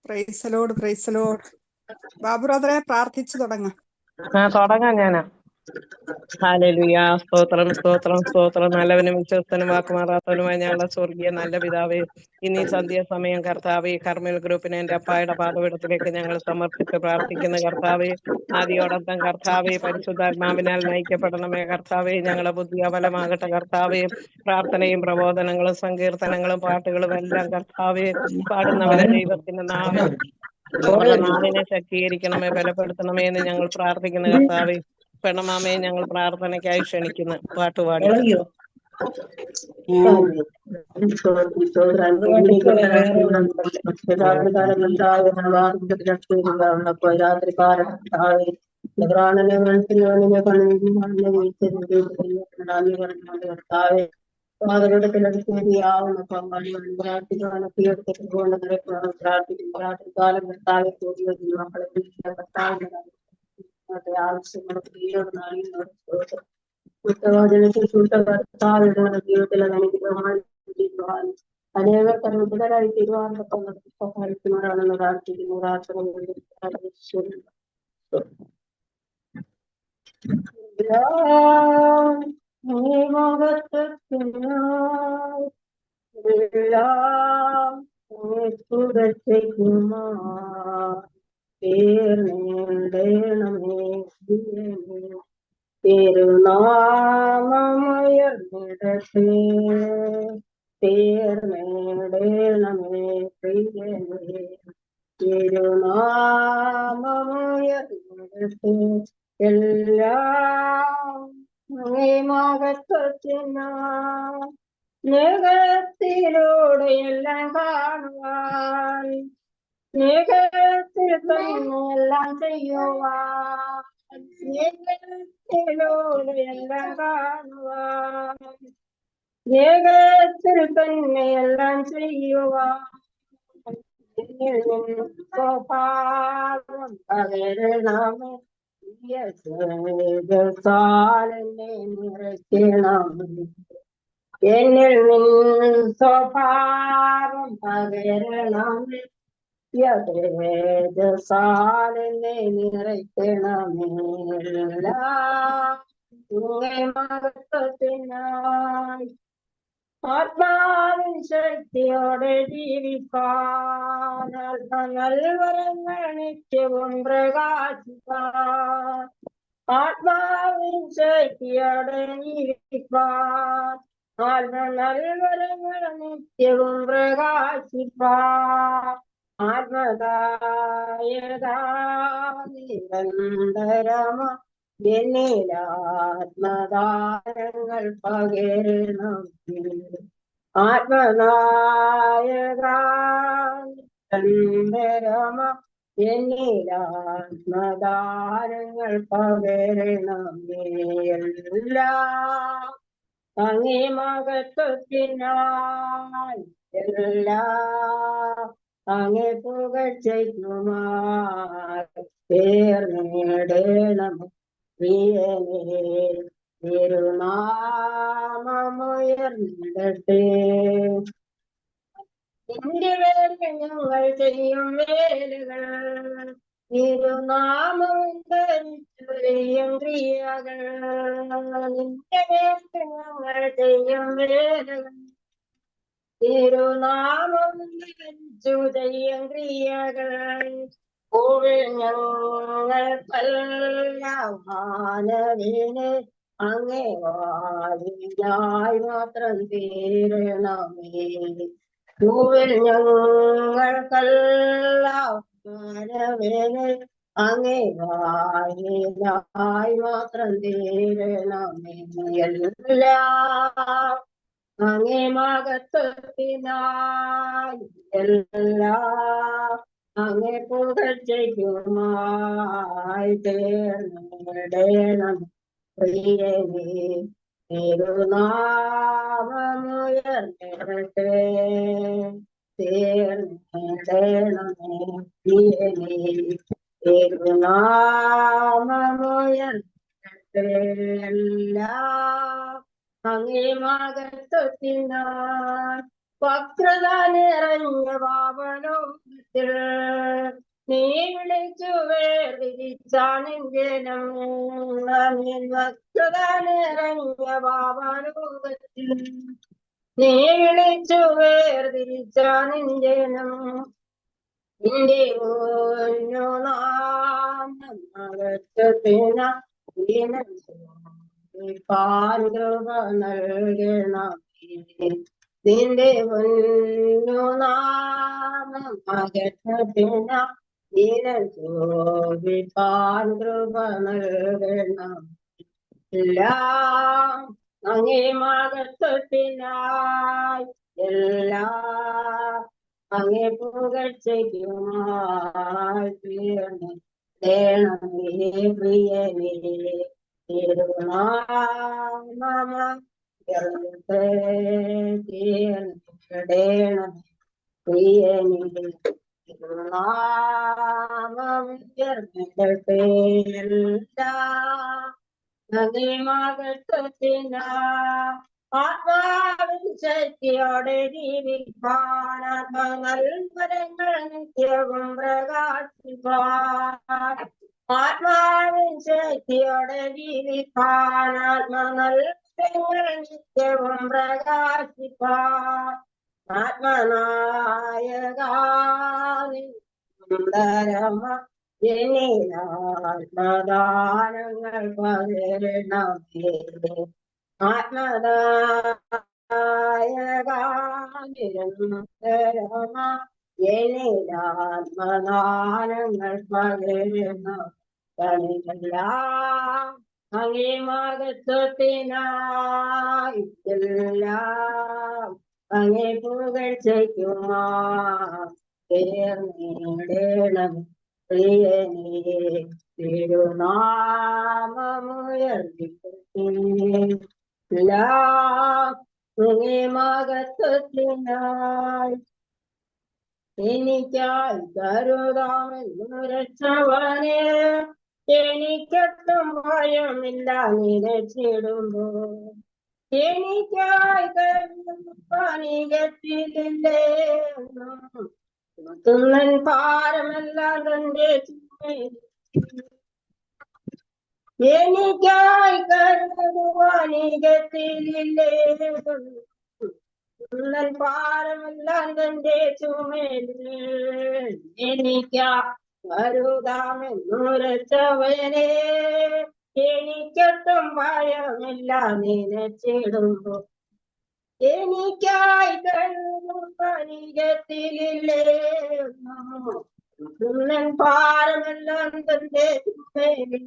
Price lord, praise lord. Babu ബ്രദറെ പ്രാർത്ഥിച്ചു തുടങ്ങാം. തുടങ്ങാം ഞാനാ. ഹല്ലേലൂയ. സ്തോത്രം സ്തോത്രം സ്തോത്രം. നല്ലവനും വിശ്വസ്തനും വാക്കുമാറാത്തവനുമായ ഞങ്ങളുടെ സ്വർഗീയ നല്ല പിതാവേ, ഇന്നീ സന്ധ്യാസമയം കർത്താവേ, കർമ്മൽ ഗ്രൂപ്പിനെ എന്റെ അപ്പായുടെ പാതപീഠത്തിലേക്ക് ഞങ്ങൾ സമർപ്പിച്ച് പ്രാർത്ഥിക്കുന്ന കർത്താവേ, ആദിയോടന്തം കർത്താവേ, പരിശുദ്ധാത്മാവിനാൽ നയിക്കപ്പെടണമേ കർത്താവേ. ഞങ്ങളെ ബുദ്ധി അബലമാകട്ടെ കർത്താവേ. പ്രാർത്ഥനയും പ്രബോധനങ്ങളും സങ്കീർത്തനങ്ങളും പാട്ടുകളും എല്ലാം കർത്താവേ പാടുന്നവരെ ദൈവത്തിന്റെ നാമം അവരുടെ നാടിനെ ശക്തീകരിക്കണമേ, ബലപ്പെടുത്തണമേ എന്ന് ഞങ്ങൾ പ്രാർത്ഥിക്കുന്ന കർത്താവേ. പെണ്ണമാമയെ ഞങ്ങൾ പ്രാർത്ഥനയ്ക്കായി ക്ഷണിക്കുന്നു. പാട്ടുപാടി അവരുടെ ശരിയാവുന്ന പങ്കാളികളും പ്രാർത്ഥിക്കാനും പ്രാർത്ഥിക്കാനും കർത്താവെ മക്കളെ ആവശ്യങ്ങൾക്ക് ജീവിതത്തിൽ അനേകർ തരുതരായി തീരുമാനങ്ങളെ സഹായിക്കുന്നവരാണെന്ന് പ്രാർത്ഥിക്കുന്നു. തിരുനാമയർന്നിടത്തെ തീർന്നേടണമേ പ്രിയനേ. തിരുനാമയർന്നിടത്തെ എല്ലാം സ്നേഹത്തിലൂടെ എല്ലാം കാണുവാൻ, സ്നേഹത്തിൽ തന്നെ എല്ലാം ചെയ്യുവാൻ, സ്നേഹത്തിലൂടെ എല്ലാം കാണുവാൻ, സ്നേഹത്തിൽ തന്നെ എല്ലാം ചെയ്യുവാൻ സ്വഭാവം പകരണമേ. സാലനെ നിറയ്ക്കണമേ. എന്നിൽ നിൻ സ്വഭാവം പകരണമേ. സാലനെ നിറയ്ക്കണമേ. മഹത്വത്തിനായി ആത്മാവിൻ ശക്തിയോടെ ജീവിക്കാൻ, നൽവരങ്ങൾ നിത്യവും പ്രകാശിക്കാൻ, ആത്മാവിൻ ശക്തിയോടെ ജീവിക്കാൻ, നൽവരങ്ങൾ നിത്യവും പ്രകാശിക്കാൻ, ആത്മദായകാനിരന്തരമ എന്നിലാത്മദാനങ്ങൾ പകരണം. ആത്മനായകാന്തരമ എന്നിലാത്മദാനങ്ങൾ പകരണമേ. എല്ലാം അങ്ങേ മഹത്വത്തിനായി, എല്ലാം അങ്ങേ പുകഴ്ചയ്ക്കുമായി തീർന്നിടണം പ്രിയനേ. തിരുനാമമുയർന്നിടട്ടെ. നിന്റെ വേല ഞങ്ങൾ ചെയ്യും വേലകൾ, തിരുനാമം ധരിച്ചും ക്രിയകൾ. നിന്റെ വേല ഞങ്ങൾ ചെയ്യും വേലകൾ, തിരുനാമം ധരിച്ചു ചെയ്യും ക്രിയകൾ. കോവിൽ ഞങ്ങൾക്കെല്ലാം മാനവിനെ അങ്ങേ വാഴിയായി മാത്രം തീരണമേ. കോവിൽ ഞങ്ങൾക്കെല്ലാം മാനവിനെ അങ്ങേ വാഴിയായി മാത്രം തീരണമേ. എല്ലാം അങ്ങേ മഹത്വത്തിനായി, എല്ലാം അങ്ങേ പുകഴ്ചയ്ക്കുമായി തീർന്നിടണം പ്രിയനേ. തിരുനാമമുയർന്നിടട്ടെ. തീർന്നിടണമേ പ്രിയനേ. തിരുനാമമുയർന്നിടട്ടെ. എല്ലാം അങ്ങേ മകത്വത്തിനാൽ വക്രത നിറഞ്ഞ പാപലോകത്തിൽ നീ വിളിച്ചു വേർതിരിച്ചാണെങ്കിലും വക്രത നിറഞ്ഞ പാപലോകത്തിൽ നീ വിളിച്ചു വേർതിരിച്ചാണെങ്കിലും നിന്റെ നാമകത്വത്തിന കൃപ നൽകണമേ നിന്റെ നാമകത്വത്തിന ദിനശോഭിപ്പാൻ കൃപ നൽകണം എല്ലാം അങ്ങേ മകത്വത്തിനായി എല്ലാം അങ്ങേ പുകഴ്ചയ്ക്കുമായി തീരണമേ പ്രിയനേ തിരുനാമം തീരണമേ പ്രിയനേ തിരുനാമം ഉയർന്നിടട്ടെ എല്ലാം അങ്ങേ മകത്വത്തിനാ ആത്മാവിൻ ശക്തിയോടെ ജീവിക്കാൻ ആത്മനൽവരങ്ങൾ നിത്യവും പ്രകാശിപ്പാൻ ആത്മാവിൻ ശക്തിയോടെ ജീവിക്കാൻ ആത്മനൽവരങ്ങൾ നിത്യവും പ്രകാശിപ്പാൻ ആത്മനായകാനിരമ ആത്മദാനങ്ങൾ പകരണമേ ആത്മദാനങ്ങൾ പകരണം അങ്ങേ മകത്വത്തിനായി എല്ലാം അങ്ങേ പുകഴ്ചയ്ക്കുമാടേണം പ്രിയനേ തിരുനാമമുയർത്തിക്കട്ടെ അങ്ങേ മകത്വത്തിനായി എനിക്കായി കരുതാമെന്നു രക്ഷവനെ എനിക്കൊട്ടും ഭയമില്ല നിരച്ചിടുമ്പോ എനിക്കായി കരുതാനികത്തിലില്ലേ തുന്നൻ പാരമെല്ലാം തന്റെ എനിക്കായി കരുതുവാനികത്തിലില്ലേ തുന്നൻ പാരമെല്ലാം തന്റെ ചുമേല് എനിക്കാ കരുതാമെന്നുരച്ചവനെ എനിക്കൊട്ടും ഭയമില്ല നിനച്ചിടുമ്പോ എനിക്കായി കരുതുവാനികത്തിലില്ലേ തുന്നൻ പാരമെല്ലാം തന്റെ ചുമേല്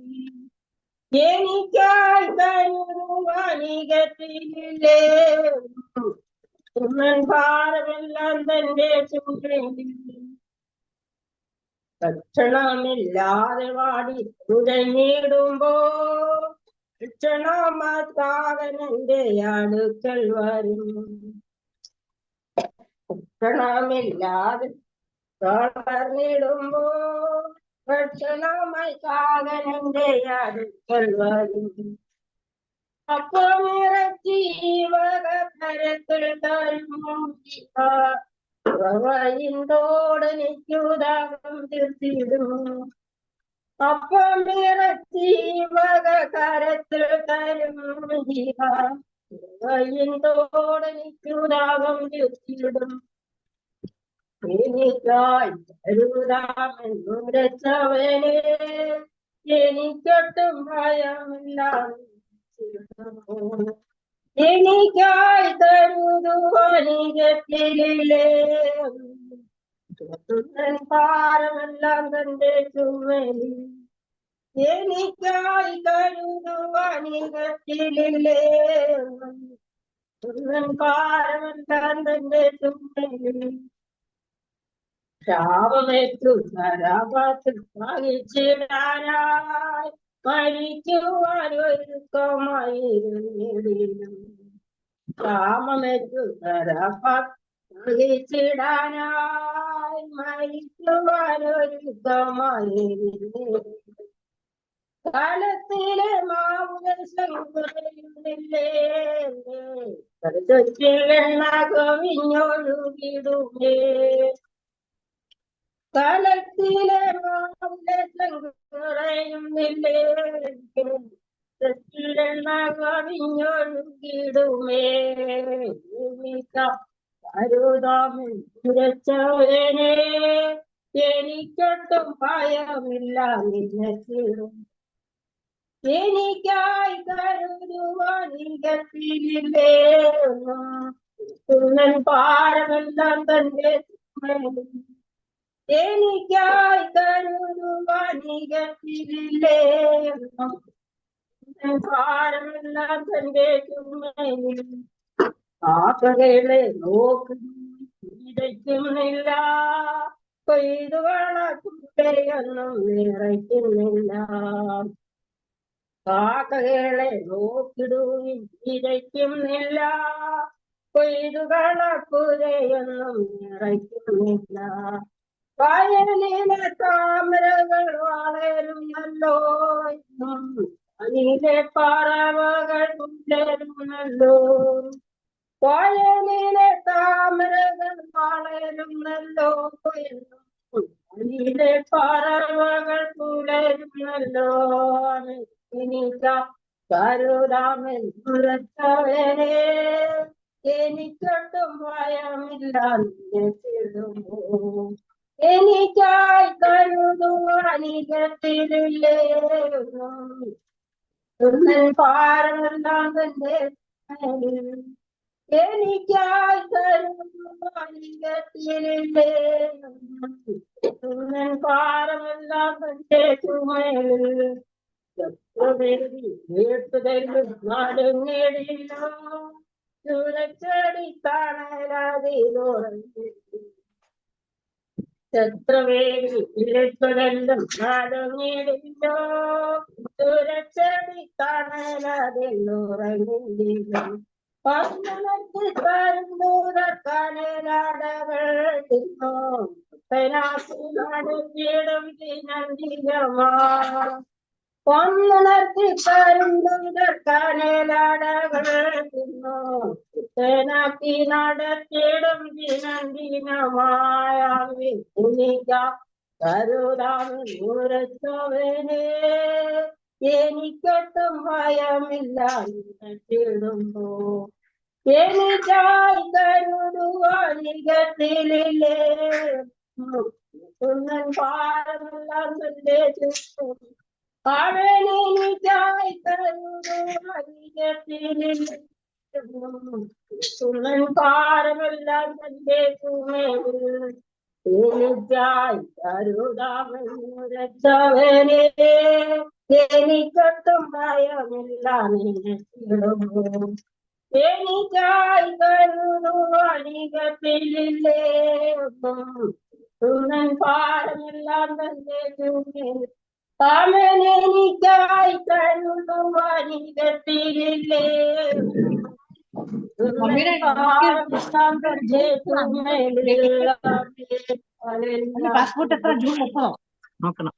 എനിക്കായി കരുതുവാനികത്തിലില്ലേ തുന്നൻ പാരമെല്ലാം തന്റെ ചുമേല് ഭക്ഷണമില്ലാതെ വാടി തുഴഞ്ഞിടുമ്പോ ഭക്ഷണമാകാകനന്റെ അടുക്കൽ വരും ഭക്ഷണമില്ലാതെ തളർന്നിടുമ്പോ ഭക്ഷണമായി കാകനന്റെ അടുക്കൽ വരും അപ്പം ഇറച്ചി വകരത്തിൽ തരും വൈന്തോടനിക്കുദാകം തീർത്തിടും അപ്പം ഇറച്ചി വകരത്തിൽ തരും വൈന്തോടനിക്കുദാകം തീർത്തിടും എനിക്കായി കരുതാമെന്നുരച്ചവനെ എനിക്കൊട്ടും ഭയമില്ല എനിക്കായി കരുതുവാനികത്തിലില്ലേ പാരമെല്ലാം തന്റെ ചുമലിൽ എനിക്കായി കരുതുവാനികത്തിലില്ലേ പാരമെല്ലാം തന്റെ ചുമലിൽ ശാപമേറ്റു നരകത്തിൽ വഹിച്ചിടാനായി മരിക്കുവാൻ ഒരുക്കമായിരുന്നു ശാപമേറ്റു നരകത്തിടാനായി മരിക്കുവാൻ ഒരുക്കമായിരുന്നു കാലത്തിലെ മാവുദർശം കുറയുന്നില്ലേ കരുതത്തിലെണ്ണ കവിഞ്ഞൊഴുകിടുമേ കാലത്തിലെ മാവുദർശം കുറയുന്നില്ലേ കരുതത്തിലെണ്ണ കവിഞ്ഞൊഴുകിടുമേ കരുതാമൻ സുരക്ഷവനെ എനിക്കൊട്ടും ഭയമില്ല നിന്നത്തിടും എനിക്കായി കരുതുവാനികത്തിലില്ലേ കുന്നൻ പാരമെല്ലാം തന്റെ എനിക്കായി കരുതുവാനികത്തിലില്ലേ പാരമെല്ലാം തന്റെ ചുമലിൽ കാക്കകളെ നോക്കുന്നു ഇടയ്ക്കുന്നില്ല കൊയ്തുകളൊന്നും നിറയ്ക്കുന്നില്ല കാക്കകളെ നോക്കിടുവിൻ ഇരയ്ക്കുന്നില്ല കൊയ്തുകളപ്പുരയൊന്നും നിറയ്ക്കുന്നില്ല വയലിലെ താമരകൾ വളരുന്നല്ലോ അതിലെ പറവകൾ പുലരുന്നല്ലോ വയലിലെ താമരകൾ വളരുന്നല്ലോ അതിലെ പറവകൾ പുലരുന്നല്ലോ എനിക്ക കരുതാമൻ പുറത്തവരെ എനിക്കൊട്ടും ഭയമില്ല നിന്നിടുമ്പോ എനിക്കായി കരുതുവാനികത്തിലില്ലേ പാരമെല്ലാം തന്റെ എനിക്കായി കരുതുവാനികത്തിലില്ലേ പാരമെല്ലാം തന്റെ ചുമയിൽ നടങ്ങിടില്ല ചുരച്ചടി തണലാതിലുറങ്ങി ശത്രുവേദി ഇലച്ചതെല്ലാം നടങ്ങിടില്ലോ ചുരച്ചടി തണലാതിലുറങ്ങില്ല പന്നലത്തിൽ കരുന്നൂറക്കനലാടകൾ നടത്തിയിടും ദിനന്തികമാ പൊന്നുണർത്തി കരുന്നൂറക്കനലാടകൾ ാക്കി നടത്തിയിടും ദിനന്തിനമായ കരുതാമൂരച്ചവനെ എനിക്കൊട്ടും ഭയമില്ല നിന്നിടുമ്പോ എനിക്കായി കരുതുവാനികത്തിലില്ലേ കുന്നൻ പാരമെല്ലാം തന്റെ ചുറ്റും അവനെനിക്കായി കരുതുവാനികത്തിലില്ലേ കുന്നൻ പാരമെല്ലാം തന്റെ ചുമയിൽ എനിക്കായി കരുതാമൂരച്ചവനെ എനിക്കൊട്ടും ഭയമില്ല നിന്നിടുമ്പോ എനിക്കായി കരുതുവാനികത്തിലില്ലേ കുന്നൻ പാരമെല്ലാം തന്റെ ചുമയിൽ അവനെനിക്കായി കരുതുവാനികത്തിലില്ലേ പാസ്പോർട്ട് എത്ര ജൂൺ 30 നോക്കണം.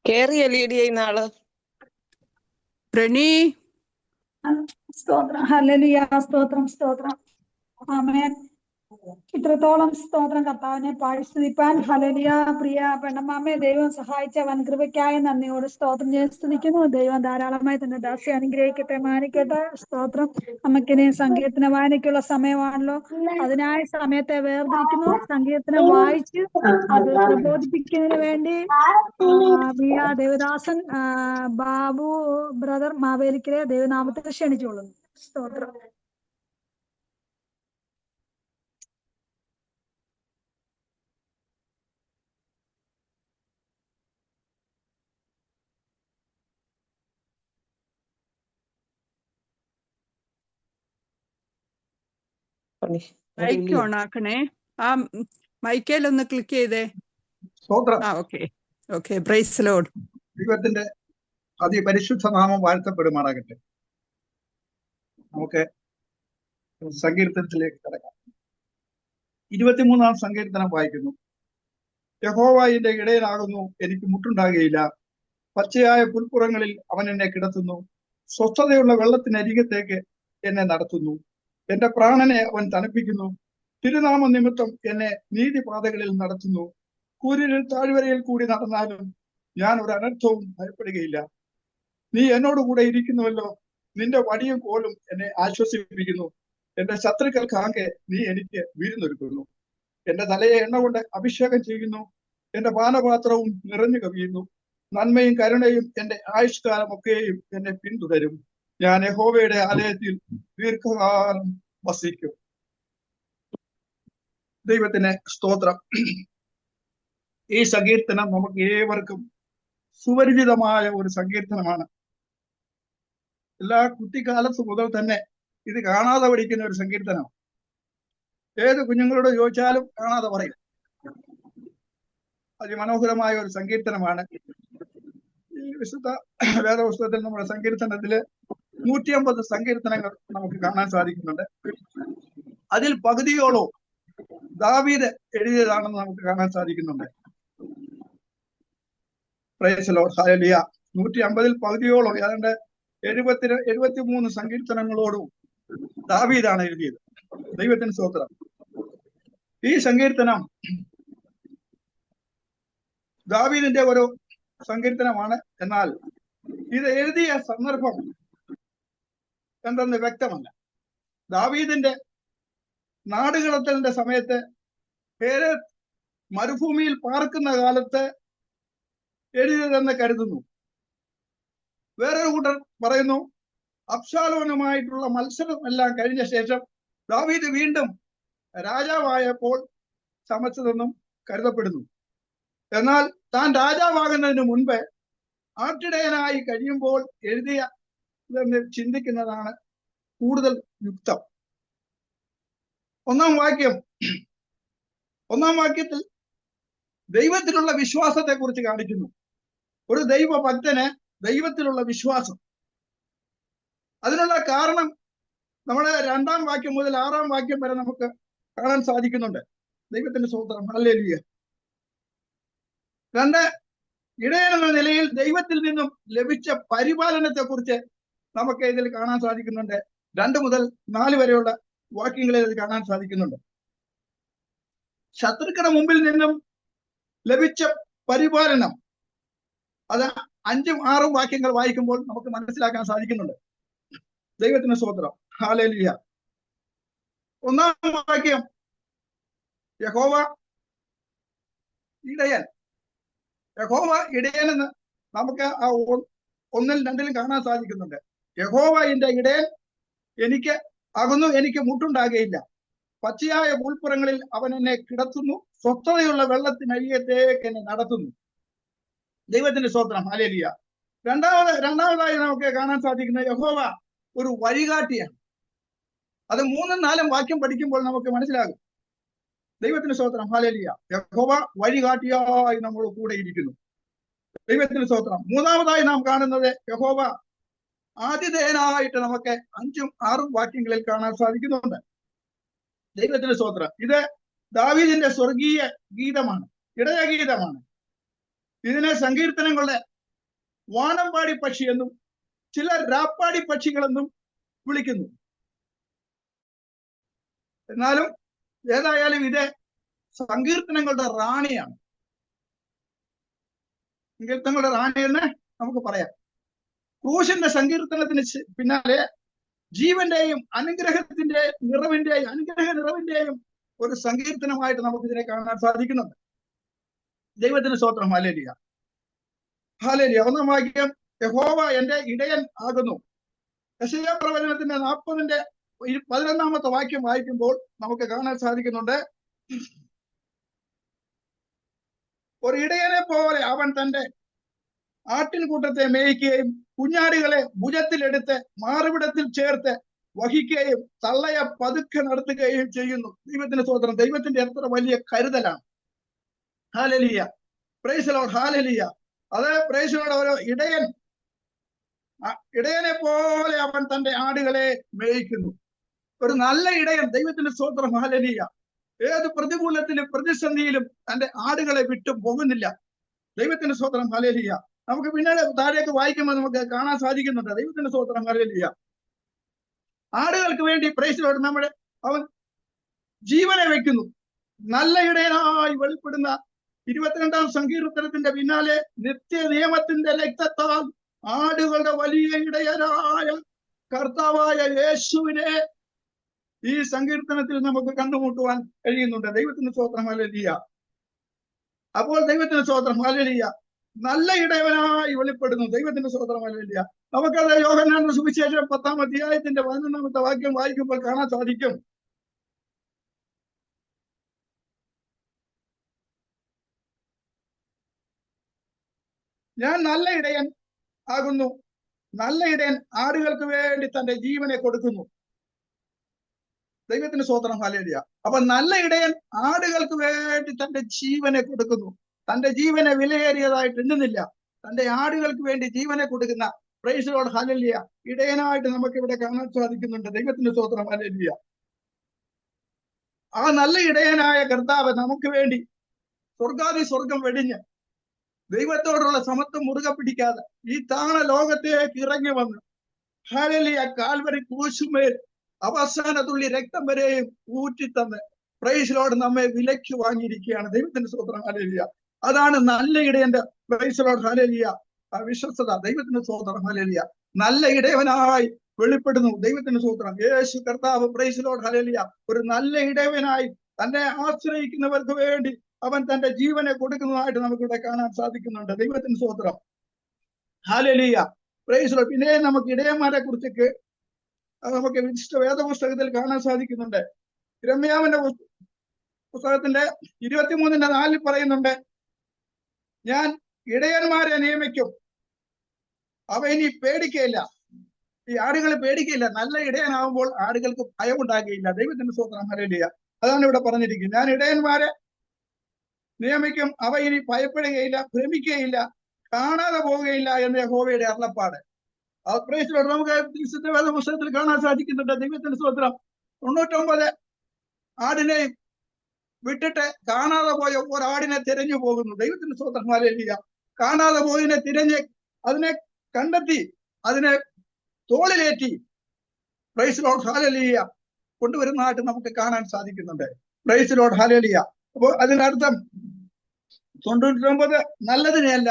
കേറിയ ലീഡിയ നാള് പ്രണി സ്തോത്രം ഹല്ലേലൂയ സ്തോത്രം സ്തോത്രം ആമേൻ. ഇത്രത്തോളം സ്തോത്രം കർത്താവിനെ പാടിസ്തുതിപ്പാൻ ഹല്ലേലൂയ. പ്രിയ പെണ്ണമ്മാമയെ ദൈവം സഹായിച്ച വൻകൃപയ്ക്കായി നന്ദിയോട് സ്തോത്രം ചെയ്ത് സ്തുതിക്കുന്നു. ദൈവം ധാരാളമായി തന്നെ ദാസി അനുഗ്രഹിക്കട്ടെ, മാനിക്കട്ടെ. സ്തോത്രം. നമുക്കിനി സങ്കീർത്തന വായനയ്ക്കുള്ള സമയമാണല്ലോ. അതിനായി സമയത്തെ വേർതിരിക്കുന്നു. സങ്കീർത്തനം വായിച്ച് അത് പ്രബോധിപ്പിക്കുന്നതിന് വേണ്ടി ദേവദാസൻ ബാബു ബ്രദർ മാവേലിക്കരെ ദൈവനാമത്തിൽ ക്ഷണിച്ചുകൊള്ളുന്നു. സ്തോത്രം. മൈക്ക് ഓൺ ആക്കണേ. ആ മൈക്കേൽ ഒന്ന് ക്ലിക്ക് ചെയ്തേ. സ്തോത്രം. Okay okay. Praise Lord. ദൈവത്തിന്റെ അതിപരിശുദ്ധ നാമം വാഴ്ത്തപ്പെടുമാറാകട്ടെ. നമുക്ക് സങ്കീർത്തനത്തിലേക്ക് കടക്കാം. 23-ാം സങ്കീർത്തനം വായിക്കുന്നു. യഹോവ എന്റെ ഇടയനാകുന്നു, എനിക്ക് മുട്ടുണ്ടാകുകയില്ല. പച്ചയായ പുൽപ്പുറങ്ങളിൽ അവൻ എന്നെ കിടത്തുന്നു. സ്വസ്ഥതയുള്ള വെള്ളത്തിനരികത്തേക്ക് എന്നെ നടത്തുന്നു. എന്റെ പ്രാണനെ അവൻ തണുപ്പിക്കുന്നു. തിരുനാമ നിമിത്തം എന്നെ നീതിപാതകളിൽ നടത്തുന്നു. കൂരിരുൾ താഴ്വരയിൽ കൂടി നടന്നാലും ഞാൻ ഒരു അനർത്ഥവും ഭയപ്പെടുകയില്ല. നീ എന്നോടുകൂടെ ഇരിക്കുന്നുവല്ലോ, നിന്റെ വടിയും കോലും എന്നെ ആശ്വസിപ്പിക്കുന്നു. എന്റെ ശത്രുക്കൾക്കാകെ നീ എനിക്ക് വിരുന്നൊരുക്കുന്നു. എന്റെ തലയെ എണ്ണ കൊണ്ട് അഭിഷേകം ചെയ്യുന്നു. എന്റെ പാനപാത്രവും നിറഞ്ഞു കവിയുന്നു. നന്മയും കരുണയും എന്റെ ആയുഷ്കാലമൊക്കെയും എന്നെ പിന്തുടരും. ഞാൻ യഹോവയുടെ ആലയത്തിൽ ദീർഘകാലം വസിക്കും. ദൈവത്തിന് സ്തോത്രം. ഈ സങ്കീർത്തനം നമുക്ക് ഏവർക്കും സുപരിചിതമായ ഒരു സങ്കീർത്തനമാണ്. എല്ലാ കുട്ടിക്കാലത്ത് മുതൽ തന്നെ ഇത് കാണാതെ പഠിക്കുന്ന ഒരു സങ്കീർത്തനം. ഏത് കുഞ്ഞുങ്ങളോട് ചോദിച്ചാലും കാണാതെ പറയും. അതിമനോഹരമായ ഒരു സങ്കീർത്തനമാണ്. ഈ വിശുദ്ധ വേദപുസ്തകത്തിൽ നമ്മുടെ സങ്കീർത്തനത്തില് 150 സങ്കീർത്തനങ്ങൾ നമുക്ക് കാണാൻ സാധിക്കുന്നുണ്ട്. അതിൽ പകുതിയോളം ദാവീദ് എഴുതിയതാണെന്ന് നമുക്ക് കാണാൻ സാധിക്കുന്നുണ്ട്. Praise the Lord, hallelujah. 150-ൽ പകുതിയോളം, ഏതാണ്ട് 73 സങ്കീർത്തനങ്ങളോടും ദാവീദാണ് എഴുതിയത്. ദൈവത്തിന് സ്തോത്രം. ഈ സങ്കീർത്തനം ദാവീദിന്റെ ഒരു സങ്കീർത്തനമാണ്. എന്നാൽ ഇത് എഴുതിയ സന്ദർഭം എന്തെന്ന് വ്യക്തമല്ല. ദാവീദിന്റെ നാടുകടത്തലിന്റെ സമയത്ത് ഹേരോദ് മരുഭൂമിയിൽ പാർക്കുന്ന കാലത്ത് എഴുതിയതെന്ന് കരുതുന്നു. വേറൊരു കൂട്ടർ പറയുന്നു അബ്ശാലോനുമായിട്ടുള്ള മത്സരം എല്ലാം കഴിഞ്ഞ ശേഷം ദാവീദ് വീണ്ടും രാജാവായപ്പോൾ ചമച്ചതെന്നും കരുതപ്പെടുന്നു. എന്നാൽ താൻ രാജാവാകുന്നതിന് മുൻപ് ആട്ടിടയനായി കഴിയുമ്പോൾ എഴുതിയതെന്ന് ചിന്തിക്കുന്നതാണ് കൂടുതൽ യുക്തം. ഒന്നാം വാക്യത്തിൽ ദൈവത്തിലുള്ള വിശ്വാസത്തെ കുറിച്ച് കാണിക്കുന്നു. ഒരു ദൈവഭക്തന് ദൈവത്തിലുള്ള വിശ്വാസം, അതിനുള്ള കാരണം നമ്മുടെ 2-ാം വാക്യം മുതൽ 6-ാം വാക്യം വരെ നമുക്ക് കാണാൻ സാധിക്കുന്നുണ്ട്. ദൈവത്തിന്റെ സ്തോത്രം, ഹല്ലേലൂയ. 2, ഇടയൻ എന്ന നിലയിൽ ദൈവത്തിൽ നിന്നും ലഭിച്ച പരിപാലനത്തെ കുറിച്ച് നമുക്ക് ഇതിൽ കാണാൻ സാധിക്കുന്നുണ്ട്. 2 മുതൽ 4 വരെയുള്ള വാക്യങ്ങളിൽ ഇത് കാണാൻ സാധിക്കുന്നുണ്ട്. ശത്രുക്കളുടെ മുമ്പിൽ നിന്നും ലഭിച്ച പരിപാലനം, അത് 5ഉം 6ഉം വാക്യങ്ങൾ വായിക്കുമ്പോൾ നമുക്ക് മനസ്സിലാക്കാൻ സാധിക്കുന്നുണ്ട്. ദൈവത്തിന് സ്തോത്രം, ഹല്ലേലൂയ. 1-ാം വാക്യം യഹോവ ഇടയൻ. യഹോവ ഇടയനെന്ന് നമുക്ക് ആ 1-ൽ 2-ലും കാണാൻ സാധിക്കുന്നുണ്ട്. യഹോവ എന്റെ ഇടയൻ, എനിക്ക് അകന്നു, എനിക്ക് മുട്ടുണ്ടാകുകയില്ല. പച്ചയായ പുൽപ്പുറങ്ങളിൽ അവൻ എന്നെ കിടത്തുന്നു. സ്വസ്ഥതയുള്ള വെള്ളത്തിനരികത്തേക്ക് എന്നെ നടത്തുന്നു. ദൈവത്തിന്റെ സ്തോത്രം, ഹല്ലേലൂയ. രണ്ടാമതായി നമുക്ക് കാണാൻ സാധിക്കുന്ന യഹോവ ഒരു വഴികാട്ടിയാണ്. അത് 3-ഉം 4ഉം വാക്യം പഠിക്കുമ്പോൾ നമുക്ക് മനസ്സിലാകും. ദൈവത്തിന്റെ സ്തോത്രം, ഹല്ലേലൂയ. യഹോവ വഴികാട്ടിയായി നമ്മൾ കൂടെ ഇരിക്കുന്നു. ദൈവത്തിന്റെ സ്തോത്രം. 3-ാമതായി നാം കാണുന്നത് യഹോവ ആതിഥേയനായിട്ട് നമുക്ക് 5ഉം 6ഉം വാക്യങ്ങളിൽ കാണാൻ സാധിക്കുന്നുണ്ട്. ദൈവത്തിന്റെ സ്തോത്രം. ഇത് ദാവീദിന്റെ സ്വർഗീയ ഗീതമാണ്, ഇടയഗീതമാണ്. ഇതിനെ സങ്കീർത്തനങ്ങളുടെ വാനമ്പാടി പക്ഷി എന്നും ചിലർ രാപ്പാടി പക്ഷികളെന്നും വിളിക്കുന്നു. എന്നാലും ഏതായാലും ഇത് സങ്കീർത്തനങ്ങളുടെ റാണിയാണ്. സങ്കീർത്തനങ്ങളുടെ റാണി എന്ന് നമുക്ക് പറയാം. ക്രൂശിന്റെ സങ്കീർത്തനത്തിന് പിന്നാലെ ജീവന്റെയും അനുഗ്രഹ നിറവിന്റെയും ഒരു സങ്കീർത്തനമായിട്ട് നമുക്ക് ഇതിനെ കാണാൻ സാധിക്കുന്നുണ്ട്. ദൈവത്തിന് സ്തോത്രം, ഹല്ലേലൂയ, ഹല്ലേലൂയ. 1-ാം വാക്യം യഹോവ എന്റെ ഇടയൻ ആകുന്നു. യെശയ്യാ പ്രവചനത്തിന്റെ 40-ന്റെ 11-ാമത്തെ വാക്യം വായിക്കുമ്പോൾ നമുക്ക് കാണാൻ സാധിക്കുന്നുണ്ട്. ഒരു ഇടയനെ പോലെ അവൻ തന്റെ ആട്ടിൻകൂട്ടത്തെ മേയ്ക്കുകയും കുഞ്ഞാടുകളെ ഭുജത്തിലെടുത്ത് മാറിവിടത്തിൽ ചേർത്ത് വഹിക്കുകയും തള്ളയെ പതുക്കെ നടത്തുകയും ചെയ്യുന്നു. ദൈവത്തിന്റെ സ്തോത്രം. ദൈവത്തിന്റെ എത്ര വലിയ കരുതലാണ്. Hallelujah, praise the Lord, hallelujah. അത് പ്രൈസ് ദി ലോർഡ്. ഓരോ ഇടയനെ പോലെ അവൻ തന്റെ ആടുകളെ മേയ്ക്കുന്നു. ഒരു നല്ല ഇടയൻ, ദൈവത്തിന്റെ സ്തോത്രം, ഹല്ലേലൂയ, ഏത് പ്രതികൂലത്തിലും പ്രതിസന്ധിയിലും തന്റെ ആടുകളെ വിട്ടു പോകുന്നില്ല. ദൈവത്തിന്റെ സ്തോത്രം, ഹല്ലേലൂയ. നമുക്ക് പിന്നീട് താഴേക്ക് വായിക്കുമ്പോൾ നമുക്ക് കാണാൻ സാധിക്കുന്നുണ്ട്. ദൈവത്തിന്റെ സ്തോത്രം, ഹല്ലേലൂയ. ആടുകൾക്ക് വേണ്ടി പ്രൈസ് ലോർഡ് അവൻ ജീവനെ വെക്കുന്നു. നല്ല ഇടയനായി വെളിപ്പെടുന്ന 22-ാം സങ്കീർത്തനത്തിന്റെ പിന്നാലെ നിത്യ നിയമത്തിന്റെ രക്തത്താൽ ആടുകളുടെ വലിയ ഇടയനായ കർത്താവായ യേശുവിനെ ഈ സങ്കീർത്തനത്തിൽ നമുക്ക് കണ്ടുമുട്ടുവാൻ കഴിയുന്നുണ്ട്. ദൈവത്തിന് സ്തോത്രം, ഹല്ലേലൂയ. അപ്പോൾ ദൈവത്തിന് സ്തോത്രം, ഹല്ലേലൂയ, നല്ല ഇടയവനായി വെളിപ്പെടുന്നു. ദൈവത്തിന്റെ സ്തോത്രം, ഹല്ലേലൂയ. നമുക്കത് യോഹന്നാന്റെ സുവിശേഷം 10-ാം അധ്യായത്തിന്റെ 11-ാമത്തെ വാക്യം വായിക്കുമ്പോൾ കാണാൻ സാധിക്കും. ഞാൻ നല്ല ഇടയൻ ആകുന്നു, നല്ല ഇടയൻ ആടുകൾക്ക് വേണ്ടി തന്റെ ജീവനെ കൊടുക്കുന്നു. ദൈവത്തിന് സ്തോത്രം, ഹല്ലേലൂയ. അപ്പൊ നല്ല ഇടയൻ ആടുകൾക്ക് വേണ്ടി തന്റെ ജീവനെ കൊടുക്കുന്നു. തന്റെ ജീവനെ വിലയേറിയതായിട്ട് എണ്ണുന്നില്ല. തന്റെ ആടുകൾക്ക് വേണ്ടി ജീവനെ കൊടുക്കുന്ന പ്രൈസ് ലോർഡ്, ഹല്ലേലൂയ, ഇടയനായിട്ട് നമുക്ക് ഇവിടെ കാണാൻ സാധിക്കുന്നുണ്ട്. ദൈവത്തിന്റെ സ്തോത്രം, ഹല്ലേലൂയ. ആ നല്ല ഇടയനായ കർത്താവ് നമുക്ക് വേണ്ടി സ്വർഗാദി സ്വർഗം വെടിഞ്ഞ് ദൈവത്തോടുള്ള സമത്വം മുറുകെ പിടിക്കാതെ ഈ താണ ലോകത്തേക്ക് ഇറങ്ങി വന്ന്, ഹല്ലേലൂയ, കാൽവരി ക്രൂശുമേൽ അവസാന തുള്ളി രക്തം വരെയും ഊറ്റിത്തന്ന് പ്രൈസ് ലോർഡ് നമ്മെ വിലയ്ക്ക് വാങ്ങിയിരിക്കുകയാണ്. ദൈവത്തിന്റെ സ്തോത്രം, ഹല്ലേലൂയ. അതാണ് നല്ല ഇടയന്റെ പ്രൈസ് ലോർഡ്, ഹല്ലേലൂയ, വിശ്വസ്തത. ദൈവത്തിന്റെ സ്തോത്രം, ഹല്ലേലൂയ. നല്ല ഇടയവനായി വെളിപ്പെടുന്നു. ദൈവത്തിന്റെ സ്തോത്രം. യേശു കർത്താവ് പ്രൈസ് ലോർഡ്, ഹല്ലേലൂയ, ഒരു നല്ല ഇടയവനായി തന്നെ ആശ്രയിക്കുന്നവർക്ക് വേണ്ടി അവൻ തന്റെ ജീവനെ കൊടുക്കുന്നതായിട്ട് നമുക്കിവിടെ കാണാൻ സാധിക്കുന്നുണ്ട്. ദൈവത്തിന്റെ സ്തോത്രം, ഹല്ലേലൂയ, പ്രൈസ് ലോർഡ്. പിന്നെ നമുക്ക് ഇടയന്മാരെ കുറിച്ചൊക്കെ നമുക്ക് വിശിഷ്ട വേദപുസ്തകത്തിൽ കാണാൻ സാധിക്കുന്നുണ്ട്. യിരെമ്യാവിന്റെ പുസ്തകത്തിന്റെ 23:4 പറയുന്നുണ്ട്, ഞാൻ ഇടയന്മാരെ നിയമിക്കും, അവ ഇനി പേടിക്കയില്ല. ഈ ആടുകൾ പേടിക്കയില്ല. നല്ല ഇടയനാകുമ്പോൾ ആടുകൾക്ക് ഭയമുണ്ടാകുകയില്ല. ദൈവത്തിന്റെ സ്തോത്രം, ഹല്ലേലൂയ. അതാണ് ഇവിടെ പറഞ്ഞിരിക്കുന്നത്. ഞാൻ ഇടയന്മാരെ നിയമിക്കും, അവ ഇനി ഭയപ്പെടുകയില്ല, ഭ്രമിക്കുകയില്ല, കാണാതെ പോവുകയില്ല എന്ന് യഹോവയുടെ അരുളപ്പാട്. നമുക്ക് വിശുദ്ധ വേദപുസ്തകത്തിൽ കാണാൻ സാധിക്കുന്നുണ്ട്. ദൈവത്തിന്റെ സ്തോത്രം. 99 ആടിനെയും വിട്ടിട്ട് കാണാതെ പോയ ഒരാടിനെ തിരഞ്ഞു പോകുന്നു. ദൈവത്തിന്റെ സ്തോത്രം, ഹല്ലേലൂയ. കാണാതെ പോയതിനെ തിരഞ്ഞ് അതിനെ കണ്ടെത്തി അതിനെ തോളിലേറ്റി പ്രൈസ് ലോർഡ്, ഹല്ലേലൂയ, കൊണ്ടുവരുന്നതായിട്ട് നമുക്ക് കാണാൻ സാധിക്കുന്നുണ്ട്. Praise lord, hallelujah. അപ്പോൾ അതിനർത്ഥം 99 നല്ലതിനെയല്ല,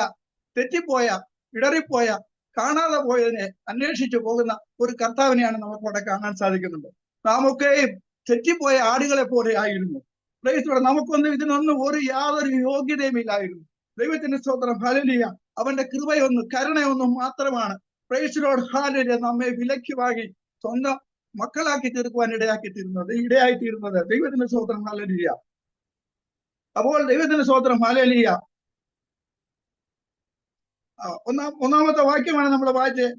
തെറ്റിപ്പോയ, ഇടറിപ്പോയ, കാണാതെ പോയതിനെ അന്വേഷിച്ചു പോകുന്ന ഒരു കർത്താവിനെയാണ് നമുക്കവിടെ കാണാൻ സാധിക്കുന്നുണ്ട്. നാമൊക്കെയും തെറ്റിപ്പോയ ആടുകളെ പോലെ ആയിരുന്നു. Praise lord. നമുക്കൊന്നും ഇതിനൊന്നും യാതൊരു യോഗ്യതയും ഇല്ലായിരുന്നു. ദൈവത്തിന്റെ സ്തോത്രം, ഹല്ലേലൂയ. അവന്റെ കൃപയൊന്നും കരുണയൊന്നും മാത്രമാണ് പ്രൈസ് ലോർഡ്, ഹല്ലേലൂയ, നമ്മെ വിലയ്ക്ക് വാങ്ങി സ്വന്തം മക്കളാക്കി തീർക്കുവാൻ ഇടയായി തീരുന്നത്. ദൈവത്തിന്റെ സ്തോത്രം, ഹല്ലേലൂയ. അപ്പോൾ ദൈവത്തിന്റെ സ്തോത്രം, ഹല്ലേലൂയ. ഒന്നാമത്തെ വാക്യമാണ് നമ്മൾ വായിച്ചത്.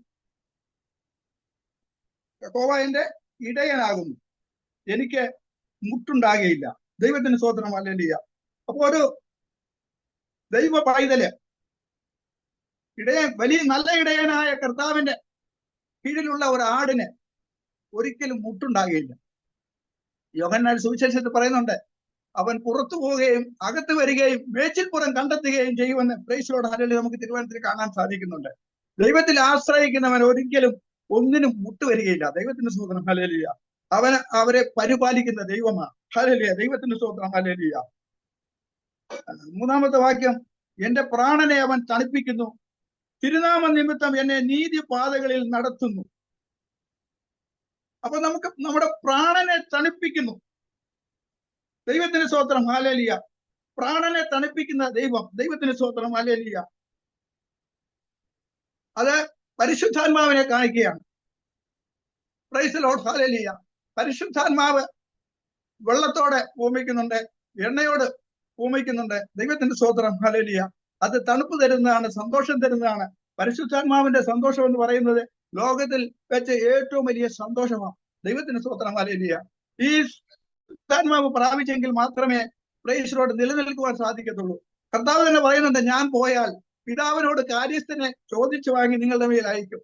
യഹോവ എന്റെ ഇടയനാകുന്നു, എനിക്ക് മുട്ടുണ്ടാകുകയില്ല. ദൈവത്തിന്റെ സ്തോത്രം, ഹല്ലേലൂയ. അപ്പൊ ഒരു ദൈവ പൈതല് വലിയ നല്ല ഇടയനായ കർത്താവിന്റെ കീഴിലുള്ള ഒരു ആടിന് ഒരിക്കലും മുട്ടുണ്ടാകുകയില്ല. യോഹന്നാൻ സുവിശേഷത്തിൽ പറയുന്നുണ്ട്, അവൻ പുറത്തു പോവുകയും അകത്ത് വരികയും മേച്ചിൽപ്പുറം കണ്ടെത്തുകയും ചെയ്യുമെന്ന് പ്രൈസ് ലോർഡ്, ഹല്ലേലൂയ, നമുക്ക് തിരുവനന്തപുരത്തിൽ കാണാൻ സാധിക്കുന്നുണ്ട്. ദൈവത്തിൽ ആശ്രയിക്കുന്നവൻ ഒരിക്കലും ഒന്നിനും മുട്ടുവരികയില്ല. ദൈവത്തിന്റെ സ്തോത്രം, ഹല്ലേലൂയ. അവരെ പരിപാലിക്കുന്ന ദൈവമാണ്. ഹല്ലേലൂയ. ദൈവത്തിന്റെ സ്തോത്രം, ഹല്ലേലൂയ. 3-ാമത്തെ വാക്യം, എന്റെ പ്രാണനെ അവൻ തണുപ്പിക്കുന്നു, തിരുനാമ നിമിത്തം എന്നെ നീതിപാതകളിൽ നടത്തുന്നു. അപ്പൊ നമുക്ക് നമ്മുടെ പ്രാണനെ തണുപ്പിക്കുന്നു. ദൈവത്തിന് സ്തോത്രം, ഹല്ലേലൂയ. പ്രാണനെ തണുപ്പിക്കുന്ന ദൈവം. ദൈവത്തിന് സ്തോത്രം, ഹല്ലേലൂയ. അത് പരിശുദ്ധാത്മാവിനെ കാണിക്കുകയാണ്. Praise lord, hallelujah. പരിശുദ്ധാത്മാവ് വെള്ളത്തോടെ ഭൂമിക്കുന്നുണ്ട്, എണ്ണയോട് ഭൂമിക്കുന്നുണ്ട്. ദൈവത്തിന്റെ സ്തോത്രം, ഹല്ലേലൂയ. അത് തണുപ്പ് തരുന്നതാണ്, സന്തോഷം തരുന്നതാണ്. പരിശുദ്ധാത്മാവിന്റെ സന്തോഷം എന്ന് പറയുന്നത് ലോകത്തിൽ വെച്ച് ഏറ്റവും വലിയ സന്തോഷമാണ്. ദൈവത്തിന്റെ സ്തോത്രം, ഹല്ലേലൂയ. ഈ പരിശുദ്ധാത്മാവ് പ്രാപിച്ചെങ്കിൽ മാത്രമേ പ്രൈസ് ലോർഡ് നിലനിൽക്കുവാൻ സാധിക്കത്തുള്ളൂ. കർത്താവ് തന്നെ പറയുന്നുണ്ട്, ഞാൻ പോയാൽ പിതാവിനോട് കാര്യസ്ഥനെ ചോദിച്ചു വാങ്ങി നിങ്ങളുടെ മേൽ അയക്കും,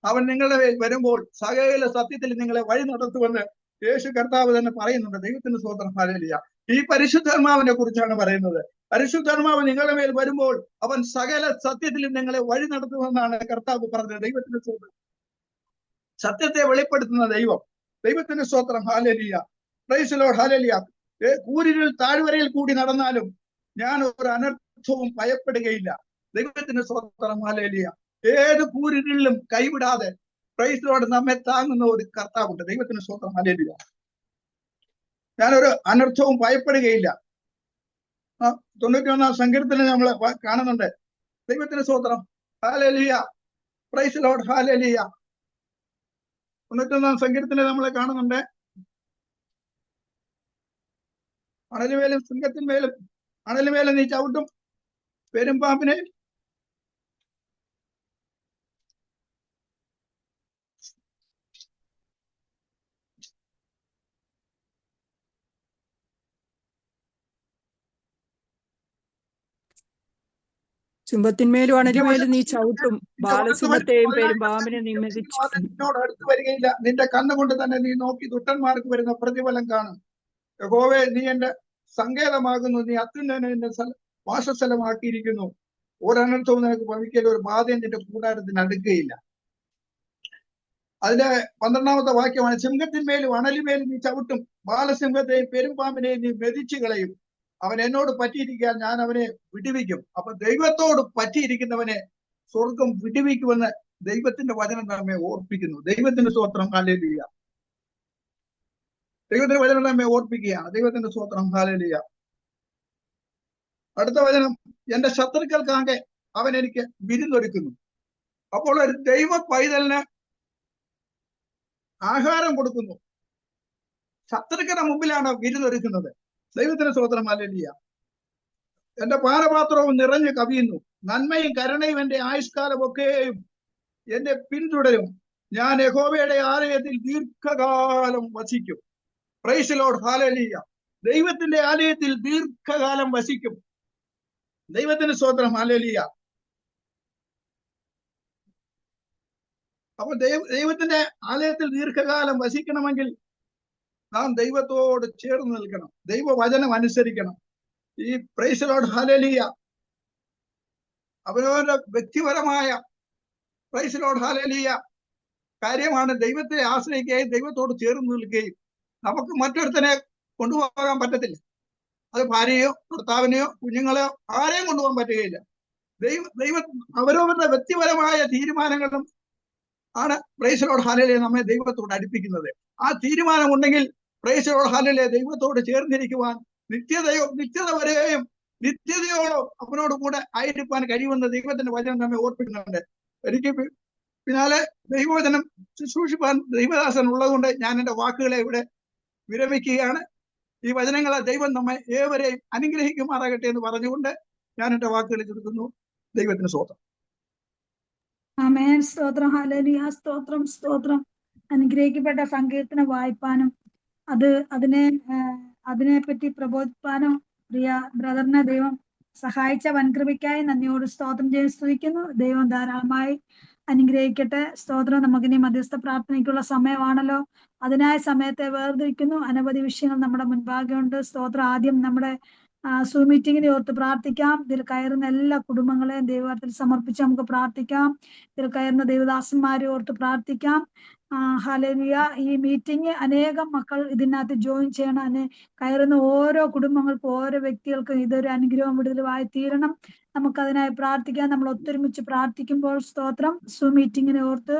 അവൻ നിങ്ങളുടെ മേൽ വരുമ്പോൾ സകല സത്യത്തിൽ നിങ്ങളെ വഴി നടത്തുമെന്ന് യേശു കർത്താവ് തന്നെ പറയുന്നുണ്ട്. ദൈവത്തിന് സ്തോത്രം. ഹല്ലേലൂയ. ഈ പരിശുദ്ധാത്മാവിനെ കുറിച്ചാണ് പറയുന്നത്. പരിശുദ്ധാത്മാവ് നിങ്ങളുടെ മേൽ വരുമ്പോൾ അവൻ സകല സത്യത്തിലും നിങ്ങളെ വഴി നടത്തുമെന്നാണ് കർത്താവ് പറഞ്ഞത്. ദൈവത്തിന്റെ സ്തോത്രം. സത്യത്തെ വെളിപ്പെടുത്തുന്ന ദൈവം. ദൈവത്തിന്റെ സ്തോത്രം. ഹല്ലേലൂയ. Praise lord. ഹല്ലേലൂയ. കൂരിരുൾ താഴ്വരയിൽ കൂടി നടന്നാലും ഞാൻ ഒരു അനർത്ഥവും ഭയപ്പെടുകയില്ല. ദൈവത്തിന്റെ സ്തോത്രം. ഹല്ലേലൂയ. ഏത് കൂരിരുളിലും കൈവിടാതെ പ്രൈസ് ലോർഡ് നമ്മെ താങ്ങുന്ന ഒരു കർത്താവുണ്ട്. ദൈവത്തിന് സ്തോത്രം. ഹല്ലേലൂയ. ഞാനൊരു അനർത്ഥവും ഭയപ്പെടുകയില്ല. 91 സങ്കീർത്തനം നമ്മൾ കാണുന്നുണ്ട്. ദൈവത്തിന് സ്തോത്രം. ഹല്ലേലൂയ. Praise lord. ഹല്ലേലൂയ. 91 സങ്കീർത്തനം നമ്മൾ കാണുന്നുണ്ട്. അണലുമേലും സിംഹത്തിന്മേലും അണലുമേലും നീ ചവിട്ടും, പെരുമ്പാമ്പിനെ ചുംബത്തിന്മേലും അണലിമേലും നീ ചവിട്ടും, ബാലസിംഹത്തെയും പെരുമ്പാമ്പിനെ നീ മെതിച്ചു. നിന്നോട് അടുത്ത് വരികയില്ല. നിന്റെ കണ്ണുകൊണ്ട് തന്നെ നീ നോക്കി ദുഷ്ടന്മാർക്ക് വരുന്ന പ്രതിഫലം കാണും. യഹോവേ, നീ എന്റെ സങ്കേതമാകുന്നു. നീ അത്യുന്നതനെ എന്റെ വാസസ്ഥലമാക്കിയിരിക്കുന്നു. ഒരനർത്ഥവും നിനക്ക് ഭവിക്കൽ, ഒരു ബാധയും നിന്റെ കൂടാരത്തിന് അടുക്കുകയില്ല. അതിന്റെ 12ാമത്തെ വാക്യമാണ്, സിംഹത്തിന്മേലും അണലിമേലും നീ ചവിട്ടും, ബാലസിംഹത്തെയും പെരുമ്പാമ്പിനെയും നീ മെതിച്ചു കളയും. അവൻ എന്നോട് പറ്റിയിരിക്കാൻ ഞാൻ അവനെ വിടുവിക്കും. അപ്പൊ ദൈവത്തോട് പറ്റിയിരിക്കുന്നവനെ സ്വർഗം വിടുവിക്കുമെന്ന് ദൈവത്തിന്റെ വചനം നമ്മെ ഓർപ്പിക്കുന്നു. ദൈവത്തിന്റെ സ്തോത്രം. ഹല്ലേലൂയ. ദൈവത്തിന്റെ വചനം നമ്മെ ഓർപ്പിക്കുകയാണ്. ദൈവത്തിന്റെ സ്തോത്രം. ഹല്ലേലൂയ. അടുത്ത വചനം, എന്റെ ശത്രുക്കൾക്കാകെ അവൻ എനിക്ക് വിരുന്നൊരുക്കുന്നു. അപ്പോൾ ഒരു ദൈവ പൈതലിന് ആഹാരം കൊടുക്കുന്നു. ശത്രുക്കളുടെ മുമ്പിലാണ് വിരുന്നൊരുക്കുന്നത്. ദൈവത്തിന് സ്തോത്രം. ഹല്ലേലൂയ. എന്റെ പാനപാത്രവും നിറഞ്ഞു കവിയുന്നു. നന്മയും കരുണയും എന്റെ ആയുഷ്കാലമൊക്കെയും എന്നെ പിന്തുടരും. ഞാൻ യഹോവയുടെ ആലയത്തിൽ ദീർഘകാലം വസിക്കും. Praise lord. ഹല്ലേലൂയ. ദൈവത്തിന്റെ ആലയത്തിൽ ദീർഘകാലം വസിക്കും. ദൈവത്തിന് സ്തോത്രം. ഹല്ലേലൂയ. അപ്പൊ ദൈവത്തിന്റെ ആലയത്തിൽ ദീർഘകാലം വസിക്കണമെങ്കിൽ നാം ദൈവത്തോട് ചേർന്ന് നിൽക്കണം. ദൈവവചനം അനുസരിക്കണം. ഈ പ്രൈസ് ലോർഡ്. ഹല്ലേലൂയ. അവനവന്റെ വ്യക്തിപരമായ പ്രൈസ് ലോർഡ്. ഹല്ലേലൂയ കാര്യമാണ് ദൈവത്തെ ആശ്രയിക്കുകയും ദൈവത്തോട് ചേർന്ന് നിൽക്കുകയും. നമുക്ക് മറ്റൊരുത്തനെ കൊണ്ടുപോകാൻ പറ്റത്തില്ല. അത് ഭാര്യയോ ഭർത്താവിനെയോ കുഞ്ഞുങ്ങളെയോ ആരെയും കൊണ്ടുപോകാൻ പറ്റുകയില്ല. ദൈവ അവരവരുടെ വ്യക്തിപരമായ തീരുമാനങ്ങളും ആണ് പ്രൈസ് ലോർഡ്. ഹല്ലേലൂയ നമ്മെ ദൈവത്തോട് അടുപ്പിക്കുന്നത്. ആ തീരുമാനം ഉണ്ടെങ്കിൽ പ്രൈസ് ലോർഡ്. ഹല്ലേലൂയ ദൈവത്തോട് ചേർന്നിരിക്കുവാൻ നിത്യത വരെയും നിത്യതയോളം അവനോട് കൂടെ ആയിരിക്കാൻ കഴിയുമെന്ന് ദൈവത്തിന്റെ വചനം നമ്മെ ഓർപ്പിക്കുന്നുണ്ട്. എനിക്ക് പിന്നാലെ ദൈവവചനം ശുശ്രൂഷിപ്പാൻ ദൈവദാസൻ ഉള്ളതുകൊണ്ട് ഞാൻ എന്റെ വാക്കുകളെ ഇവിടെ വിരമിക്കുകയാണ്. ഈ വചനങ്ങളെ ദൈവം നമ്മെ ഏവരെയും അനുഗ്രഹിക്കുമാറാകട്ടെ എന്ന് പറഞ്ഞുകൊണ്ട് ഞാൻ എന്റെ വാക്കുകൾ ചുരുക്കുന്നു. ദൈവത്തിന് സ്തോത്രം. ആമേൻ. സ്തോത്രം. ഹല്ലേലൂയ. സ്തോത്രം. സ്തോത്രം. അനുഗ്രഹിക്കപ്പെട്ട സങ്കീർത്തനം വായിപ്പാനും അതിനെപ്പറ്റി പ്രബോധിപ്പാനും പ്രിയ ബ്രദറിനെ ദൈവം സഹായിച്ച വൻകൃപയ്ക്കായി നന്ദിയോട് സ്തോത്രം ചെയ്ത് സ്തുതിക്കുന്നു. ദൈവം ധാരാളമായി അനുഗ്രഹിക്കട്ടെ. സ്തോത്രം. നമുക്കിനി മധ്യസ്ഥ പ്രാർത്ഥനയ്ക്കുള്ള സമയമാണല്ലോ. അതിനായ സമയത്തെ വേർതിരിക്കുന്നു. അനവധി വിഷയങ്ങൾ നമ്മുടെ മുൻപാകെ ഉണ്ട്. സ്തോത്രം. ആദ്യം നമ്മുടെ സൂം മീറ്റിങ്ങിനെ ഓർത്ത് പ്രാർത്ഥിക്കാം. ഇതിൽ കയറുന്ന എല്ലാ കുടുംബങ്ങളെയും ദൈവത്തിൽ സമർപ്പിച്ച് നമുക്ക് പ്രാർത്ഥിക്കാം. ഇതിൽ കയറുന്ന ദൈവദാസന്മാരെ ഓർത്ത് പ്രാർത്ഥിക്കാം. ഹല്ലേലൂയ. ഈ മീറ്റിംഗ് അനേകം മക്കൾ ഇതിനകത്ത് ജോയിൻ ചെയ്യണം. കയറുന്ന ഓരോ കുടുംബങ്ങൾക്കും ഓരോ വ്യക്തികൾക്കും ഇതൊരു അനുഗ്രഹം വിടുതലുമായി തീരണം. നമുക്കതിനായി പ്രാർത്ഥിക്കാം. നമ്മൾ ഒത്തൊരുമിച്ച് പ്രാർത്ഥിക്കുമ്പോൾ സ്തോത്രം. സൂം മീറ്റിങ്ങിനെ ഓർത്ത്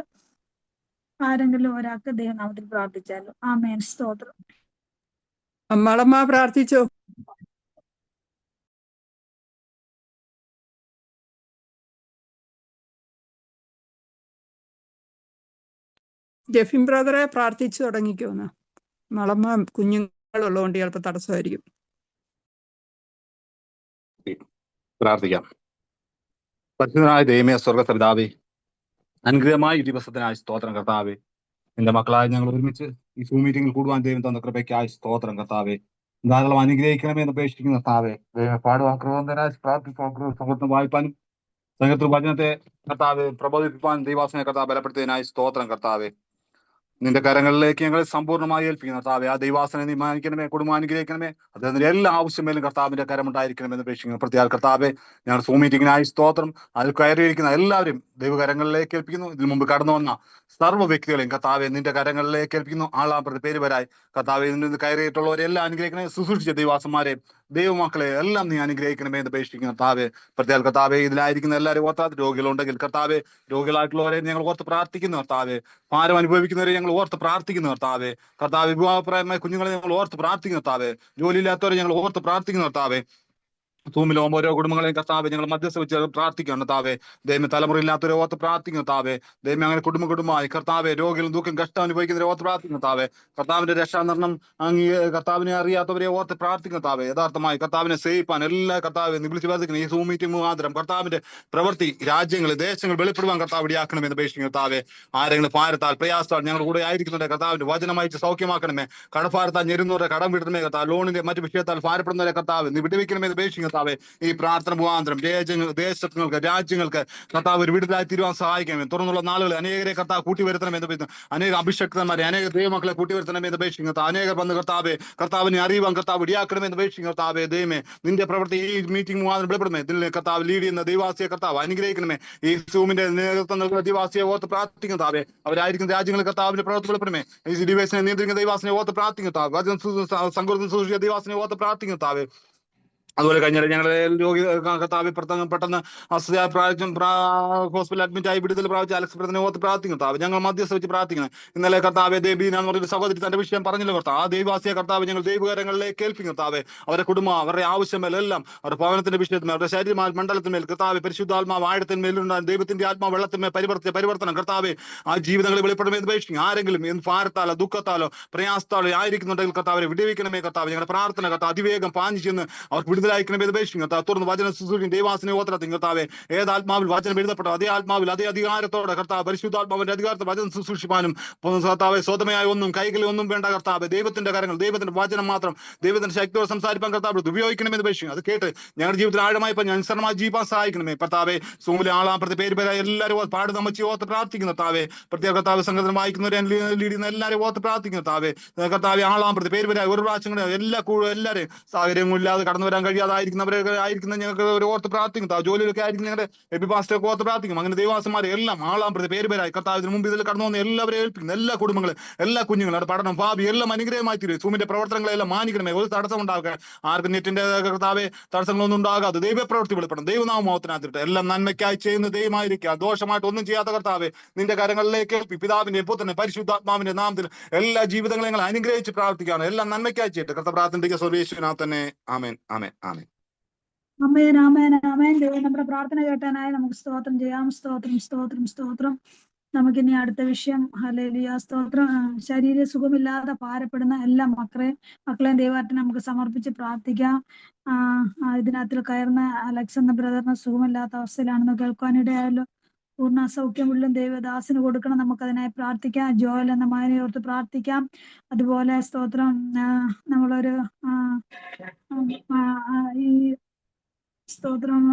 ആരെങ്കിലും ഒരാൾക്ക് ദൈവനാമത്തിൽ പ്രാർത്ഥിച്ചാലോ. ആമേൻ. സ്തോത്രം. അമ്മളമ്മ പ്രാർത്ഥിച്ചോ. ജെഫിൻ ബ്രദറെ പ്രാർത്ഥിച്ചു തുടങ്ങിക്കോന്ന്. മളമ്മ കുഞ്ഞുങ്ങളുള്ളതുകൊണ്ട് ചിലപ്പോൾ തടസ്സമായിരിക്കും. പ്രാർത്ഥിക്കാം. പരിശുദ്ധനായ ദൈവമേ, സ്വർഗ്ഗപിതാവേ, അനുഗ്രഹമായ ഈ ദിവസത്തിനായി സ്തോത്രം കർത്താവേ. എന്റെ മക്കളായ ഞങ്ങൾ ഒരുമിച്ച് ഈ സൂം മീറ്റിംഗിൽ കൂടുവാൻ ദൈവം തന്ന കൃപയ്ക്കായി സ്തോത്രം കർത്താവേ. ധാരാളം അനുഗ്രഹിക്കണമേ എന്ന് അപേക്ഷിക്കുന്ന കർത്താവേ. പാടുവാൻ കൃപനായി പ്രാർത്ഥിക്കാൻ വായിപ്പാനും സംഘത്തിൽ വചനത്തെ കർത്താവ് പ്രബോധിപ്പിക്കാൻ ദൈവാസനെ കർത്താവ് ബലപ്പെടുത്തിയതിനായി സ്തോത്രം കർത്താവേ. നിന്റെ കരങ്ങളിലേക്ക് ഞങ്ങളെ സമ്പൂർണ്ണമായി ഏൽപ്പിക്കുന്നു കർത്താവെ. ആ ദൈവാസനെ നീ മാനിക്കണമേ, കുടുംബം അനുഗ്രഹിക്കണമേ. അതിന്റെ എല്ലാ ആവശ്യമേലും കർത്താവിന്റെ കരമുണ്ടായിരിക്കണമെന്ന് അപേക്ഷിക്കുന്നു. പ്രത്യേക കർത്താവെ, ഞങ്ങൾ സൂം മീറ്റിംഗിനായി സ്തോത്രം. അതിൽ കയറിയിരിക്കുന്ന എല്ലാവരും ദൈവകരങ്ങളിലേക്ക് ഏൽപ്പിക്കുന്നു. ഇതിനു മുമ്പ് കടന്നു വന്ന സർവ്വ വ്യക്തികളെയും കർത്താവെ നിന്റെ കരങ്ങളിലേക്ക് ഏൽപ്പിക്കുന്നു. ആളാം പേര് വരായി കർത്താവെ ഇതിൽ കയറിയിട്ടുള്ളവരെല്ലാം അനുഗ്രഹിക്കണമേ. ശുശ്രൂഷിച്ച ദൈവാസന്മാരെ, ദൈവമക്കളെ എല്ലാം നീ അനുഗ്രഹിക്കണമേ എന്ന് അപേക്ഷിക്കുന്നു കർത്താവെ. പ്രത്യേക കർത്താവെ, ഇതിലായിരിക്കുന്ന എല്ലാവരും ഓർത്താതെ രോഗികളുണ്ടെങ്കിൽ കർത്താവെ, രോഗികളായിട്ടുള്ളവരെ ഞങ്ങൾ ഓർത്ത് പ്രാർത്ഥിക്കുന്നു കർത്താവെ. ഭാരം അനുഭവിക്കുന്നവരെ ഞങ്ങൾ ഓർത്ത് പ്രാർത്ഥിക്കുന്നു കർത്താവെ. കർത്താവ് വിവാഹപ്രായമായ കുഞ്ഞുങ്ങളെ ഞങ്ങൾ ഓർത്ത് പ്രാർത്ഥിക്കുന്നു കർത്താവെ. ജോലിയില്ലാത്തവരെ ഞങ്ങൾ ഓർത്ത് പ്രാർത്ഥിക്കുന്നു കർത്താവെ. ഭൂമിയിലും ഓരോ കുടുംബങ്ങളെയും കർത്താവെ ഞങ്ങൾ മധ്യസ്ഥ വെച്ച് പ്രാർത്ഥിക്കണം കർത്താവെ. ദൈവം തലമുറയില്ലാത്തവരെ ഓർത്ത് പ്രാർത്ഥിക്കും കർത്താവെ. ദൈവം അങ്ങനെ കുടുംബമായി കർത്താവെ രോഗികളും ദുഃഖം കഷ്ടം അനുഭവിക്കുന്നവരെ ഓർത്ത് പ്രാർത്ഥിക്കും കർത്താവെ. കർത്താവിന്റെ രക്ഷാനിർണം കർത്താവിനെ അറിയാത്തവരെ ഓർത്ത് പ്രാർത്ഥിക്കും കർത്താവെ. യഥാർത്ഥമായി കർത്താവിനെ സേവിപ്പാൻ എല്ലാ കർത്താവെ വിളിച്ച് വർദ്ധിക്കണം. ഈ സൂം മീറ്റിംഗ് മുഖാന്തരം കർത്താവിന്റെ പ്രവൃത്തി രാജ്യങ്ങൾ ദേശങ്ങൾ വെളിപ്പെടുവാൻ കർത്താവ് ഇടയാക്കണമെന്ന് അപേക്ഷിക്കും കർത്താവെ. ആരെങ്കിലും ഭാരത്താൽ പ്രയാസത്താൽ ഞങ്ങളുടെ കൂടെ ആയിരിക്കുന്നുണ്ട് കർത്താവിന്റെ വചനമായിട്ട് സൗഖ്യമാക്കണമേ. കടഭാരത്താൽ ഞെരുന്നവരെ കടം വിടണമേ കർത്താവ്. ലോണിന്റെ മറ്റു വിഷയത്താൽ ഭാരപ്പെടുന്നവരെ കർത്താവ് നീ വിടുവിക്കണമെന്ന് അപേക്ഷിക്കും കർത്താവെ. ഈ പ്രാർത്ഥന മുഖാന്തരം ദേശങ്ങൾക്ക് രാജ്യങ്ങൾക്ക് കർത്താവ് ഒരു വിടുതലായി തീരുവാൻ സഹായിക്കണമേ. തുറന്നുള്ള നാളുകളിൽ അനേകരെ കർത്താവ് കൂട്ടിവരുത്തണമെന്ന്, അനേക അഭിഷക്തന്മാരെ അനേക ദൈവമക്കളെ കൂട്ടിവരുത്തണമെന്ന് അപേക്ഷിക്കും. അനേകർ വന്ന് കർത്താവിനെ അറിയുവാൻ കർത്താവ് ഇടയാക്കണമെന്ന് അപേക്ഷിക്കും കർത്താവെ. ദൈവമേ, നിന്റെ പ്രവൃത്തി ഈ മീറ്റിംഗ് മുഖാന്തരം വെളിപ്പെടുമേ. ഇതിൽ കർത്താവ് ലീഡ് ചെയ്യുന്ന ദൈവാസിയെ കർത്താവ് അനുഗ്രഹിക്കണമേ. ഈ സൂമിന്റെ നേതൃത്വം നൽകുന്ന ദൈവാസിയെ ഓർത്ത് പ്രാർത്ഥിക്കും കർത്താവെ. അവരായിരിക്കുന്ന രാജ്യങ്ങളിൽ കർത്താവിന്റെ പ്രവൃത്തി വെളിപ്പെടുമേ. ഈ ഡിവൈസിനെ നിയന്ത്രിക്കുന്ന ദൈവാസിനെ ഓർത്ത് പ്രാർത്ഥിക്കും കർത്താവ്. സംഘത്തിന് സൂക്ഷിച്ച ദൈവാസിനെ ഓർത്ത് പ്രാർത്ഥിക്കും കർത്താവെ. അതുപോലെ കഴിഞ്ഞാൽ ഞങ്ങളുടെ രോഗി കർത്താവ് പെട്ടെന്ന് ഹോസ്പിറ്റലിൽ അഡ്മിറ്റ് ആയി വിടുതൽ പ്രാപിച്ച അലക്സ് ബ്രദറിനെ ഓർത്ത് പ്രാർത്ഥിക്കും കർത്താവ്. ഞങ്ങൾ മധ്യസ്ഥ വെച്ച് പ്രാർത്ഥിക്കണം. ഇന്നലെ കർത്താവ് ദേബീന എന്ന് പറഞ്ഞൊരു സഹോദരി തന്റെ വിഷയം പറഞ്ഞല്ലോ കർത്താവ്. ആ ദൈവവാസിയെ കർത്താവ് ഞങ്ങൾ ദൈവകരങ്ങളിലേക്ക് കേൾപ്പിക്കും കർത്താവ്. അവരുടെ കുടുംബം, അവരുടെ ആവശ്യമേലെല്ലാം, അവരുടെ ഭവനത്തിന്റെ വിഷയത്തിന്മേൽ, അവരുടെ ശരീര മണ്ഡലത്തിന്മേൽ കർത്താവ് പരിശുദ്ധാത്മാവ് ആഴത്തിന്മേലുണ്ടാകും. ദൈവത്തിന്റെ ആത്മാവ് വെള്ളത്തിന്മേൽ പരിവർത്തനം കർത്താവ് ആ ജീവിതങ്ങളിൽ വെളിപ്പെടുമെന്ന് അപേക്ഷിക്കും. ആരെങ്കിലും ഭാരത്താലോ ദുഃഖത്താലോ പ്രയാസത്താലോ ആയിരിക്കുന്നുണ്ടെങ്കിൽ കർത്താവരെ വിടുവിക്കണമേ കർത്താവ്. ഞങ്ങളുടെ പ്രാർത്ഥന കർത്താവ് അതിവേഗം പാഞ്ഞു ചെന്ന് അവർക്ക് വിടുതലായിരിക്കണമേ അപേക്ഷിക്കും കർത്താവ്. തുറന്ന് വചന ശുശ്രൂഷിക്കും ദൈവാസനെ ഓർത്തിടത്തും കർത്താവെ. ഏതാത്മാവിൽ വചനം എഴുതപ്പെട്ടോ അതേ ആത്മാവിൽ അതേ അധികാരത്തോടെ കർത്താവ് പരിശുദ്ധാത്മാവിന്റെ അധികാരത്തെ വചനം ശുശ്രൂഷിപ്പാനും കർത്താവെ സ്വതമയായ ഒന്നും കൈകളിൽ ഒന്നും വേണ്ട കർത്താവ്. ദൈവത്തിന്റെ കാര്യങ്ങൾ, ദൈവത്തിന്റെ വചനം മാത്രം, ദൈവത്തിന്റെ ശക്തിയോടെ സംസാരിപ്പാൻ കർത്താവ് ഉപയോഗിക്കണമെന്ന് അപേക്ഷിക്കും. അത് കേട്ട് ഞങ്ങളുടെ ജീവിതത്തിൽ ആഴമായി അനുസരണമായി ജീവിക്കാൻ സഹായിക്കണമേ കർത്താവെ. സൂമിലെ ആളാം പ്രതി പേര് പേരായ എല്ലാവരും പാട് നമ്മച്ചി ഓർത്ത് പ്രാർത്ഥിക്കുന്ന കർത്താവെ. പ്രത്യേക കർത്താവ് സംഘടന വായിക്കുന്നവരെ ലീഡ് ചെയ്യുന്ന എല്ലാവരും ഓർത്ത് പ്രാർത്ഥിക്കുന്ന കർത്താവെ. കർത്താവെ ആളാം പ്രതി പേര് പേരായ ഒരു പ്രാവശ്യം എല്ലാവരും സാഹചര്യങ്ങളില്ലാതെ കടന്നു വരാൻ കഴിയാതായിരിക്കും ആയിരിക്കുന്ന ഞങ്ങൾക്ക് ഒരു ഓർത്ത് പ്രാർത്ഥിക്കും. ജോലിയിലൊക്കെ ആയിരിക്കും ഞങ്ങളുടെ എബിപാസ്റ്റൊക്കെ ഓർത്ത് പ്രാർത്ഥിക്കും. അങ്ങനെ ദൈവാസന്മാരെ എല്ലാം ആളാം പ്രതി പേര് പേരായി കർത്താവിന് മുമ്പ് ഇതിൽ കടന്നു വന്ന എല്ലാവരെയും ഏൽപ്പിക്കുന്നു. എല്ലാ കുടുംബങ്ങളും, എല്ലാ കുഞ്ഞുങ്ങളും, അവരുടെ പഠനം, ഭാവി എല്ലാം അനുഗ്രഹമായി തീരും. സൂമിന്റെ പ്രവർത്തനങ്ങളെല്ലാം മാനിക്കണമേ. ഒരു തടസ്സം ഉണ്ടാകുക, ആർക്കും നെറ്റിന്റെ കർത്താവെ തടസ്സങ്ങളൊന്നും ഉണ്ടാകാതെ ദൈവപ്രവൃത്തി വെളിപ്പെടണം. ദൈവനാമോഹത്തിനകത്തിട്ട് എല്ലാം നന്മയ്ക്കായി ചെയ്യുന്ന ദൈവമായിരിക്കുക. ദോഷമായിട്ട് ഒന്നും ചെയ്യാത്ത കർത്താവെ നിന്റെ കരങ്ങളിലേക്ക് പിതാവിന്റെ പുത്രന്റെ പരിശുദ്ധാത്മാവിന്റെ നാമത്തിൽ എല്ലാ ജീവിതങ്ങളെ അനുഗ്രഹിച്ച് പ്രാർത്ഥിക്കുകയാണ്. എല്ലാം നന്മയ്ക്കായി ചെയ്യട്ടെ. കർത്താവ് പ്രാർത്ഥനയ്ക്ക് സർവേശ്വരനാഥ് തന്നെ. ആമേൻ, ആമേൻ, ആമേൻ. ആമേൻ, ആമേൻ, ആമേൻ. ദൈവം നമ്മുടെ പ്രാർത്ഥന കേട്ടാനായി നമുക്ക് സ്തോത്രം ചെയ്യാം. സ്തോത്രം, സ്തോത്രം, സ്തോത്രം. നമുക്കിനി അടുത്ത വിഷയം ഹല്ലേലൂയ സ്തോത്രം. ശരീര സുഖമില്ലാതെ ഭാരപ്പെടുന്ന എല്ലാ മക്കളെയും ദൈവത്തിന് നമുക്ക് സമർപ്പിച്ച് പ്രാർത്ഥിക്കാം. ഇതിനകത്തിൽ കയറുന്ന അലക്സ് എന്ന ബ്രദറിന് സുഖമില്ലാത്ത അവസ്ഥയിലാണെന്ന് കേൾക്കാനിടയായല്ലോ. പൂർണ്ണ സൗഖ്യമുള്ള ദൈവദാസിന് കൊടുക്കണം. നമുക്കതിനായി പ്രാർത്ഥിക്കാം. ജോയൽ എന്ന മകനെ ഓർത്ത് പ്രാർത്ഥിക്കാം. അതുപോലെ സ്തോത്രം നമ്മളൊരു ഈ സ്തോത്രം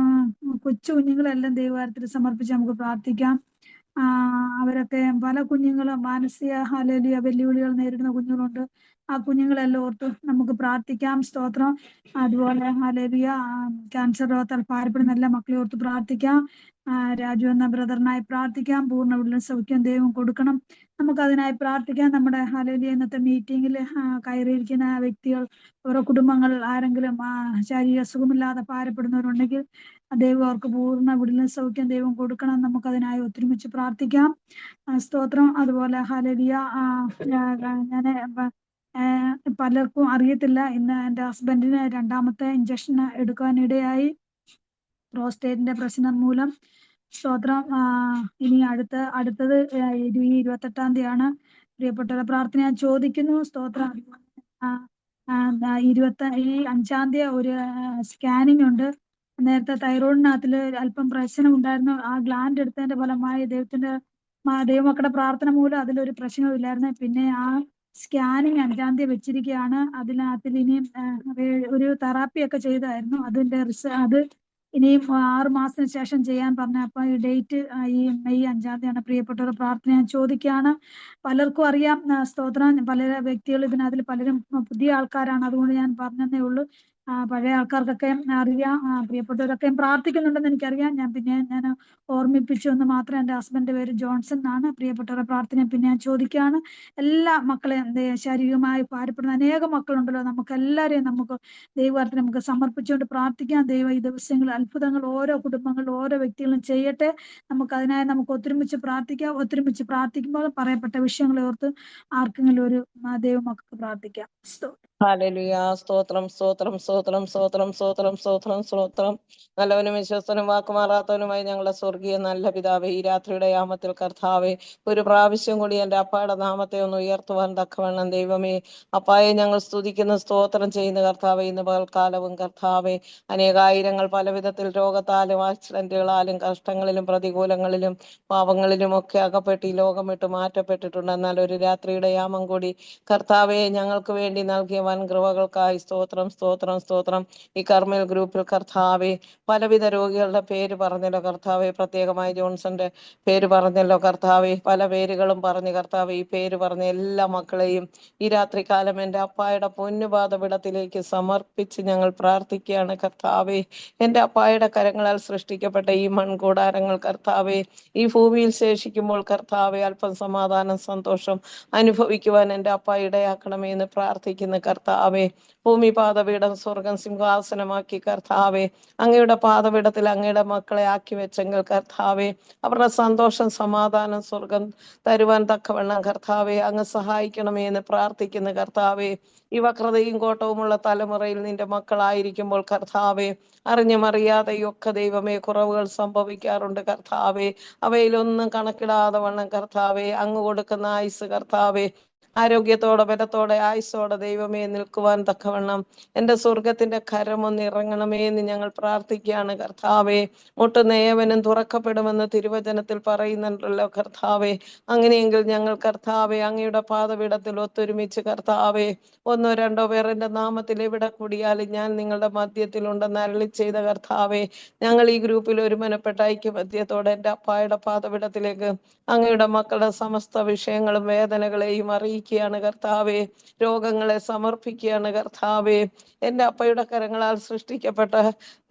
കൊച്ചു കുഞ്ഞുങ്ങളെല്ലാം ദൈവകാര്യത്തിൽ സമർപ്പിച്ച് നമുക്ക് പ്രാർത്ഥിക്കാം. അവരൊക്കെ പല കുഞ്ഞുങ്ങളും മാനസിക ഹല്ലേലൂയ വെല്ലുവിളികൾ നേരിടുന്ന കുഞ്ഞുങ്ങളുണ്ട്. ആ കുഞ്ഞുങ്ങളെല്ലാം ഓർത്ത് നമുക്ക് പ്രാർത്ഥിക്കാം. സ്തോത്രം. അതുപോലെ ഹല്ലേലൂയ ക്യാൻസർ രോഗത്താൽ ഭാരപ്പെടുന്ന എല്ലാ മക്കളെ ഓർത്ത് പ്രാർത്ഥിക്കാം. രാജു എന്ന ബ്രദറിനായി പ്രാർത്ഥിക്കാം. പൂർണ്ണ വിടുതൽ സൗഖ്യം ദൈവം കൊടുക്കണം. നമുക്ക് അതിനായി പ്രാർത്ഥിക്കാം. നമ്മുടെ ഹല്ലേലൂയ ഇന്നത്തെ മീറ്റിംഗിൽ കയറിയിരിക്കുന്ന വ്യക്തികൾ, ഓരോ കുടുംബങ്ങൾ ആരെങ്കിലും ശാരീരിക സുഖമില്ലാതെ ഭാരപ്പെടുന്നവരുണ്ടെങ്കിൽ ദൈവം അവർക്ക് പൂർണ്ണ വിടുതൽ സൗഖ്യം ദൈവം കൊടുക്കണം. നമുക്കതിനായി ഒത്തൊരുമിച്ച് പ്രാർത്ഥിക്കാം. സ്തോത്രം. അതുപോലെ ഹല്ലേലൂയ ഞാൻ പലർക്കും അറിയത്തില്ല, ഇന്ന് എൻ്റെ ഹസ്ബൻഡിന് 2ാമത്തെ ഇഞ്ചക്ഷൻ എടുക്കാനിടയായി പ്രോസ്റ്റേറ്റിന്റെ പ്രശ്നം മൂലം. സ്തോത്രം. ഇനി അടുത്തത് ഈ 28-ാം തീയതിയാണ്. പ്രിയപ്പെട്ടവരുടെ പ്രാർത്ഥന ഞാൻ ചോദിക്കുന്നു. സ്തോത്രം. ഈ 5-ാം തീയതി ഒരു സ്കാനിങ് ഉണ്ട്. നേരത്തെ തൈറോയിഡിനകത്തിൽ അല്പം പ്രശ്നം ഉണ്ടായിരുന്നു. ആ ഗ്ലാൻഡ് എടുത്തതിന്റെ ഫലമായി ദൈവമക്കളുടെ പ്രാർത്ഥന മൂലം അതിലൊരു പ്രശ്നമില്ലായിരുന്നു. പിന്നെ ആ സ്കാനിങ് 5-ാം തീയതി വെച്ചിരിക്കുകയാണ്. അതിൽ ഇനി ഒരു തെറാപ്പി ഒക്കെ ചെയ്തായിരുന്നു. അത് ഇനിയും 6 മാസത്തിന് ശേഷം ചെയ്യാൻ പറഞ്ഞ അപ്പൊ ഈ ഡേറ്റ് ഈ മെയ് 5-ാം തീയതിയാണ്. പ്രിയപ്പെട്ടവരുടെ പ്രാർത്ഥന ഞാൻ ചോദിക്കുകയാണ്. പലർക്കും അറിയാം, സ്തോത്രം. പല വ്യക്തികൾ ഇതിനകത്തിൽ പലരും പുതിയ ആൾക്കാരാണ്, അതുകൊണ്ട് ഞാൻ പറഞ്ഞതേ ഉള്ളൂ. പഴയ ആൾക്കാർക്കൊക്കെ അറിയാം, പ്രിയപ്പെട്ടവരൊക്കെ പ്രാർത്ഥിക്കുന്നുണ്ടെന്ന് എനിക്കറിയാം. ഞാൻ ഓർമ്മിപ്പിച്ചു എന്ന് മാത്രം. എൻ്റെ ഹസ്ബൻഡിന്റെ പേര് ജോൺസൺ എന്നാണ്. പ്രിയപ്പെട്ടവരുടെ പ്രാർത്ഥന പിന്നെ ഞാൻ ചോദിക്കുകയാണ്. എല്ലാ മക്കളെയും ശാരീരികമായി ഭാരപ്പെടുന്ന അനേകം മക്കളുണ്ടല്ലോ, നമുക്ക് എല്ലാവരെയും നമുക്ക് ദൈവത്തിന് നമുക്ക് സമർപ്പിച്ചുകൊണ്ട് പ്രാർത്ഥിക്കാം. ദൈവം ഈ ദിവസങ്ങളിൽ അത്ഭുതങ്ങൾ ഓരോ കുടുംബങ്ങളിലും ഓരോ വ്യക്തികളും ചെയ്യട്ടെ. അതിനായി നമുക്ക് ഒത്തൊരുമിച്ച് പ്രാർത്ഥിക്കാം. ഒത്തൊരുമിച്ച് പ്രാർത്ഥിക്കുമ്പോൾ പറയപ്പെട്ട വിഷയങ്ങളെ ഓർത്ത് ആർക്കെങ്കിലും ഒരു ദൈവമക്കൾക്ക് പ്രാർത്ഥിക്കാം. ഹല്ലേലൂയ. സ്തോത്രം സ്തോത്രം സ്തോത്രം സ്തോത്രം സ്തോത്രം സ്തോത്രം സ്തോത്രം. നല്ലവനും വിശ്വസ്തനും വാക്കുമാറാത്തവനുമായി ഞങ്ങളുടെ സ്വർഗീയ നല്ല പിതാവേ, ഈ രാത്രിയുടെ യാമത്തിൽ കർത്താവേ, ഒരു പ്രാവശ്യം കൂടി എൻ്റെ അപ്പായുടെ നാമത്തെ ഒന്ന് ഉയർത്തുവാൻ തക്കവണ്ണം ദൈവമേ, അപ്പായെ ഞങ്ങൾ സ്തുതിക്കുന്ന സ്തോത്രം ചെയ്യുന്ന കർത്താവേ, ഇന്ന് പകൽക്കാലവും കർത്താവേ, അനേകായിരങ്ങൾ പലവിധത്തിൽ രോഗത്താലും ആക്സിഡന്റുകളാലും കഷ്ടങ്ങളിലും പ്രതികൂലങ്ങളിലും പാവങ്ങളിലും ഒക്കെ അകപ്പെട്ട് ഈ ലോകം വിട്ട് മാറ്റപ്പെട്ടിട്ടുണ്ട്. എന്നാൽ ഒരു രാത്രിയുടെ യാമം കൂടി കർത്താവെ ഞങ്ങൾക്ക് വേണ്ടി നൽകിയ വൻ കൃപകൾക്കായി സ്തോത്രം സ്തോത്രം സ്തോത്രം. ഈ കർമ്മൽ ഗ്രൂപ്പിൽ കർത്താവെ പലവിധ രോഗികളുടെ പേര് പറഞ്ഞല്ലോ കർത്താവെ, പ്രത്യേകമായി ജോൺസന്റെ പേര് പറഞ്ഞല്ലോ കർത്താവെ, പല പേരുകളും പറഞ്ഞ് കർത്താവെ, ഈ പേര് പറഞ്ഞ എല്ലാ മക്കളെയും ഈ രാത്രികാലം എൻ്റെ അപ്പായുടെ പൊന്നുപാദപിടത്തിലേക്ക് സമർപ്പിച്ച് ഞങ്ങൾ പ്രാർത്ഥിക്കുകയാണ് കർത്താവെ. എൻ്റെ അപ്പായുടെ കരങ്ങളാൽ സൃഷ്ടിക്കപ്പെട്ട ഈ മൺകൂടാരങ്ങൾ കർത്താവെ, ഈ ഭൂമിയിൽ ശേഷിക്കുമ്പോൾ കർത്താവെ അല്പം സമാധാനം സന്തോഷം അനുഭവിക്കുവാൻ എൻ്റെ അപ്പ ഇടയാക്കണമേ എന്ന് പ്രാർത്ഥിക്കുന്ന കർത്താവെ, ഭൂമി പാദപീഠം സ്വർഗം സിംഹാസനമാക്കി കർത്താവെ, അങ്ങയുടെ പാദപീഠത്തിൽ അങ്ങയുടെ മക്കളെ ആക്കി വെച്ചെങ്കിൽ കർത്താവെ, അവരുടെ സന്തോഷം സമാധാനം സ്വർഗം തരുവാൻ തക്കവണ്ണം കർത്താവെ അങ്ങ് സഹായിക്കണമേ എന്ന് പ്രാർത്ഥിക്കുന്ന കർത്താവെ, ഈ വക്രതയും കോട്ടവുമുള്ള തലമുറയിൽ നിന്റെ മക്കളായിരിക്കുമ്പോൾ കർത്താവെ, അറിഞ്ഞും അറിയാതെയൊക്കെ ദൈവമേ കുറവുകൾ സംഭവിക്കാറുണ്ട് കർത്താവെ. അവയിലൊന്നും കണക്കിടാതെ വണ്ണം കർത്താവെ അങ്ങ് കൊടുക്കുന്ന ആയുസ് കർത്താവെ, ആരോഗ്യത്തോടെ ബലത്തോടെ ആയുസ്സോടെ ദൈവമേ നിൽക്കുവാൻ തക്കവണ്ണം എൻ്റെ സ്വർഗത്തിന്റെ കരമൊന്ന് ഇറങ്ങണമേ എന്ന് ഞങ്ങൾ പ്രാർത്ഥിക്കുകയാണ് കർത്താവെ. മുട്ടുന്ന ഏവനും തുറക്കപ്പെടുമെന്ന് തിരുവചനത്തിൽ പറയുന്നുണ്ടല്ലോ കർത്താവെ. അങ്ങനെയെങ്കിൽ ഞങ്ങൾ കർത്താവെ അങ്ങയുടെ പാദപീഠത്തിൽ ഒത്തൊരുമിച്ച് കർത്താവെ, 1-2 പേർ എൻ്റെ നാമത്തിൽ എവിടെ കൂടിയാലും ഞാൻ നിങ്ങളുടെ മധ്യത്തിലുണ്ടെന്ന് അരുളി ചെയ്ത കർത്താവെ, ഞങ്ങൾ ഈ ഗ്രൂപ്പിൽ ഒരുമനപ്പെട്ട ഐക്യമധ്യത്തോടെ എൻ്റെ അപ്പായുടെ പാദപീഠത്തിലേക്ക് അങ്ങയുടെ മക്കളുടെ സമസ്ത വിഷയങ്ങളും വേദനകളെയും അറിയിക്കുകയാണ് കർത്താവെ. രോഗങ്ങളെ സമർപ്പിക്കുകയാണ് കർത്താവെ. എൻ്റെ അപ്പയുടെ കരങ്ങളാൽ സൃഷ്ടിക്കപ്പെട്ട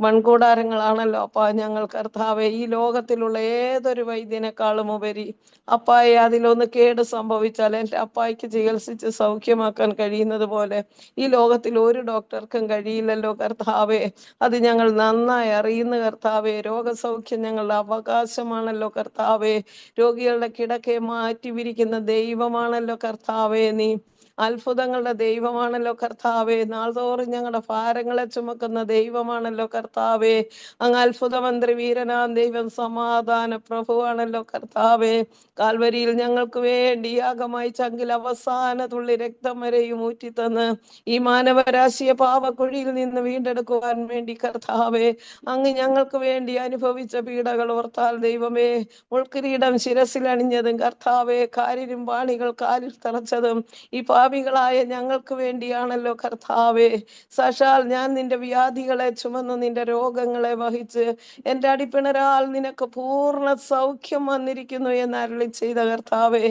മൺകൂടാരങ്ങളാണല്ലോ അപ്പ ഞങ്ങൾ കർത്താവെ. ഈ ലോകത്തിലുള്ള ഏതൊരു വൈദ്യനേക്കാളും ഉപരി അപ്പായെ അതിലൊന്ന് കേട് സംഭവിച്ചാൽ എൻ്റെ അപ്പായ്ക്ക് ചികിത്സിച്ച് സൗഖ്യമാക്കാൻ കഴിയുന്നത് പോലെ ഈ ലോകത്തിൽ ഒരു ഡോക്ടർക്കും കഴിയില്ലല്ലോ കർത്താവെ. അത് ഞങ്ങൾ നന്നായി അറിയുന്ന കർത്താവെ. രോഗസൗഖ്യം ഞങ്ങളുടെ അവകാശമാണല്ലോ കർത്താവെ. രോഗികളുടെ കിടക്കയെ മാറ്റി വിരിക്കുന്ന ദൈവമാണല്ലോ കർത്താവെ. നീ അത്ഭുതങ്ങളുടെ ദൈവമാണല്ലോ കർത്താവെ. നാൾതോറും ഞങ്ങളുടെ ഭാരങ്ങളെ ചുമക്കുന്ന ദൈവമാണല്ലോ കർത്താവെ. അങ്ങ് അത്ഭുതമന്ത്രി വീരനാം ദൈവം സമാധാന പ്രഭുവാണല്ലോ കർത്താവെ. കാൽവരിയിൽ ഞങ്ങൾക്ക് വേണ്ടി യാഗമായി ചങ്കിൽ അവസാന തുള്ളി രക്തം വരെയും ഊറ്റിത്തന്ന് ഈ മാനവരാശിയെ പാപക്കുഴിയിൽ നിന്ന് വീണ്ടെടുക്കുവാൻ വേണ്ടി കർത്താവെ, അങ്ങ് ഞങ്ങൾക്ക് വേണ്ടി അനുഭവിച്ച പീഡകൾ ഓർത്താൽ ദൈവമേ, മുൾക്കിരീടം ശിരസിൽ അണിഞ്ഞതും കർത്താവെ, കാരിരും പാണികൾ കാലിൽ തറച്ചതും ഈ പാപികളായ ഞങ്ങൾക്ക് വേണ്ടിയാണല്ലോ കർത്താവെ. സാക്ഷാൽ ഞാൻ നിന്റെ വ്യാധികളെ ചുമന്ന് നിന്റെ രോഗങ്ങളെ വഹിച്ച് എൻ്റെ അടിപ്പിണരാൽ നിനക്ക് പൂർണ്ണ സൗഖ്യം വന്നിരിക്കുന്നു എന്ന് അരുളി ചെയ്ത കർത്താവെ,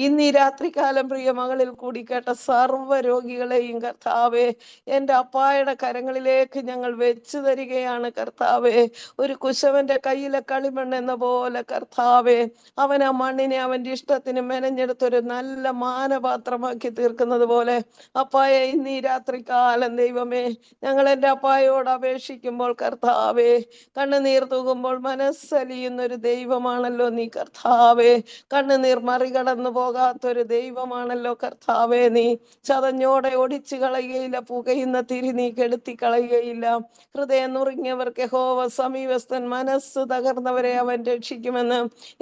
ഇന്ന് ഈ രാത്രികാലം പ്രിയ മകളിൽ കൂടി കേട്ട സർവ്വ രോഗികളെയും കർത്താവെ എൻ്റെ അപ്പായുടെ കരങ്ങളിലേക്ക് ഞങ്ങൾ വെച്ചു തരികയാണ് കർത്താവെ. ഒരു കുശവന്റെ കയ്യിലെ കളിമണ്ണ് എന്ന പോലെ കർത്താവെ, അവൻ ആ മണ്ണിനെ അവന്റെ ഇഷ്ടത്തിന് മെനഞ്ഞെടുത്തൊരു നല്ല മാനപാത്രമാക്കി തീർക്കുന്നത് പോലെ അപ്പായെ ഇന്ന് ഈ രാത്രികാലം ദൈവമേ, ഞങ്ങൾ എൻ്റെ അപ്പായോട് അപേക്ഷിക്കുമ്പോൾ കർത്താവെ, കണ്ണുനീർ തൂകുമ്പോൾ മനസ്സലിയുന്നൊരു ദൈവമാണല്ലോ നീ കർത്താവെ. കണ്ണുനീർ മറികടന്നു പോകാത്തൊരു ദൈവമാണല്ലോ കർത്താവെ. നീ ചതഞ്ഞോടെ ഒടിച്ചു കളയുകയില്ല, പുകയുന്ന തിരി നീ കെടുത്തി കളയുകയില്ല. ഹൃദയം നുറുങ്ങിയവർക്ക് യഹോവ സമീപസ്ഥൻ, മനസ്സ് തകർന്നവരെ അവൻ രക്ഷിക്കുമെന്ന്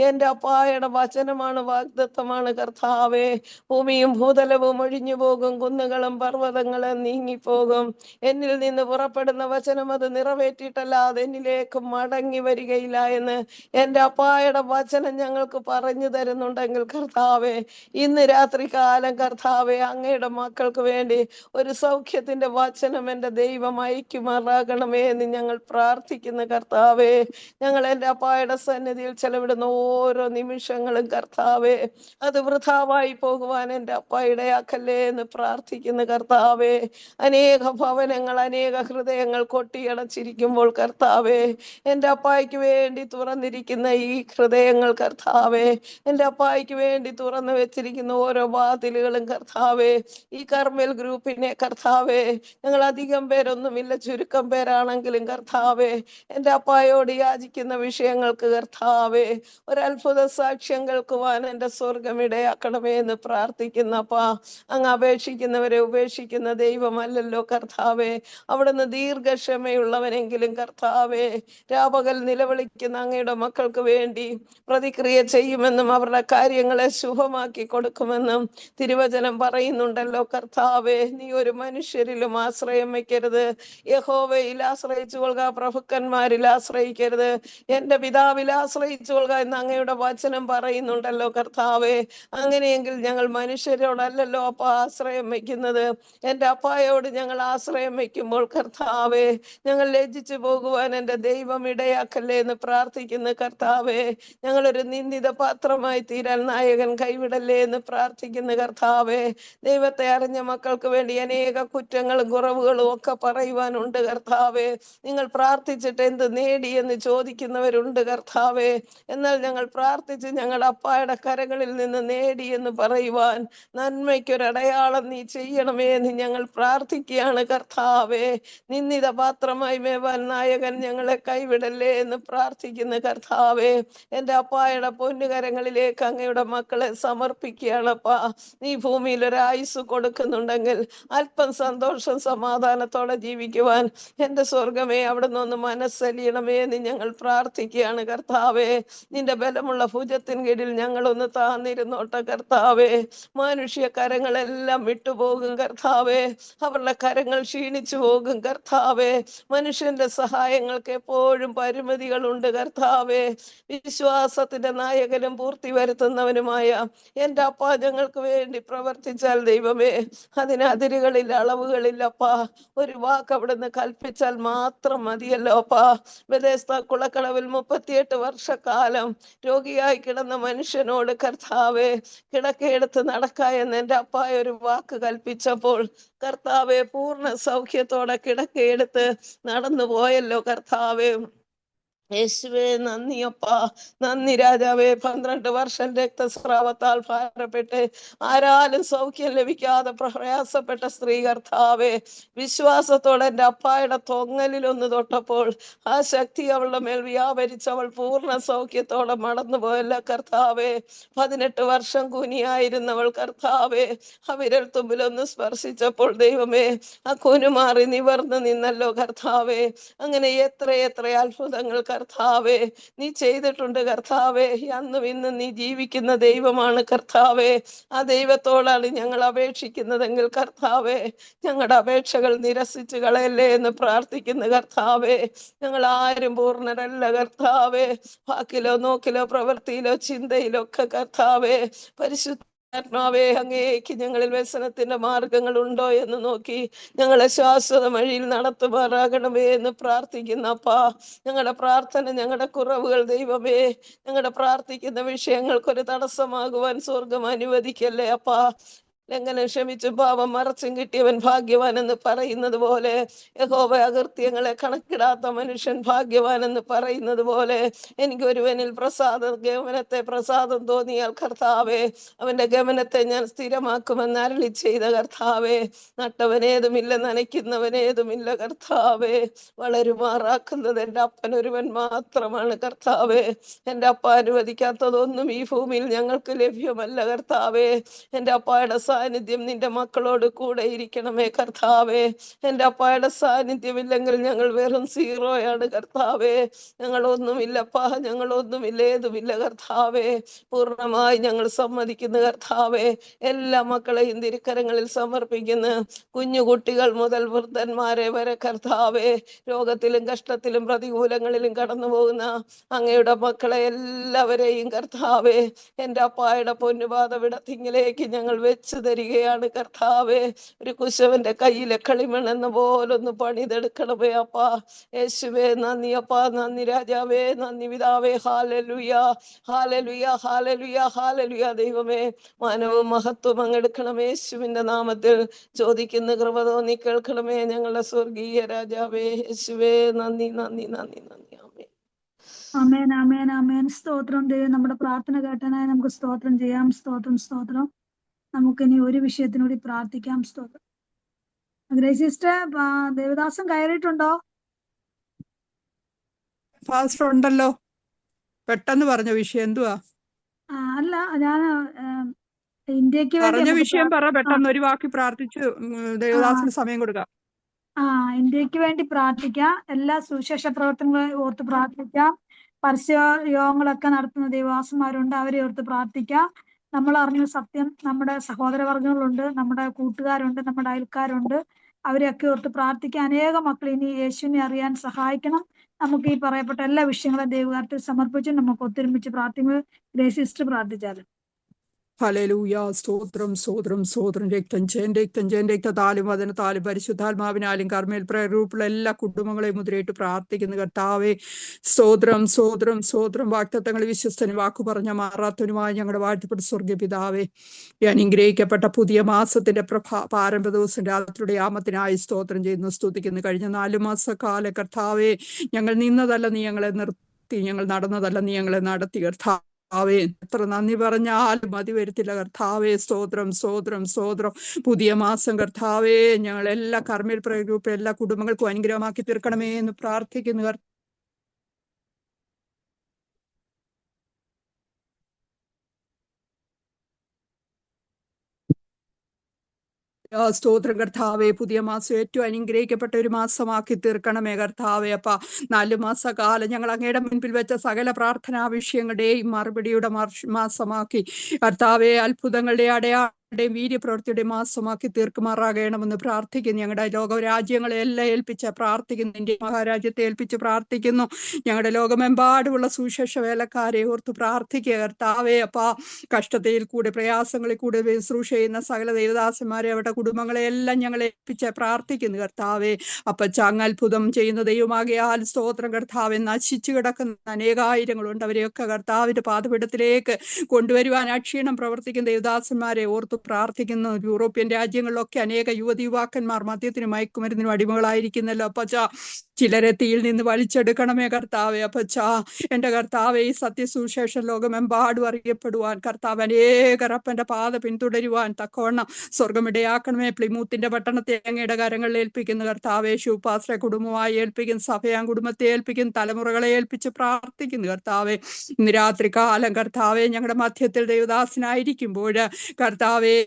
എൻ്റെ അപ്പായുടെ വചനമാണ്, വാഗ്ദത്തമാണ് കർത്താവെ. ഭൂമിയും ഭൂതലവും ഒഴിഞ്ഞു പോകും, കുന്നുകളും പർവ്വതങ്ങളും നീങ്ങിപ്പോകും. എന്നിൽ നിന്ന് പുറപ്പെടുന്ന വചനം അത് നിറവേറ്റിയിട്ടല്ലാതെ എന്നിലേക്ക് മടങ്ങി വരികയില്ല എന്ന് എൻ്റെ അപ്പായുടെ വചനം ഞങ്ങൾക്ക് പറഞ്ഞു തരുന്നുണ്ടെങ്കിൽ കർത്താവേ, ഇന്ന് രാത്രി കാലം കർത്താവേ, അങ്ങയുടെ മക്കൾക്ക് വേണ്ടി ഒരു സൗഖ്യത്തിന്റെ വചനം എൻ്റെ ദൈവം അയക്കുമാറാകണമേ എന്ന് ഞങ്ങൾ പ്രാർത്ഥിക്കുന്ന കർത്താവേ. ഞങ്ങൾ എൻ്റെ അപ്പായുടെ സന്നിധിയിൽ ചെലവിടുന്ന ഓരോ നിമിഷങ്ങളും കർത്താവേ, അത് വൃഥാവായി പോകുവാൻ എൻ്റെ അപ്പ ഇടയാക്കല്ലേ എന്ന് പ്രാർത്ഥിക്കുന്ന കർത്താവേ. അനേക ഭവനങ്ങൾ, അനേക ഹൃദയങ്ങൾ കൊട്ടിയടച്ചിരിക്കുമ്പോൾ കർത്താവേ, എൻ്റെ അപ്പായ്ക്ക് വേണ്ടി തുറന്നിരിക്കുന്ന ഈ ഹൃദയങ്ങൾ കർത്താവേ, എൻ്റെ അപ്പായ്ക്ക് വേണ്ടി തുറന്നു വെച്ചിരിക്കുന്ന ഓരോ വാതിലുകളും കർത്താവേ, ഈ കർമ്മൽ ഗ്രൂപ്പിനെ കർത്താവേ, ഞങ്ങൾ അധികം പേരൊന്നുമില്ല, ചുരുക്കം പേരാണെങ്കിലും കർത്താവേ, എൻ്റെ അപ്പായോട് യാചിക്കുന്ന വിഷയങ്ങൾക്ക് കർത്താവേ ഒരത്ഭുത സാക്ഷ്യം കേൾക്കുവാൻ എൻ്റെ സ്വർഗം ഇടയാക്കണമേ എന്ന് പ്രാർത്ഥിക്കുന്നപ്പാ. അങ്ങ് അപേക്ഷിക്കുന്നവരെ ഉപേക്ഷിക്കുന്ന ദൈവമല്ലല്ലോ കർത്താവേ. അവിടുന്ന് ദീർഘക്ഷമയുള്ളവനെങ്കിലും കർത്താവേ, രാപകൽ നിലവിളിക്കുന്ന അങ്ങയുടെ മക്കൾക്ക് വേണ്ടി പ്രതിക്രിയ ചെയ്യുമെന്നും അവരുടെ കാര്യങ്ങളെ ശുഭമാക്കി കൊടുക്കുമെന്നും തിരുവചനം പറയുന്നുണ്ടല്ലോ കർത്താവേ. നീ ഒരു മനുഷ്യരിലും ആശ്രയം വയ്ക്കരുത്, യഹോവയിൽ ആശ്രയിച്ചു കൊള്ളുക, പ്രഭുക്കന്മാരിൽ ആശ്രയിക്കരുത്, എൻ്റെ പിതാവിൽ ആശ്രയിച്ചു കൊള്ളുക എന്ന് അങ്ങയുടെ വചനം പറയുന്നുണ്ടല്ലോ കർത്താവേ. അങ്ങനെയെങ്കിൽ ഞങ്ങൾ മനുഷ്യരോടല്ലല്ലോ അപ്പ ആശ്രയം വയ്ക്കുന്നത്. എൻ്റെ അപ്പായോട് ഞങ്ങൾ ആശ്രയം വയ്ക്കുമ്പോൾ കർത്താവേ, ഞങ്ങൾ ലജ്ജിച്ചു പോകുവാൻ എൻ്റെ ദൈവം ഇടയാക്കല്ലേ എന്ന് പ്രാർത്ഥിക്കുന്ന കർത്താവേ. ഞങ്ങളൊരു നിന്ദിത പാത്രമായി തീരാൻ നായകൻ കൈവിടല്ലേ എന്ന് പ്രാർത്ഥിക്കുന്ന കർത്താവേ. ദൈവത്തെ അറിഞ്ഞ മക്കൾക്ക് വേണ്ടി അനേക കുറ്റങ്ങളും കുറവുകളും ഒക്കെ പറയുവാനുണ്ട് കർത്താവേ. നിങ്ങൾ പ്രാർത്ഥിച്ചിട്ട് എന്ത് നേടി എന്ന് ചോദിക്കുന്നവരുണ്ട് കർത്താവേ. എന്നാൽ ഞങ്ങൾ പ്രാർത്ഥിച്ച് ഞങ്ങളുടെ അപ്പായുടെ കരങ്ങളിൽ നിന്ന് നേടി എന്ന് പറയുവാൻ നന്മയ്ക്കൊരടയാളം നീ ചെയ്യണമേ എന്ന് ഞങ്ങൾ പ്രാർത്ഥിക്കുകയാണ് കർത്താവേ. നിന്ദിത പാത്രമായി മേവാൻ നായകൻ ഞങ്ങളെ കൈവിടല്ലേ എന്ന് പ്രാർത്ഥിക്കുന്ന കർത്താവേ. എൻ്റെ അപ്പായുടെ പൊന്നുകരങ്ങളിലേക്ക് അങ്ങയുടെ മക്കളെ സമർപ്പിക്കുകയാണപ്പാ. നീ ഭൂമിയിൽ ഒരായുസ് കൊടുക്കുന്നുണ്ടെങ്കിൽ അല്പം സന്തോഷം സമാധാനത്തോടെ ജീവിക്കുവാൻ എൻ്റെ സ്വർഗമേ അവിടുന്ന് ഒന്ന് മനസ്സലിയണമേ എന്ന് ഞങ്ങൾ പ്രാർത്ഥിക്കുകയാണ് കർത്താവേ. നിന്റെ ബലമുള്ള ഭുജത്തിൻ കീഴിൽ ഞങ്ങളൊന്ന് താന്നിരുന്നോട്ടെ കർത്താവേ. മാനുഷ്യ കരങ്ങളെല്ലാം വിട്ടുപോകും കർത്താവേ, അവരുടെ കരങ്ങൾ ക്ഷീണിച്ചു പോകും കർത്താവേ. മനുഷ്യന്റെ സഹായങ്ങൾക്ക് എപ്പോഴും പരിമിതികളുണ്ട് കർത്താവേ. വിശ്വാസത്തിന്റെ നായകനും പൂർത്തി വരുത്തുന്നവനുമായ എൻ്റെ അപ്പ ഞങ്ങൾക്ക് വേണ്ടി പ്രവർത്തിച്ചാൽ ദൈവമേ, അതിന് അതിരുകളില്ല, അളവുകളില്ലപ്പാ. ഒരു വാക്ക് അവിടുന്ന് കൽപ്പിച്ചാൽ മാത്രം മതിയല്ലോ അപ്പാ. ബെഥെസ്ദ കുളക്കടവിൽ 38 വർഷക്കാലം രോഗിയായി കിടന്ന മനുഷ്യനോട് കർത്താവേ, കിടക്കയെടുത്ത് നടക്ക എന്ന് എൻ്റെ അപ്പായ ഒരു വാക്ക് കൽപ്പിച്ചപ്പോൾ കർത്താവെ പൂർണ്ണ സൗഖ്യത്തോടെ കിടക്കയെടുത്ത് നടന്നു പോയല്ലോ കർത്താവേ. യേശുവേ നന്ദിയപ്പാ, നന്ദി രാജാവേ. 12 വർഷം രക്തസ്രാവത്താൽ ഭാരപ്പെട്ട് ആരാലും സൗഖ്യം ലഭിക്കാതെ പ്രയാസപ്പെട്ട സ്ത്രീ കർത്താവേ, വിശ്വാസത്തോടെ എൻ്റെ അപ്പായുടെ തൊങ്ങലിലൊന്ന് തൊട്ടപ്പോൾ ആ ശക്തി അവളുടെ മേൽ വ്യാപരിച്ച് അവൾ പൂർണ്ണ സൗഖ്യത്തോടെ മടന്നു പോയല്ലോ കർത്താവേ. 18 വർഷം കുനിയായിരുന്നവൾ കർത്താവേ, ആ വിരൽ തുമ്പിലൊന്ന് സ്പർശിച്ചപ്പോൾ ദൈവമേ ആ കുനു മാറി നിവർന്ന് നിന്നല്ലോ കർത്താവേ. അങ്ങനെ എത്ര അത്ഭുതങ്ങൾ കർത്താവേ നീ ചെയ്തിട്ടുണ്ട് കർത്താവേ. അന്നും ഇന്നും നീ ജീവിക്കുന്ന ദൈവമാണ് കർത്താവേ. ആ ദൈവത്തോടാണ് ഞങ്ങൾ അപേക്ഷിക്കുന്നതെങ്കിൽ കർത്താവേ, ഞങ്ങളുടെ അപേക്ഷകൾ നിരസിച്ചു കളയല്ലേ എന്ന് പ്രാർത്ഥിക്കുന്ന കർത്താവേ. ഞങ്ങൾ ആരും പൂർണ്ണരല്ല കർത്താവേ. വാക്കിലോ നോക്കിലോ പ്രവൃത്തിയിലോ ചിന്തയിലോ ഒക്കെ കർത്താവേ ആത്മാവേ, അങ്ങേക്ക് ഞങ്ങളിൽ വ്യസനത്തിന്റെ മാർഗങ്ങൾ ഉണ്ടോ എന്ന് നോക്കി ഞങ്ങളെ ശാശ്വത വഴിയിൽ നടത്തുമാറാകണമേ എന്ന് പ്രാർത്ഥിക്കുന്നപ്പാ. ഞങ്ങളുടെ പ്രാർത്ഥന, ഞങ്ങളുടെ കുറവുകൾ ദൈവമേ, ഞങ്ങളുടെ പ്രാർത്ഥിക്കുന്ന വിഷയങ്ങൾക്കൊരു തടസ്സമാകുവാൻ സ്വർഗം അനുവദിക്കല്ലേ അപ്പാ. ലംഘനം ക്ഷമിച്ചും പാപം മറച്ചും കിട്ടിയവൻ ഭാഗ്യവാൻ എന്ന് പറയുന്നത് പോലെ, യഹോവ അകൃത്യങ്ങളെ കണക്കിടാത്ത മനുഷ്യൻ ഭാഗ്യവാൻ എന്ന് പറയുന്നത് പോലെ, എനിക്ക് ഒരുവനിൽ ഗമനത്തെ പ്രസാദം തോന്നിയാൽ കർത്താവേ, അവന്റെ ഗമനത്തെ ഞാൻ സ്ഥിരമാക്കുമെന്ന് അരുളി ചെയ്ത കർത്താവേ. നട്ടവനേതുമില്ല, നനയ്ക്കുന്നവനേതുമില്ല കർത്താവേ. വളരുമാറാക്കുന്നത് എൻ്റെ അപ്പൻ ഒരുവൻ മാത്രമാണ് കർത്താവേ. എൻ്റെ അപ്പ അനുവദിക്കാത്തതൊന്നും ഈ ഭൂമിയിൽ ഞങ്ങൾക്ക് ലഭ്യമല്ല കർത്താവേ. എൻ്റെ അപ്പായുടെ സാന്നിധ്യം നിന്റെ മക്കളോട് കൂടെ ഇരിക്കണമേ കർത്താവേ. എൻ്റെ അപ്പായുടെ സാന്നിധ്യമില്ലെങ്കിൽ ഞങ്ങൾ വെറും സീറോയാണ് കർത്താവേ. ഞങ്ങളൊന്നുമില്ലപ്പാ, ഞങ്ങളൊന്നുമില്ല, ഏതുമില്ല കർത്താവേ. പൂർണ്ണമായി ഞങ്ങൾ സമ്മതിക്കുന്നു കർത്താവേ. എല്ലാ മക്കളെയും തിരുക്കരങ്ങളിൽ സമർപ്പിക്കുന്നു. കുഞ്ഞുകുട്ടികൾ മുതൽ വൃദ്ധന്മാരെ വരെ കർത്താവേ, രോഗത്തിലും കഷ്ടത്തിലും പ്രതികൂലങ്ങളിലും കടന്നു പോകുന്ന അങ്ങയുടെ മക്കളെ എല്ലാവരെയും കർത്താവേ, എൻ്റെ അപ്പായുടെ പൊന്നുപാദവിടത്തിങ്കിലേക്ക് ഞങ്ങൾ വെച്ചു തരികയാണ് കർത്താവേ. ഒരു കുശവന്റെ കയ്യിലെ കളിമണ്ണെന്ന പോലൊന്ന് പണിതെടുക്കണമേ അപ്പാ. യേശുവേ നന്ദി അപ്പാ, നന്ദി രാജാവേ, നന്ദി പിതാവേ. ഹാലലുയ, ഹാലലുയ, ഹാലലുയ, ഹാലലുയ. ദൈവമേ, മാനവും മഹത്വം അങ്ങെടുക്കണമേ. യേശുവിന്റെ നാമത്തിൽ ചോദിക്കുന്ന കൃപ തോന്നി കേൾക്കണമേ ഞങ്ങളുടെ സ്വർഗീയ രാജാവേ. യേശുവേ നന്ദി, നന്ദി, നന്ദി, നന്ദി. ആമേൻ. ആമേൻ, ആമേൻ, ആമേൻ. സ്തോത്രം ദൈവം. നമ്മുടെ പ്രാർത്ഥന കേട്ടനായി നമുക്ക് സ്തോത്രം ചെയ്യാം. സ്തോത്രം, സ്തോത്രം. നമുക്കിനി ഒരു വിഷയത്തിനൂടി പ്രാർത്ഥിക്കാം. സ്തോത്രം. ഗ്രേസ് സിസ്റ്റർ, ദേവദാസൻ കയറിയിട്ടുണ്ടോ? ഫാസ്റ്റർ ഉണ്ടല്ലോ. പെട്ടെന്ന് പറഞ്ഞ വിഷയം എന്തുവാ? അല്ല, ഞാൻ ഇന്ത്യക്ക് വേണ്ടി പറഞ്ഞ വിഷയം പറ, പെട്ടെന്ന് ഒരു വാക്കി പ്രാർത്ഥിച്ചു ദേവദാസിന് സമയം കൊടുക്കാം. ഇന്ത്യക്ക് വേണ്ടി പ്രാർത്ഥിക്കാം. എല്ലാ സുവിശേഷ പ്രവർത്തനങ്ങളെ ഓർത്ത് പ്രാർത്ഥിക്കാം. പരസ്യ യോഗങ്ങളൊക്കെ നടത്തുന്ന ദേവദാസന്മാരുണ്ട്, അവരെ ഓർത്ത് പ്രാർത്ഥിക്കാം. നമ്മൾ അറിഞ്ഞ സത്യം നമ്മുടെ സഹോദരവർഗങ്ങളുണ്ട്, നമ്മുടെ കൂട്ടുകാരുണ്ട്, നമ്മുടെ അയൽക്കാരുണ്ട്, അവരെയൊക്കെ ഓർത്ത് പ്രാർത്ഥിക്കാം. അനേക മക്കൾ ഇനി യേശുവിനെ അറിയാൻ സഹായിക്കണം. നമുക്ക് ഈ പറയപ്പെട്ട എല്ലാ വിഷയങ്ങളും ദൈവകാര്യത്തിൽ സമർപ്പിച്ച് നമുക്ക് ഒത്തൊരുമിച്ച് പ്രാർത്ഥിക്കുക. ഗ്രേസ് സിസ്റ്റർ പ്രാർത്ഥിച്ചാലും. ഹല്ലേലൂയ. സ്തോത്രം, സ്തോത്രം, സ്തോത്രം. രക്തത്താലും വചനത്താലും പരിശുദ്ധാത്മാവിനാലും കർമ്മേൽ പ്രയറൂപ്പുള്ള എല്ലാ കുടുംബങ്ങളെയും മുദ്രയിട്ട് പ്രാർത്ഥിക്കുന്ന കർത്താവേ, സ്തോത്രം, സ്തോത്രം, സ്തോത്രം. വാഗ്ദത്തങ്ങൾ വിശ്വസ്തനും വാക്കു പറഞ്ഞ മാറാത്തവനുമായ ഞങ്ങളുടെ വാഴ്ത്തപ്പെട്ട സ്വർഗ്ഗ പിതാവേ, ഈ അനുഗ്രഹിക്കപ്പെട്ട പുതിയ മാസത്തിന്റെ പ്രാരംഭ ദിവസം രാത്രിയുടെ യാമത്തിനായി സ്തോത്രം ചെയ്യുന്നു, സ്തുതിക്കുന്നു. കഴിഞ്ഞ 4 മാസക്കാല കർത്താവേ, ഞങ്ങൾ നിന്നതല്ല നീ ഞങ്ങളെ നിർത്തി, ഞങ്ങൾ നടന്നതല്ല നീ ഞങ്ങളെ നടത്തി കർത്താവേ. എത്ര നന്ദി പറഞ്ഞാലും മതി വരത്തില്ല കർത്താവേ. സ്തോത്രം, സ്തോത്രം, സ്തോത്രം. പുതിയ മാസം കർത്താവേ, ഞങ്ങൾ എല്ലാ കർമ്മയിൽ പ്രഗ്രൂപ്പ് എല്ലാ കുടുംബങ്ങൾക്കും അനുഗ്രഹമാക്കി തീർക്കണമേ എന്ന് പ്രാർത്ഥിക്കുന്നു. സ്തോത്രം കർത്താവേ. പുതിയ മാസം ഏറ്റവും അനുഗ്രഹിക്കപ്പെട്ട ഒരു മാസമാക്കി തീർക്കണമേ കർത്താവേ. അപ്പ 4 മാസക്കാലം ഞങ്ങൾ അങ്ങയുടെ മുൻപിൽ വെച്ച സകല പ്രാർത്ഥനാ വിഷയങ്ങളുടെയും മറുപടിയുടെ മാസമാക്കി കർത്താവേ, അത്ഭുതങ്ങളുടെ വീര്യപ്രവൃത്തിയുടെ മാസമാക്കി തീർക്കുമാറാകണമെന്ന് പ്രാർത്ഥിക്കുന്നു. ഞങ്ങളുടെ ലോകരാജ്യങ്ങളെ എല്ലാം ഏൽപ്പിച്ച് പ്രാർത്ഥിക്കുന്നു. ഇന്ത്യ മഹാരാജ്യത്തെ ഏൽപ്പിച്ച് പ്രാർത്ഥിക്കുന്നു. ഞങ്ങളുടെ ലോകമെമ്പാടുമുള്ള സുവിശേഷ വേലക്കാരെ ഓർത്ത് പ്രാർത്ഥിക്കുക കർത്താവേ. അപ്പ കഷ്ടതയിൽ കൂടെ പ്രയാസങ്ങളിൽ കൂടെ ശുശ്രൂഷ ചെയ്യുന്ന സകല ദേവദാസന്മാരെ അവരുടെ കുടുംബങ്ങളെ എല്ലാം ഞങ്ങൾ ഏൽപ്പിച്ച് പ്രാർത്ഥിക്കുന്നു കർത്താവേ. അപ്പച്ചാങ് അത്ഭുതം ചെയ്യുന്ന ദൈവമാകിയാൽ സ്തോത്രം കർത്താവെ. നശിച്ചു കിടക്കുന്ന അനേകായിരങ്ങളുണ്ട്, അവരെയൊക്കെ കർത്താവിന്റെ പാദപീഠത്തിലേക്ക് കൊണ്ടുവരുവാൻ അക്ഷീണം പ്രവർത്തിക്കുന്ന ദേവദാസന്മാരെ ഓർത്ത് പ്രാർത്ഥിക്കുന്നു. യൂറോപ്യൻ രാജ്യങ്ങളിലൊക്കെ അനേക യുവാക്കന്മാർ മദ്യത്തിനും മയക്കുമരുന്നിനും അടിമകളായിരിക്കുന്നല്ലോ അപ്പച്ച. ചിലരെ തീയിൽ നിന്ന് വലിച്ചെടുക്കണമേ കർത്താവെ. അപ്പച്ച, എന്റെ കർത്താവെ, ഈ സത്യസുവിശേഷം ലോകമെമ്പാടും അറിയപ്പെടുവാൻ കർത്താവ് അനേകർ അപ്പന്റെ പാത പിന്തുടരുവാൻ തക്കവണ്ണം സ്വർഗമിടയാക്കണമേ. പ്ലിമൂത്തിന്റെ പട്ടണത്തെ അങ്ങയുടെ കരങ്ങളിൽ ഏൽപ്പിക്കുന്ന കർത്താവെ, ശുപാശ്രയ കുടുംബമായി ഏൽപ്പിക്കുന്ന സഭയാൻ കുടുംബത്തെ ഏൽപ്പിക്കുന്ന തലമുറകളെ ഏൽപ്പിച്ച് പ്രാർത്ഥിക്കുന്നു കർത്താവെ. ഇന്ന് രാത്രി കാലം കർത്താവെ, ഞങ്ങളുടെ മധ്യത്തിൽ ദേവദാസനായിരിക്കുമ്പോൾ കർത്താവെ,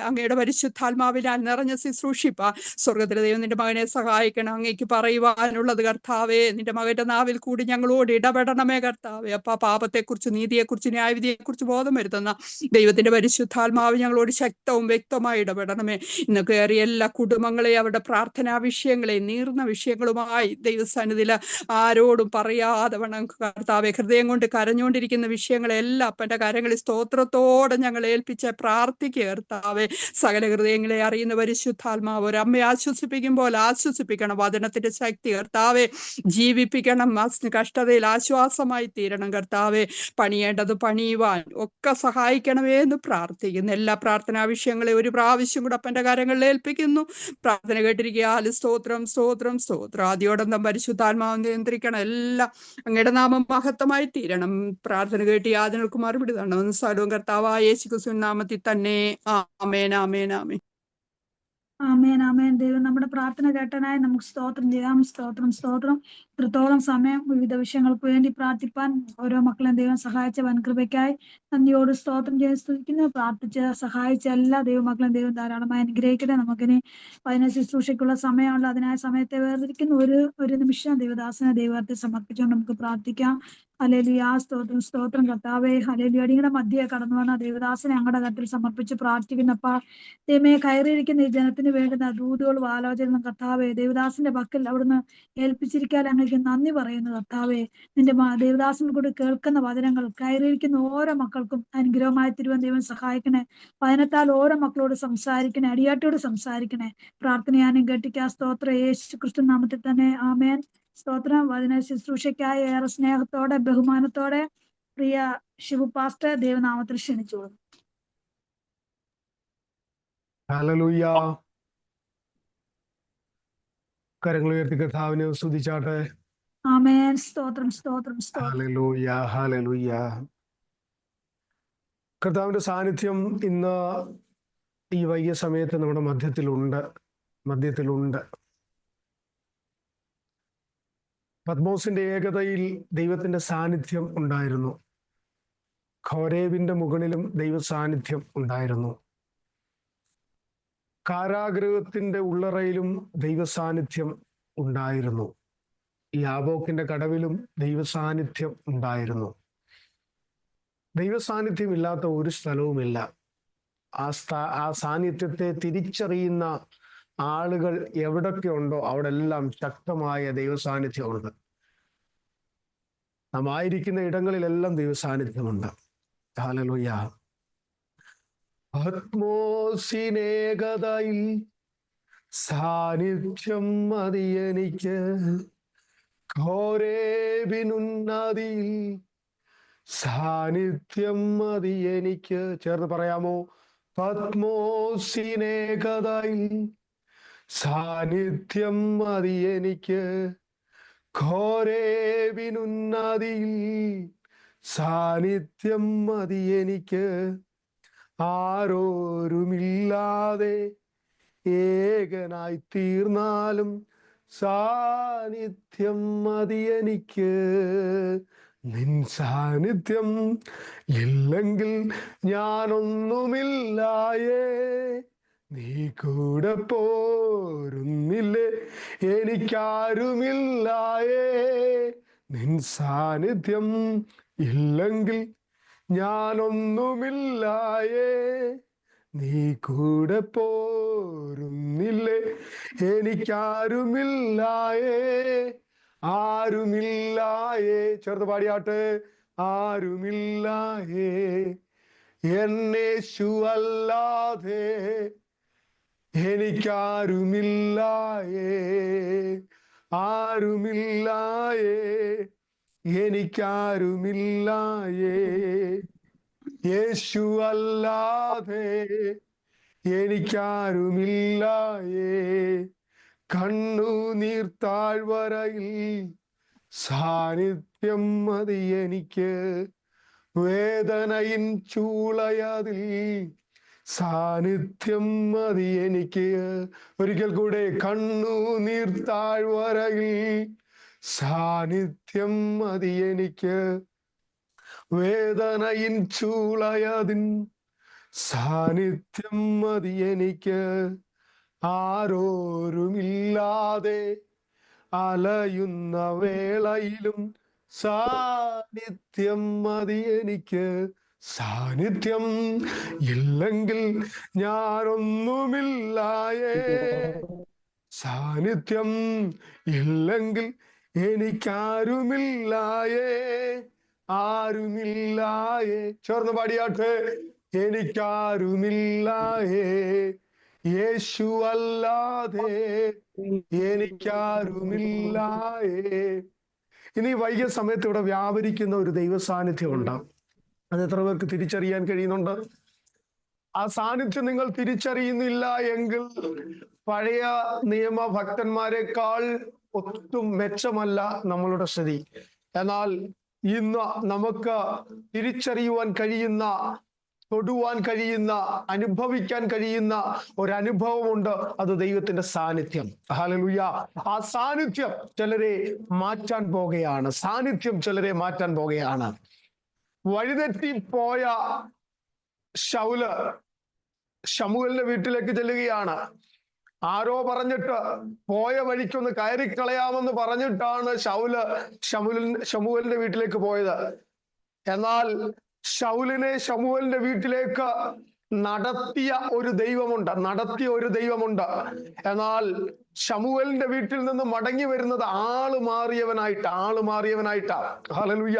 അങ്ങയുടെ പരിശുദ്ധാത്മാവിനാൽ നിറഞ്ഞ ശുശ്രൂഷിപ്പാൻ സ്വർഗത്തിലെ ദൈവം നിന്റെ മകനെ സഹായിക്കണം. അങ്ങേക്ക് പറയുവാനുള്ളത് കർത്താവേ, നിന്റെ മകന്റെ നാവിൽ കൂടി ഞങ്ങളോട് ഇടപെടണമേ കർത്താവേ. അപ്പ പാപത്തെക്കുറിച്ച്, നീതിയെക്കുറിച്ച്, ന്യായവിധിയെക്കുറിച്ച് ബോധം വരുത്തുന്ന ദൈവത്തിന്റെ പരിശുദ്ധാത്മാവ് ഞങ്ങളോട് ശക്തവും വ്യക്തമായി ഇടപെടണമേ. ഇന്ന് കയറിയ എല്ലാ കുടുംബങ്ങളെ അവരുടെ പ്രാർത്ഥനാ വിഷയങ്ങളെ നീർന്ന വിഷയങ്ങളുമായി ദൈവസന്നിധിയിൽ ആരോടും പറയാതെ വണ്ണം കർത്താവെ, ഹൃദയം കൊണ്ട് കരഞ്ഞുകൊണ്ടിരിക്കുന്ന വിഷയങ്ങളെല്ലാം അപ്പന്റെ കരങ്ങളിൽ സ്തോത്രത്തോടെ ഞങ്ങൾ ഏൽപ്പിച്ച് പ്രാർത്ഥിക്കുക കർത്താവെ. സകല ഹൃദയങ്ങളെ അറിയുന്ന പരിശുദ്ധാത്മാവ് ഒരമ്മയെ ആശ്വസിപ്പിക്കുമ്പോൾ ആശ്വസിപ്പിക്കണം. വചനത്തിന്റെ ശക്തി കർത്താവെ ജീവിപ്പിക്കണം. കഷ്ടതയിൽ ആശ്വാസമായി തീരണം കർത്താവെ. പണിയേണ്ടത് പണിയുവാൻ ഒക്കെ സഹായിക്കണമേ എന്ന് പ്രാർത്ഥിക്കുന്നു. എല്ലാ പ്രാർത്ഥനാ വിഷയങ്ങളെ ഒരു പ്രാവശ്യം കൂടെ അപ്പന്റെ കരങ്ങളിൽ ഏൽപ്പിക്കുന്നു. പ്രാർത്ഥന കേട്ടിരിക്കുക. സ്തോത്രം, സ്തോത്രം, സ്തോത്രം. ആദ്യോടന്തം പരിശുദ്ധാത്മാവ് നിയന്ത്രിക്കണം. എല്ലാം അങ്ങയുടെ നാമം മഹത്വമായി തീരണം. പ്രാർത്ഥന കേട്ട് യാതനകൾക്ക് മറുപടി തരണം. സ്ഥലവും കർത്താവായ യേശുക്രിസ്തുവിൻ നാമത്തിൽ തന്നെ. ആമേൻ, ആമേൻ, ആമേൻ. ആമേൻ ആമേൻ. ദൈവം നമ്മുടെ പ്രാർത്ഥന കേട്ടനായി നമുക്ക് സ്തോത്രം ചെയ്യാം. സ്തോത്രം സ്തോത്രം. ഇത്രത്തോളം സമയം വിവിധ വിഷയങ്ങൾക്ക് വേണ്ടി പ്രാർത്ഥിപ്പാൻ ഓരോ മക്കളെയും ദൈവം സഹായിച്ച വൻകൃപയ്ക്കായി നന്ദിയോട് സ്തോത്രം ചെയ്ത് സ്തുതിക്കുന്നു. പ്രാർത്ഥിച്ച് സഹായിച്ച എല്ലാ ദൈവമക്കളെയും ദൈവം ധാരാളമായി അനുഗ്രഹിക്കട്ടെ. നമുക്കിനി അതിനെ ശുശ്രൂഷയ്ക്കുള്ള സമയമുള്ള അതിനായ സമയത്തെ വേർതിരിക്കുന്നു. ഒരു നിമിഷം ദൈവദാസനെ ദൈവത്തെ സമർപ്പിച്ചുകൊണ്ട് നമുക്ക് പ്രാർത്ഥിക്കാം. ഹല്ലേലൂയ. സ്തോത്രം സ്തോത്രം കർത്താവേ. ഹല്ലേലൂയ. അടിയുടെ മധ്യയെ കടന്നു വന്ന ദൈവദാസനെ ഞങ്ങളുടെ കരത്തിൽ സമർപ്പിച്ച് പ്രാർത്ഥിക്കുന്നപ്പാ ദൈവമേ, കയറിയിരിക്കുന്ന ഈ ജനത്തിന് വേണ്ടുന്ന ദൂതുകളും ആലോചനകളും കർത്താവേ ദേവദാസിന്റെ പക്കൽ അവിടുന്ന് ഏൽപ്പിച്ചിരിക്കാൻ അങ്ങേക്ക് നന്ദി പറയുന്നു കർത്താവേ. നിന്റെ ദേവദാസിനെ കൂടി കേൾക്കുന്ന വചനങ്ങൾ കയറിയിരിക്കുന്ന ഓരോ മക്കൾക്കും അനുഗ്രഹമായി തരുവാൻ ദൈവം സഹായിക്കണേ. വചനത്താൽ ഓരോ മക്കളോട് സംസാരിക്കണേ, അടിയാട്ടോട് സംസാരിക്കണേ. പ്രാർത്ഥനയാനും കേട്ടിക്കാ. സ്തോത്രം യേശു ക്രിസ്തു നാമത്തിൽ തന്നെ ആമേൻ. സ്തോത്രം. വചന ശുശ്രൂഷയ്ക്കായി ഏറെ സ്നേഹത്തോടെ ബഹുമാനത്തോടെ പ്രിയ ശിവു പാസ്റ്റർ ദൈവനാമത്തിൽ ക്ഷണിച്ചോളൂ. ഹല്ലേലൂയ. കരങ്ങൾ ഉയർത്തി കർത്താവിനെ സ്തുതിച്ചാട്ടെ. ആമേൻ. സ്തോത്രം സ്തോത്രം സ്തോത്രം. Hallelujah hallelujah. കർത്താവിന്റെ സാന്നിധ്യം ഇന്ന് ഈ വൈകിയ സമയത്ത് നമ്മുടെ മധ്യത്തിലുണ്ട്. പത്മോസിന്റെ ഏകതയിൽ ദൈവത്തിന്റെ സാന്നിധ്യം ഉണ്ടായിരുന്നു. ഖോരേബിന്റെ മുകളിലും ദൈവ സാന്നിധ്യം ഉണ്ടായിരുന്നു. കാരാഗൃഹത്തിന്റെ ഉള്ളറയിലും ദൈവ സാന്നിധ്യം ഉണ്ടായിരുന്നു. യാബോക്കിന്റെ കടവിലും ദൈവ സാന്നിധ്യം ഉണ്ടായിരുന്നു. ദൈവ സാന്നിധ്യം ഇല്ലാത്ത ഒരു സ്ഥലവുമില്ല. ആ സാന്നിധ്യത്തെ തിരിച്ചറിയുന്ന ആളുകൾ എവിടൊക്കെ ഉണ്ടോ അവിടെ എല്ലാം ശക്തമായ ദൈവ സാന്നിധ്യമുണ്ട്. നാം ആയിരിക്കുന്ന ഇടങ്ങളിലെല്ലാം ദൈവ സാന്നിധ്യമുണ്ട്. ഹല്ലേലൂയ. പത്മോസിനേകതയിൽ സാന്നിധ്യം മതിയെനിക്ക്, ഘോരേബിനുന്നതിയിൽ സാന്നിധ്യം മതിയെനിക്ക്. ചേർന്ന് പറയാമോ? പത്മോസിനേകതയിൽ സാന്നിധ്യം മതിയെനിക്ക്, ഘോരേബിനുന്നതിയിൽ സാന്നിധ്യം മതിയെനിക്ക്. ആരോരുമില്ലാതെ ഏകനായി തീർന്നാലും സാന്നിധ്യം മതിയെനിക്ക്. നിൻ സാന്നിധ്യം ഇല്ലെങ്കിൽ ഞാനൊന്നുമില്ലായേ. നീ കൂടെ പോരുന്നില്ലേ എനിക്കാരുമില്ലായേ. നിൻ സാന്നിധ്യം ഇല്ലെങ്കിൽ ഞാനൊന്നുമില്ലായേ. നീ കൂടെ പോരുന്നില്ലേ എനിക്കാരുമില്ലായേ. ആരുമില്ലായേ. ചേർത്ത് പാടിയാട്ടെ. ആരുമില്ലായേ എന്നേശു അല്ലാതെ എനിക്കാരുമില്ലായേ. ആരുമില്ലായേ എനിക്കാരുമില്ലായേ. യേശു അല്ലാതെ എനിക്കാരുമില്ലായേ. കണ്ണുനീർ താഴ്വരയിൽ സാന്നിധ്യം മതി എനിക്ക്, വേദനയിൻ ചൂളയതിൽ സാന്നിധ്യം മതി എനിക്ക്. ഒരിക്കൽ കൂടെ. കണ്ണുനീർ താഴ്വരയിൽ സാന്നിധ്യം മതി എനിക്ക്, വേദനയിൻ ചൂളയതിൻ സാന്നിധ്യം മതി എനിക്ക്. ആരോരുമില്ലാതെ അലയുന്ന വേളയിലും സാന്നിധ്യം മതി എനിക്ക്. സാന്നിധ്യം ഇല്ലെങ്കിൽ ഞാനൊന്നുമില്ലായേ. സാന്നിധ്യം ഇല്ലെങ്കിൽ എനിക്കാരുമില്ലായേ. ആരുമില്ലായേ. ചേർന്ന് പാടിയാട്ടെ. എനിക്കാരുമില്ലായേ. യേശു അല്ലാതെ എനിക്കാരുമില്ലായേ. ഇനി വൈകിയ സമയത്ത് ഇവിടെ വ്യാപരിക്കുന്ന ഒരു ദൈവ സാന്നിധ്യം ഉണ്ടാവും. അത് എത്ര പേർക്ക് തിരിച്ചറിയാൻ കഴിയുന്നുണ്ട്? ആ സാന്നിധ്യം നിങ്ങൾ തിരിച്ചറിയുന്നില്ല എങ്കിൽ പഴയ നിയമ ഭക്തന്മാരെക്കാൾ ഒട്ടും മെച്ചമല്ല നമ്മളുടെ സ്ഥിതി. എന്നാൽ ഇന്ന് നമുക്ക് തിരിച്ചറിയുവാൻ കഴിയുന്ന തൊടുവാൻ കഴിയുന്ന, അനുഭവിക്കാൻ കഴിയുന്ന ഒരു അനുഭവമുണ്ട്. അത് ദൈവത്തിന്റെ സാന്നിധ്യം. ഹല്ലേലൂയ. ആ സാന്നിധ്യം ചിലരെ മാറ്റാൻ പോകുകയാണ്. സാന്നിധ്യം ചിലരെ മാറ്റാൻ പോകുകയാണ്. വഴിതെറ്റി പോയ ശൗല് ശമൂവേലിന്റെ വീട്ടിലേക്ക് ചെല്ലുകയാണ്. ആരോ പറഞ്ഞിട്ട് പോയ വഴിക്കൊന്ന് കയറിക്കളയാമെന്ന് പറഞ്ഞിട്ടാണ് ശമൂവേലിന്റെ വീട്ടിലേക്ക് പോയത്. എന്നാൽ ശമൂവേലിന്റെ വീട്ടിലേക്ക് നടത്തിയ ഒരു ദൈവമുണ്ട്. എന്നാൽ ശമൂവേലിന്റെ വീട്ടിൽ നിന്ന് മടങ്ങി വരുന്നത് ആള് മാറിയവനായിട്ടാ. ഹല്ലേലൂയ.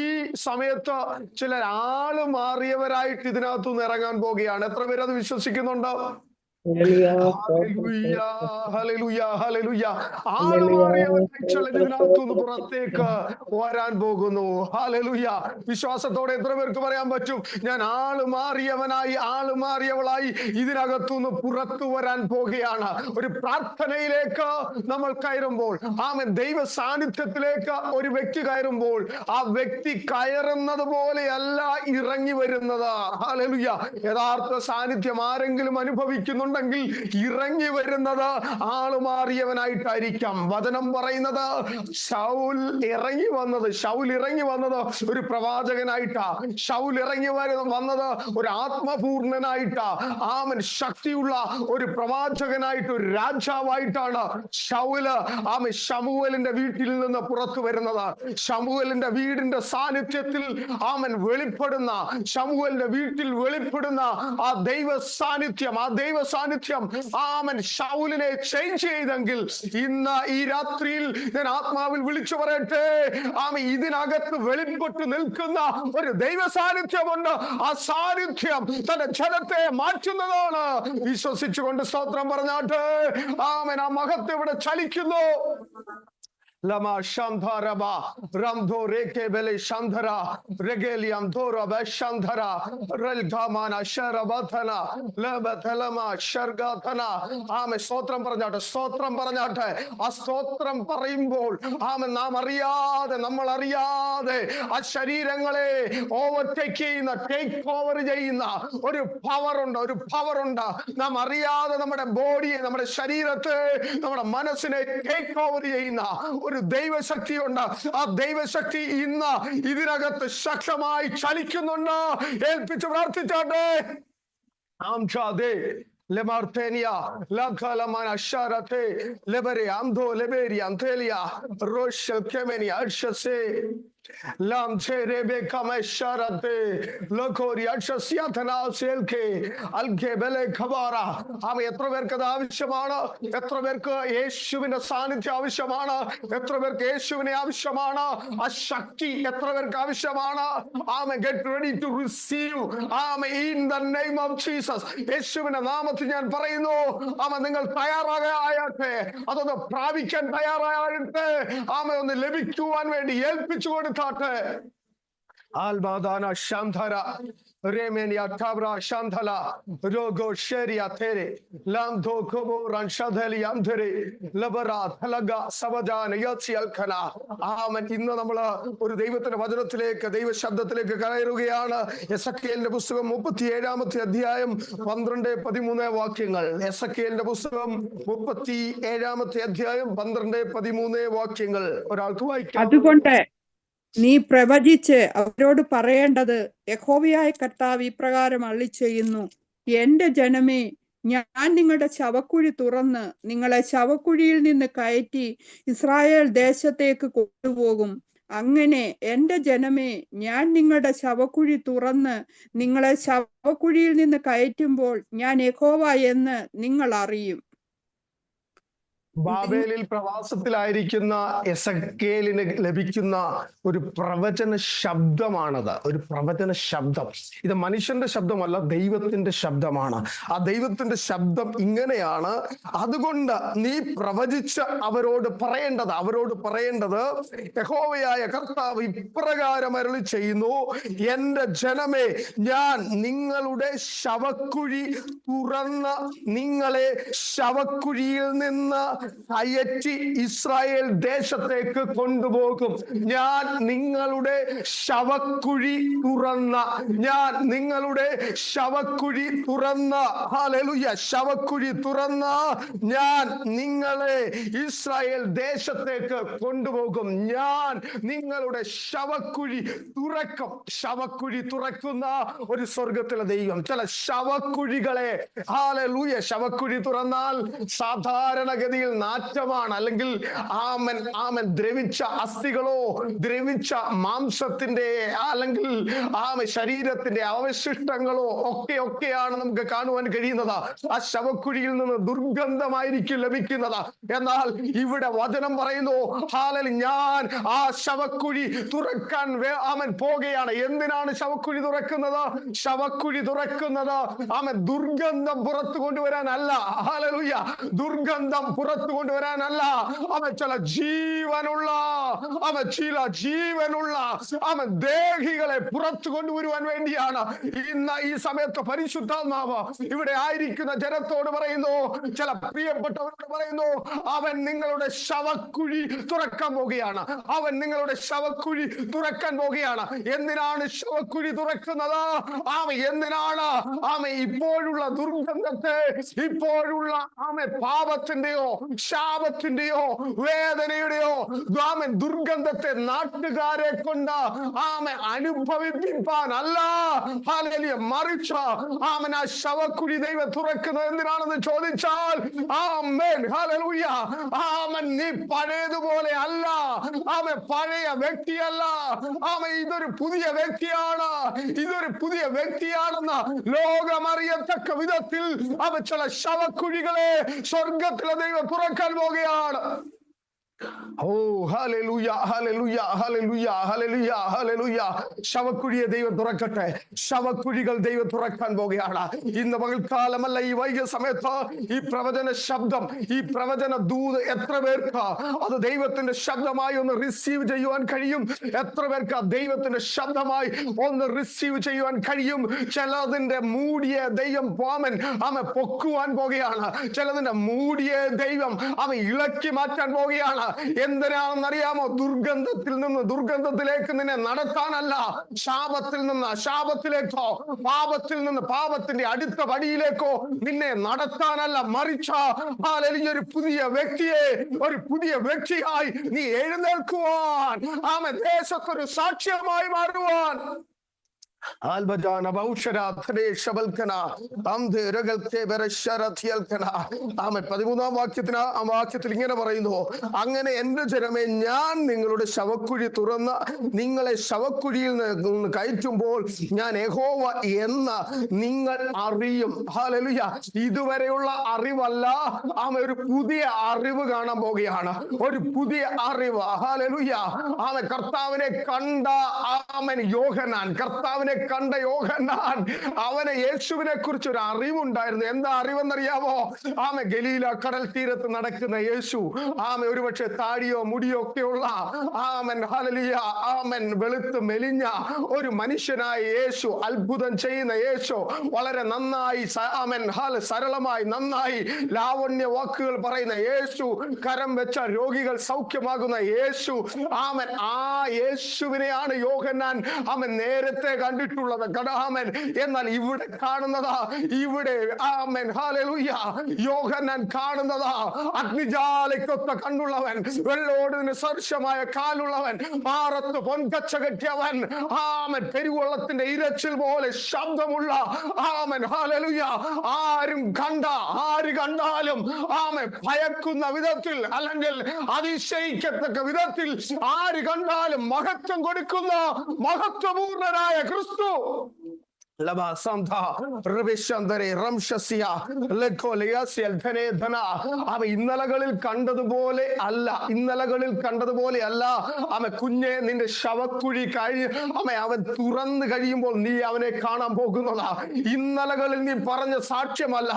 ഈ സമയത്ത് ചിലർ ആള് മാറിയവരായിട്ട് ഇതിനകത്തുനിന്ന് ഇറങ്ങാൻ പോകുകയാണ്. എത്ര പേര് അത് വിശ്വസിക്കുന്നുണ്ട്? ഇതിനകത്തുനിന്ന് പുറത്തേക്ക് വരാൻ പോകുന്നു. ഹല്ലേലൂയ. വിശ്വാസത്തോടെ എത്ര പേർക്ക് പറയാൻ പറ്റും, ഞാൻ ആള് മാറിയവളായി ഇതിനകത്തുനിന്ന് പുറത്തു വരാൻ പോകുകയാണ്. ഒരു പ്രാർത്ഥനയിലേക്ക് നമ്മൾ കയറുമ്പോൾ, ആമേൻ, ദൈവ സാന്നിധ്യത്തിലേക്ക് ഒരു വ്യക്തി കയറുമ്പോൾ ആ വ്യക്തി കയറുന്നത് പോലെയല്ല ഇറങ്ങി വരുന്നത്. ഹല്ലേലൂയ. യഥാർത്ഥ സാന്നിധ്യം ആരെങ്കിലും അനുഭവിക്കുന്നുണ്ടെങ്കിൽ ഇറങ്ങി വരുന്നത് ആള് മാറിയവനായിട്ടായിരിക്കാം. വചനം പറയുന്നത് ശൗൽ ഇറങ്ങി വന്നത് ഒരു പ്രവാചകനായിട്ടാ. ശൗൽ ഇറങ്ങി വന്നത് ഒരു ആത്മപൂർണനായിട്ടാ. ആമൻ, ശക്തിയുള്ള ഒരു പ്രവാചകനായിട്ട്, ഒരു രാജാവായിട്ടാണ് ശമൂവേലിന്റെ വീട്ടിൽ നിന്ന് പുറത്തു വരുന്നത്. ശമൂവേലിന്റെ വീടിന്റെ സാന്നിധ്യത്തിൽ ശമൂവേലിന്റെ വീട്ടിൽ വെളിപ്പെടുന്ന ആ ദൈവ സാന്നിധ്യം ആമൻ ശൗലിനെ ചേഞ്ച് ചെയ്തെങ്കിൽ, ഇന്ന് ഈ രാത്രിയിൽ ഞാൻ ആത്മാവിൽ വിളിച്ചു പറയട്ടെ, ഇതിനകത്ത് വെളിപ്പെട്ട് നിൽക്കുന്ന ഒരു ദൈവ സാന്നിധ്യമുണ്ട്. ആ സാന്നിധ്യം തന്റെ ജനത്തെ മാറ്റുന്നതാണ്. വിശ്വസിച്ചുകൊണ്ട് സ്തോത്രം പറഞ്ഞാട്ടെ. ആമൻ, ആ മഹത്വം ഇവിടെ ചലിക്കുന്നു. Lama Shandharaba Ramdo Reke Bele Shandhara Regeliam Dora Bashandhara Relgamana Sharabatana Labatalama Shargatana. ആമൻ, സ്തോത്രം പറഞ്ഞാട്ടെ. ആ സ്തോത്രം പറയുമ്പോൾ നമ്മൾ അറിയാതെ ആ ശരീരങ്ങളെ ടേക്ക് ഓവർ ചെയ്യുന്ന ഒരു പവറുണ്ട്. നാം അറിയാതെ നമ്മുടെ ബോഡിയെ, നമ്മുടെ ശരീരത്തെ, നമ്മുടെ മനസ്സിനെ ടേക്ക് ഓവർ ചെയ്യുന്ന ഒരു ദൈവശക്തിയുണ്ട്. ആ ദൈവശക്തി ഇന്ന് ഇതിനകത്ത് ശക്തമായി ചലിക്കുന്നുണ്ട്. ഏൽപ്പിച്ച് പ്രാർത്ഥിച്ചാട്ടെ. Lemartenia, la calamana sharate, lebere amdo leberi antelia, roshel kemeni arshase. Lam cherebe kamesharate lokori arshasiatana selke alke bele khabara. എത്ര പേർക്ക് അത് ആവശ്യമാണ്? എത്ര പേർക്ക് യേശുവിന്റെ സാന്നിധ്യം ആവശ്യമാണ്? എത്ര പേർക്ക് യേശുവിനെ ആവശ്യമാണ്? ആ ശക്തി എത്ര പേർക്ക് ആവശ്യമാണ്? Get ready to receive in the name of Jesus. യേശുവിന്റെ നാമത്തിൽ ഞാൻ പറയുന്നു, നിങ്ങൾ തയ്യാറാകട്ടെ. അതൊന്ന് പ്രാപിക്കാൻ തയ്യാറാകട്ടെ. ഒന്ന് ലഭിക്കുവാൻ വേണ്ടി ഏൽപ്പിച്ചു കൊടുത്താട്ടെ. Albadana Shandhara Remenia Tabra Shandhala Rogo Sheria Tere Lando Kobo Ranshadeli Andere Labara Talaga Savadana Yatsi Alkana. ആമൻ, ഇന്ന് നമ്മൾ ഒരു ദൈവത്തിന്റെ വചനത്തിലേക്ക്, ദൈവ ശബ്ദത്തിലേക്ക് കയറുകയാണ്. എസെക്കിയേലിന്റെ പുസ്തകം 37-ാമത്തെ അധ്യായം 12-13 വാക്യങ്ങൾ. എസെക്കിയേലിന്റെ പുസ്തകം 37-ാമത്തെ അധ്യായം 12-13 വാക്യങ്ങൾ ഒരാൾക്ക് വായിക്കാം. അതുകൊണ്ട് നീ പ്രവചിച്ച് അവരോട് പറയേണ്ടത്, യഹോവയായ കർത്താവ് ഇപ്രകാരം അരുളിച്ചെയ്യുന്നു, എന്റെ ജനമേ, ഞാൻ നിങ്ങളുടെ ശവക്കുഴി തുറന്ന് നിങ്ങളെ ശവക്കുഴിയിൽ നിന്ന് കയറ്റി ഇസ്രായേൽ ദേശത്തേക്ക് കൊണ്ടുപോകും. അങ്ങനെ എന്റെ ജനമേ, ഞാൻ നിങ്ങളുടെ ശവക്കുഴി തുറന്ന് നിങ്ങളെ ശവക്കുഴിയിൽ നിന്ന് കയറ്റുമ്പോൾ ഞാൻ യഹോവ എന്ന് നിങ്ങൾ അറിയും. ബാബേലിൽ പ്രവാസത്തിലായിരിക്കുന്ന എസെക്കിയേലിന് ലഭിക്കുന്ന ഒരു പ്രവചന ശബ്ദമാണത്. ഒരു പ്രവചന ശബ്ദം. ഇത് മനുഷ്യന്റെ ശബ്ദമല്ല, ദൈവത്തിന്റെ ശബ്ദമാണ്. ആ ദൈവത്തിന്റെ ശബ്ദം ഇങ്ങനെയാണ്, അതുകൊണ്ട് നീ പ്രവചിച്ച് അവരോട് പറയേണ്ടത് യഹോവയായ കർത്താവ് ഇപ്രകാരം അരുളിച്ചെയ്യുന്നു, എന്റെ ജനമേ, ഞാൻ നിങ്ങളുടെ ശവക്കുഴി തുറന്ന് നിങ്ങളെ ശവക്കുഴിയിൽ നിന്ന് കയറ്റി ഇസ്രായേൽ ദേശത്തേക്ക് കൊണ്ടുപോകും. ഞാൻ നിങ്ങളുടെ ശവക്കുഴി തുറന്ന ഹല്ലേലൂയ, ശവക്കുഴി തുറന്ന ഞാൻ നിങ്ങളെ ഇസ്രായേൽ ദേശത്തേക്ക് കൊണ്ടുപോകും. ഞാൻ നിങ്ങളുടെ ശവക്കുഴി തുറക്കും. ശവക്കുഴി തുറക്കുന്ന ഒരു സ്വർഗത്തിലെ ദൈവം. ചില ശവക്കുഴികളെ ഹല്ലേലൂയ, ശവക്കുഴി തുറന്നാൽ സാധാരണഗതിയിൽ നാറ്റമാണ്, അല്ലെങ്കിൽ ആമൻ ദ്രവിച്ച അസ്ഥികളോ ദ്രവിച്ച മാംസത്തിന്റെ അല്ലെങ്കിൽ ശരീരത്തിന്റെ അവശിഷ്ടങ്ങളോ ഒക്കെയാണ് നമുക്ക് കാണുവാൻ കഴിയുന്നത്. ആ ശവക്കുഴിയിൽ നിന്ന് ദുർഗന്ധമായിരിക്കും ലഭിക്കുന്നത്. എന്നാൽ ഇവിടെ വചനം പറയുന്നു, ഹല്ലേലൂയ, ഞാൻ ആ ശവക്കുഴി തുറക്കാൻ പോകുകയാണ്. എന്തിനാണ് ശവക്കുഴി തുറക്കുന്നത്? ശവക്കുഴി തുറക്കുന്നത് ദുർഗന്ധം പുറത്തു കൊണ്ടുവരാനല്ല. ഹല്ലേലൂയ, ദുർഗന്ധം പുറത്തു കൊണ്ടുവരാനല്ല. ചില ജീവനുള്ള ദേഹികളെ പുറത്തു കൊണ്ടുവരുവാൻ വേണ്ടിയാണ്. ഇന്ന് ഈ സമയത്ത് പരിശുദ്ധാത്മാവ് ഇവിടെ ആയിരിക്കുന്ന ജനത്തോട് പറയുന്നു, ചില പ്രിയപ്പെട്ടവരോട് പറയുന്നു, അവൻ നിങ്ങളുടെ ശവക്കുഴി തുറക്കാൻ പോകുകയാണ്. അവൻ നിങ്ങളുടെ ശവക്കുഴി തുറക്കാൻ പോകുകയാണ്. എന്തിനാണ് ശവക്കുഴി തുറക്കുന്നത്? എന്തിനാണ് ഇപ്പോഴുള്ള ദുർഗന്ധത്തെ, ഇപ്പോഴുള്ള പാപത്തിന്റെയോ ശാപത്തിന്റെയോ വേദനയുടെയോ ദുർഗന്ധത്തെ നാട്ടുകാരെ കൊണ്ട് അനുഭവിപ്പിക്കാൻ അല്ല, ഹല്ലേലൂയ, മറിച്ച് ആ ശവക്കുഴി ദൈവം തുറക്കുന്നത് എന്തിനാണെന്ന് ചോദിച്ചാൽ, ആമേൻ, ഹല്ലേലൂയ, നീ പഴയതുപോലെ അല്ല, പഴയ വ്യക്തിയല്ല, ഇതൊരു പുതിയ വ്യക്തിയാണ്, ഇതൊരു പുതിയ വ്യക്തിയാണെന്ന് ലോകമറിയത്തക്ക വിധത്തിൽ ചില ശവക്കുഴികളെ സ്വർഗത്തിലെ ദൈവം തുറക്കാൻ പോകുകയാണ്. ഓ hallelujah, hallelujah, hallelujah, hallelujah, hallelujah. ശവക്കുഴിയെ ദൈവം തുറക്കട്ടെ. ശവക്കുഴികൾ ദൈവം തുറക്കാൻ പോകുകയാണ്. ഇന്ന് പകൽക്കാലമല്ല, ഈ വൈകിയ സമയത്ത് ഈ പ്രവചന ശബ്ദം, ഈ പ്രവചന ദൂത് എത്ര പേർക്ക് അത് ദൈവത്തിന്റെ ശബ്ദമായി ഒന്ന് റിസീവ് ചെയ്യുവാൻ കഴിയും? എത്ര പേർക്ക് ദൈവത്തിന്റെ ശബ്ദമായി ഒന്ന് റിസീവ് ചെയ്യുവാൻ കഴിയും? ചിലതിന്റെ മൂടിയ ദൈവം പൊക്കുവാൻ പോകുകയാണ്. ചിലതിന്റെ മൂടിയ ദൈവം ഇളക്കി മാറ്റാൻ പോകുകയാണ്. എന്തിനാണെന്നറിയാമോ? ദുർഗന്ധത്തിൽ നിന്ന് ദുർഗന്ധത്തിലേക്ക് നിന്നെ നടത്താനല്ല, ശാപത്തിൽ നിന്ന് ശാപത്തിലേക്കോ, പാപത്തിൽ നിന്ന് പാപത്തിന്റെ അടുത്ത പടിയിലേക്കോ നിന്നെ നടത്താനല്ല, മറിച്ച ഒരു പുതിയ വ്യക്തിയെ, ഒരു പുതിയ വ്യക്തിയായി നീ എഴുന്നേൽക്കുവാൻ, ദേശത്തൊരു സാക്ഷ്യമായി മാറുവാൻ. അങ്ങനെ ഇങ്ങനെ പറയുന്നു, അങ്ങനെ എന്റെ ജനമേ, ഞാൻ നിങ്ങളുടെ ശവക്കുഴി തുറന്ന് നിങ്ങളെ ശവക്കുഴിയിൽ നിന്ന് കയറ്റുമ്പോൾ ഞാൻ യഹോവ എന്ന് നിങ്ങൾ അറിയും. ഹല്ലേലൂയ, ഇതുവരെയുള്ള അറിവല്ല, ഒരു പുതിയ അറിവ് കാണാൻ പോകുകയാണ്. ഒരു പുതിയ അറിവ്. ഹല്ലേലൂയ, കർത്താവിനെ കണ്ട യോഹന്നാൻ, കർത്താവിനെ കണ്ട യോഹന്നാൻ, അവന് യേശുവിനെ കുറിച്ച് ഒരു അറിവുണ്ടായിരുന്നു. എന്താ അറിവെന്നറിയാമോ? ഗലീല കടൽ തീരത്ത് നടക്കുന്ന യേശു, ഒരുപക്ഷെ താടിയോ മുടിയോ ഒക്കെയുള്ള ഹല്ലേലൂയ, വെളുത്ത് മെലിഞ്ഞ ഒരു മനുഷ്യനായ യേശു, അത്ഭുതം ചെയ്യുന്ന യേശു, വളരെ നന്നായി സരളമായി നന്നായി ലാവണ്യ വാക്കുകൾ പറയുന്ന യേശു, കരം വെച്ച രോഗികൾ സൗഖ്യമാകുന്ന യേശു, ആ യേശുവിനെയാണ് യോഹന്നാൻ നേരത്തെ കണ്ടിട്ടുള്ളത്. എന്നാൽ ഇവിടെ കാണുന്നതാ, ഇവിടെ ഹല്ലേലൂയ, യോഹന്നാൻ കാണുന്നതാ അഗ്നിജാലയ്ക്കൊത്ത കണ്ണുള്ളവൻ, വെള്ളോടിന് സദൃശമായ കാലുള്ളവൻ, മാറത്ത് പൊൻകച്ച കെട്ടിയവൻ, പെരുവെള്ളത്തിന്റെ ഇരച്ചിൽ പോലെ ശബ്ദമുള്ള ഹല്ലേലൂയ, ആര് കണ്ടാലും ഭയക്കുന്ന വിധത്തിൽ, അല്ലെങ്കിൽ അതിശയിക്കത്തക്ക വിധത്തിൽ ആര് കണ്ടാലും മഹത്വം കൊടുക്കുന്ന മഹത്വപൂർണനായ ക്രിസ്തു. ഇന്നലകളിൽ കണ്ടതുപോലെ അല്ല, കുഞ്ഞെ, നിന്റെ ശവക്കുഴി അവൻ തുറന്നു കഴിയുമ്പോൾ നീ അവനെ കാണാൻ പോകുന്നതാ. ഇന്നലകളിൽ നീ പറഞ്ഞ സാക്ഷ്യമല്ല,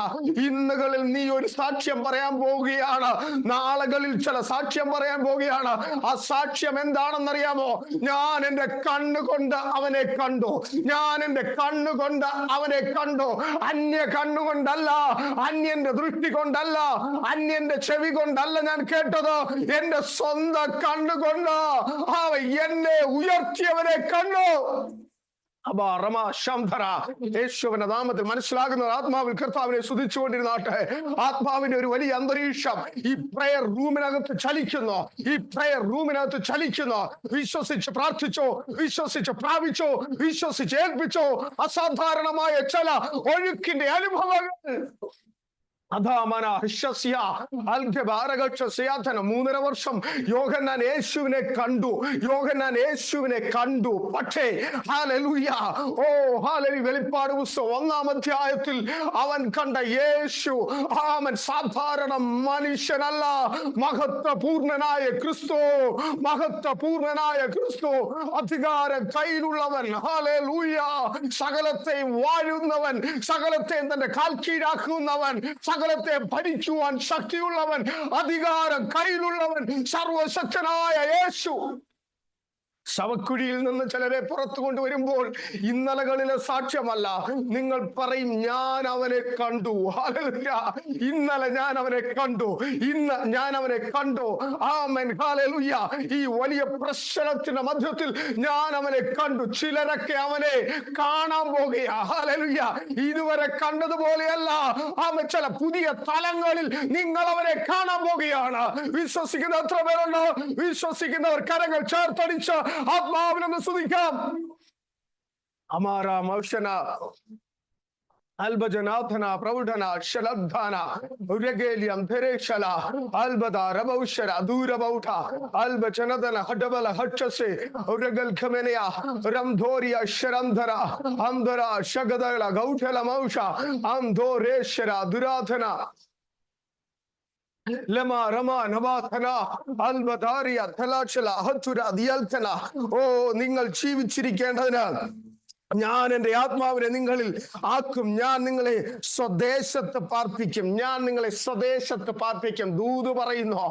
ഇന്നുകളിൽ നീ ഒരു സാക്ഷ്യം പറയാൻ പോവുകയാണ്. നാളുകളിൽ ചില സാക്ഷ്യം പറയാൻ പോവുകയാണ്. ആ സാക്ഷ്യം എന്താണെന്നറിയാമോ? ഞാൻ എന്റെ കണ്ണുകൊണ്ട് അവനെ കണ്ടു, ഞാൻ എന്റെ കണ്ണുകൊണ്ട് കണ്ണുകൊണ്ട് അവനെ കണ്ടു. അന്യ കണ്ണുകൊണ്ടല്ല, അന്യന്റെ ദൃഷ്ടി കൊണ്ടല്ല, അന്യന്റെ ചെവി കൊണ്ടല്ല ഞാൻ കേട്ടത്, എന്റെ സ്വന്തം കണ്ണുകൊണ്ട് അവൻ എന്നെ ഉയർത്തിയവനെ കണ്ടു. യേശുവിന്റെ നാമത്തിൽ മനസ്സിലാകുന്നത് ആത്മാവിൽ കർത്താവിനെ സ്തുതിച്ചുകൊണ്ടിരുന്നാട്ടെ. ആത്മാവിന്റെ ഒരു വലിയ അന്തരീക്ഷം ഈ പ്രയർ റൂമിനകത്ത് ചലിക്കുന്നു. ഈ പ്രയർ റൂമിനകത്ത് ചലിക്കുന്നു. വിശ്വസിച്ച് പ്രാർത്ഥിച്ചോ, വിശ്വസിച്ച് പ്രാപിച്ചോ, വിശ്വസിച്ച് ഏൽപ്പിച്ചോ. അസാധാരണമായ ചില ഒഴുക്കിന്റെ അനുഭവങ്ങൾ. 3.5 വർഷം യോഹന്നാൻ യേശുവിനെ കണ്ടു. പക്ഷേ ഹല്ലേലൂയ, വെളിപ്പാട് പുസ്തകം 1-ാം അധ്യായത്തിൽ അവൻ കണ്ട യേശു അവൻ സാധാരണ മനുഷ്യനല്ല, മഹത്വപൂർണനായ ക്രിസ്തു, അധികാരം കയ്യിലുള്ളവൻ. ഹല്ലേലൂയ, സകലത്തെയും വാഴുന്നവൻ, സകലത്തെയും തന്റെ കാൽ കീഴാക്കുന്നവൻ, സകലത്തെ ഭരിക്കുവാൻ ശക്തിയുള്ളവൻ, അധികാരം കയ്യിലുള്ളവൻ, സർവശക്തനായ യേശു. ശവക്കുഴിയിൽ നിന്ന് ചിലരെ പുറത്തു കൊണ്ടുവരുമ്പോൾ ഇന്നലകളിലെ സാക്ഷ്യമല്ല, നിങ്ങൾ പറയും ഞാൻ അവനെ കണ്ടു. ഹല്ലേലൂയ, ഇന്നലെ ഞാൻ അവനെ കണ്ടു, ഇന്ന് ഞാൻ അവനെ കണ്ടു. ആമേൻ, ഹല്ലേലൂയ. ഈ വലിയ പ്രശ്നത്തിന്റെ മധ്യത്തിൽ ഞാൻ അവനെ കണ്ടു. ചിലരൊക്കെ അവനെ കാണാൻ പോകുകയാ. ഹല്ലേലൂയ, ഇതുവരെ കണ്ടതുപോലെയല്ല. ആമേൻ, ചില പുതിയ തലങ്ങളിൽ നിങ്ങൾ അവനെ കാണാൻ പോകുകയാണ്. വിശ്വസിക്കുന്ന എത്ര പേരുണ്ടോ? വിശ്വസിക്കുന്നവർ കരങ്ങൾ ചേർത്തടിച്ച് ആത്മാവിനൊന്ന് സ്തുതിക്കാം. അമാര മൗഷന അൽബജനാഥന പ്രൗഢന ശലബ്ധാന ഉരഗേലിയം ധരേശല അൽബദ രബൗഷര ദൂരബൗഠ അൽബജനദന ഹഡബല ഹക്ഷസെ ഉരഗൽ ഖമനയ രംധോരിയ ശരംധര അംധര ശഗദല ഗൗഠല മൗഷ അംധോരേശ്വര ദുരാധന ലമാ രമാ നവാധന അൽബദാരിയ ധലാചല ഹത്തുര ദിയൽതന. ഓ, നിങ്ങൾ ജീവിച്ചിരിക്കേണ്ടതിന് ഞാൻ എൻ്റെ ആത്മാവിനെ നിങ്ങളിൽ ആക്കും, ഞാൻ നിങ്ങളെ സ്വദേശത്ത് പാർപ്പിക്കും. ദൂത് പറയുന്നു,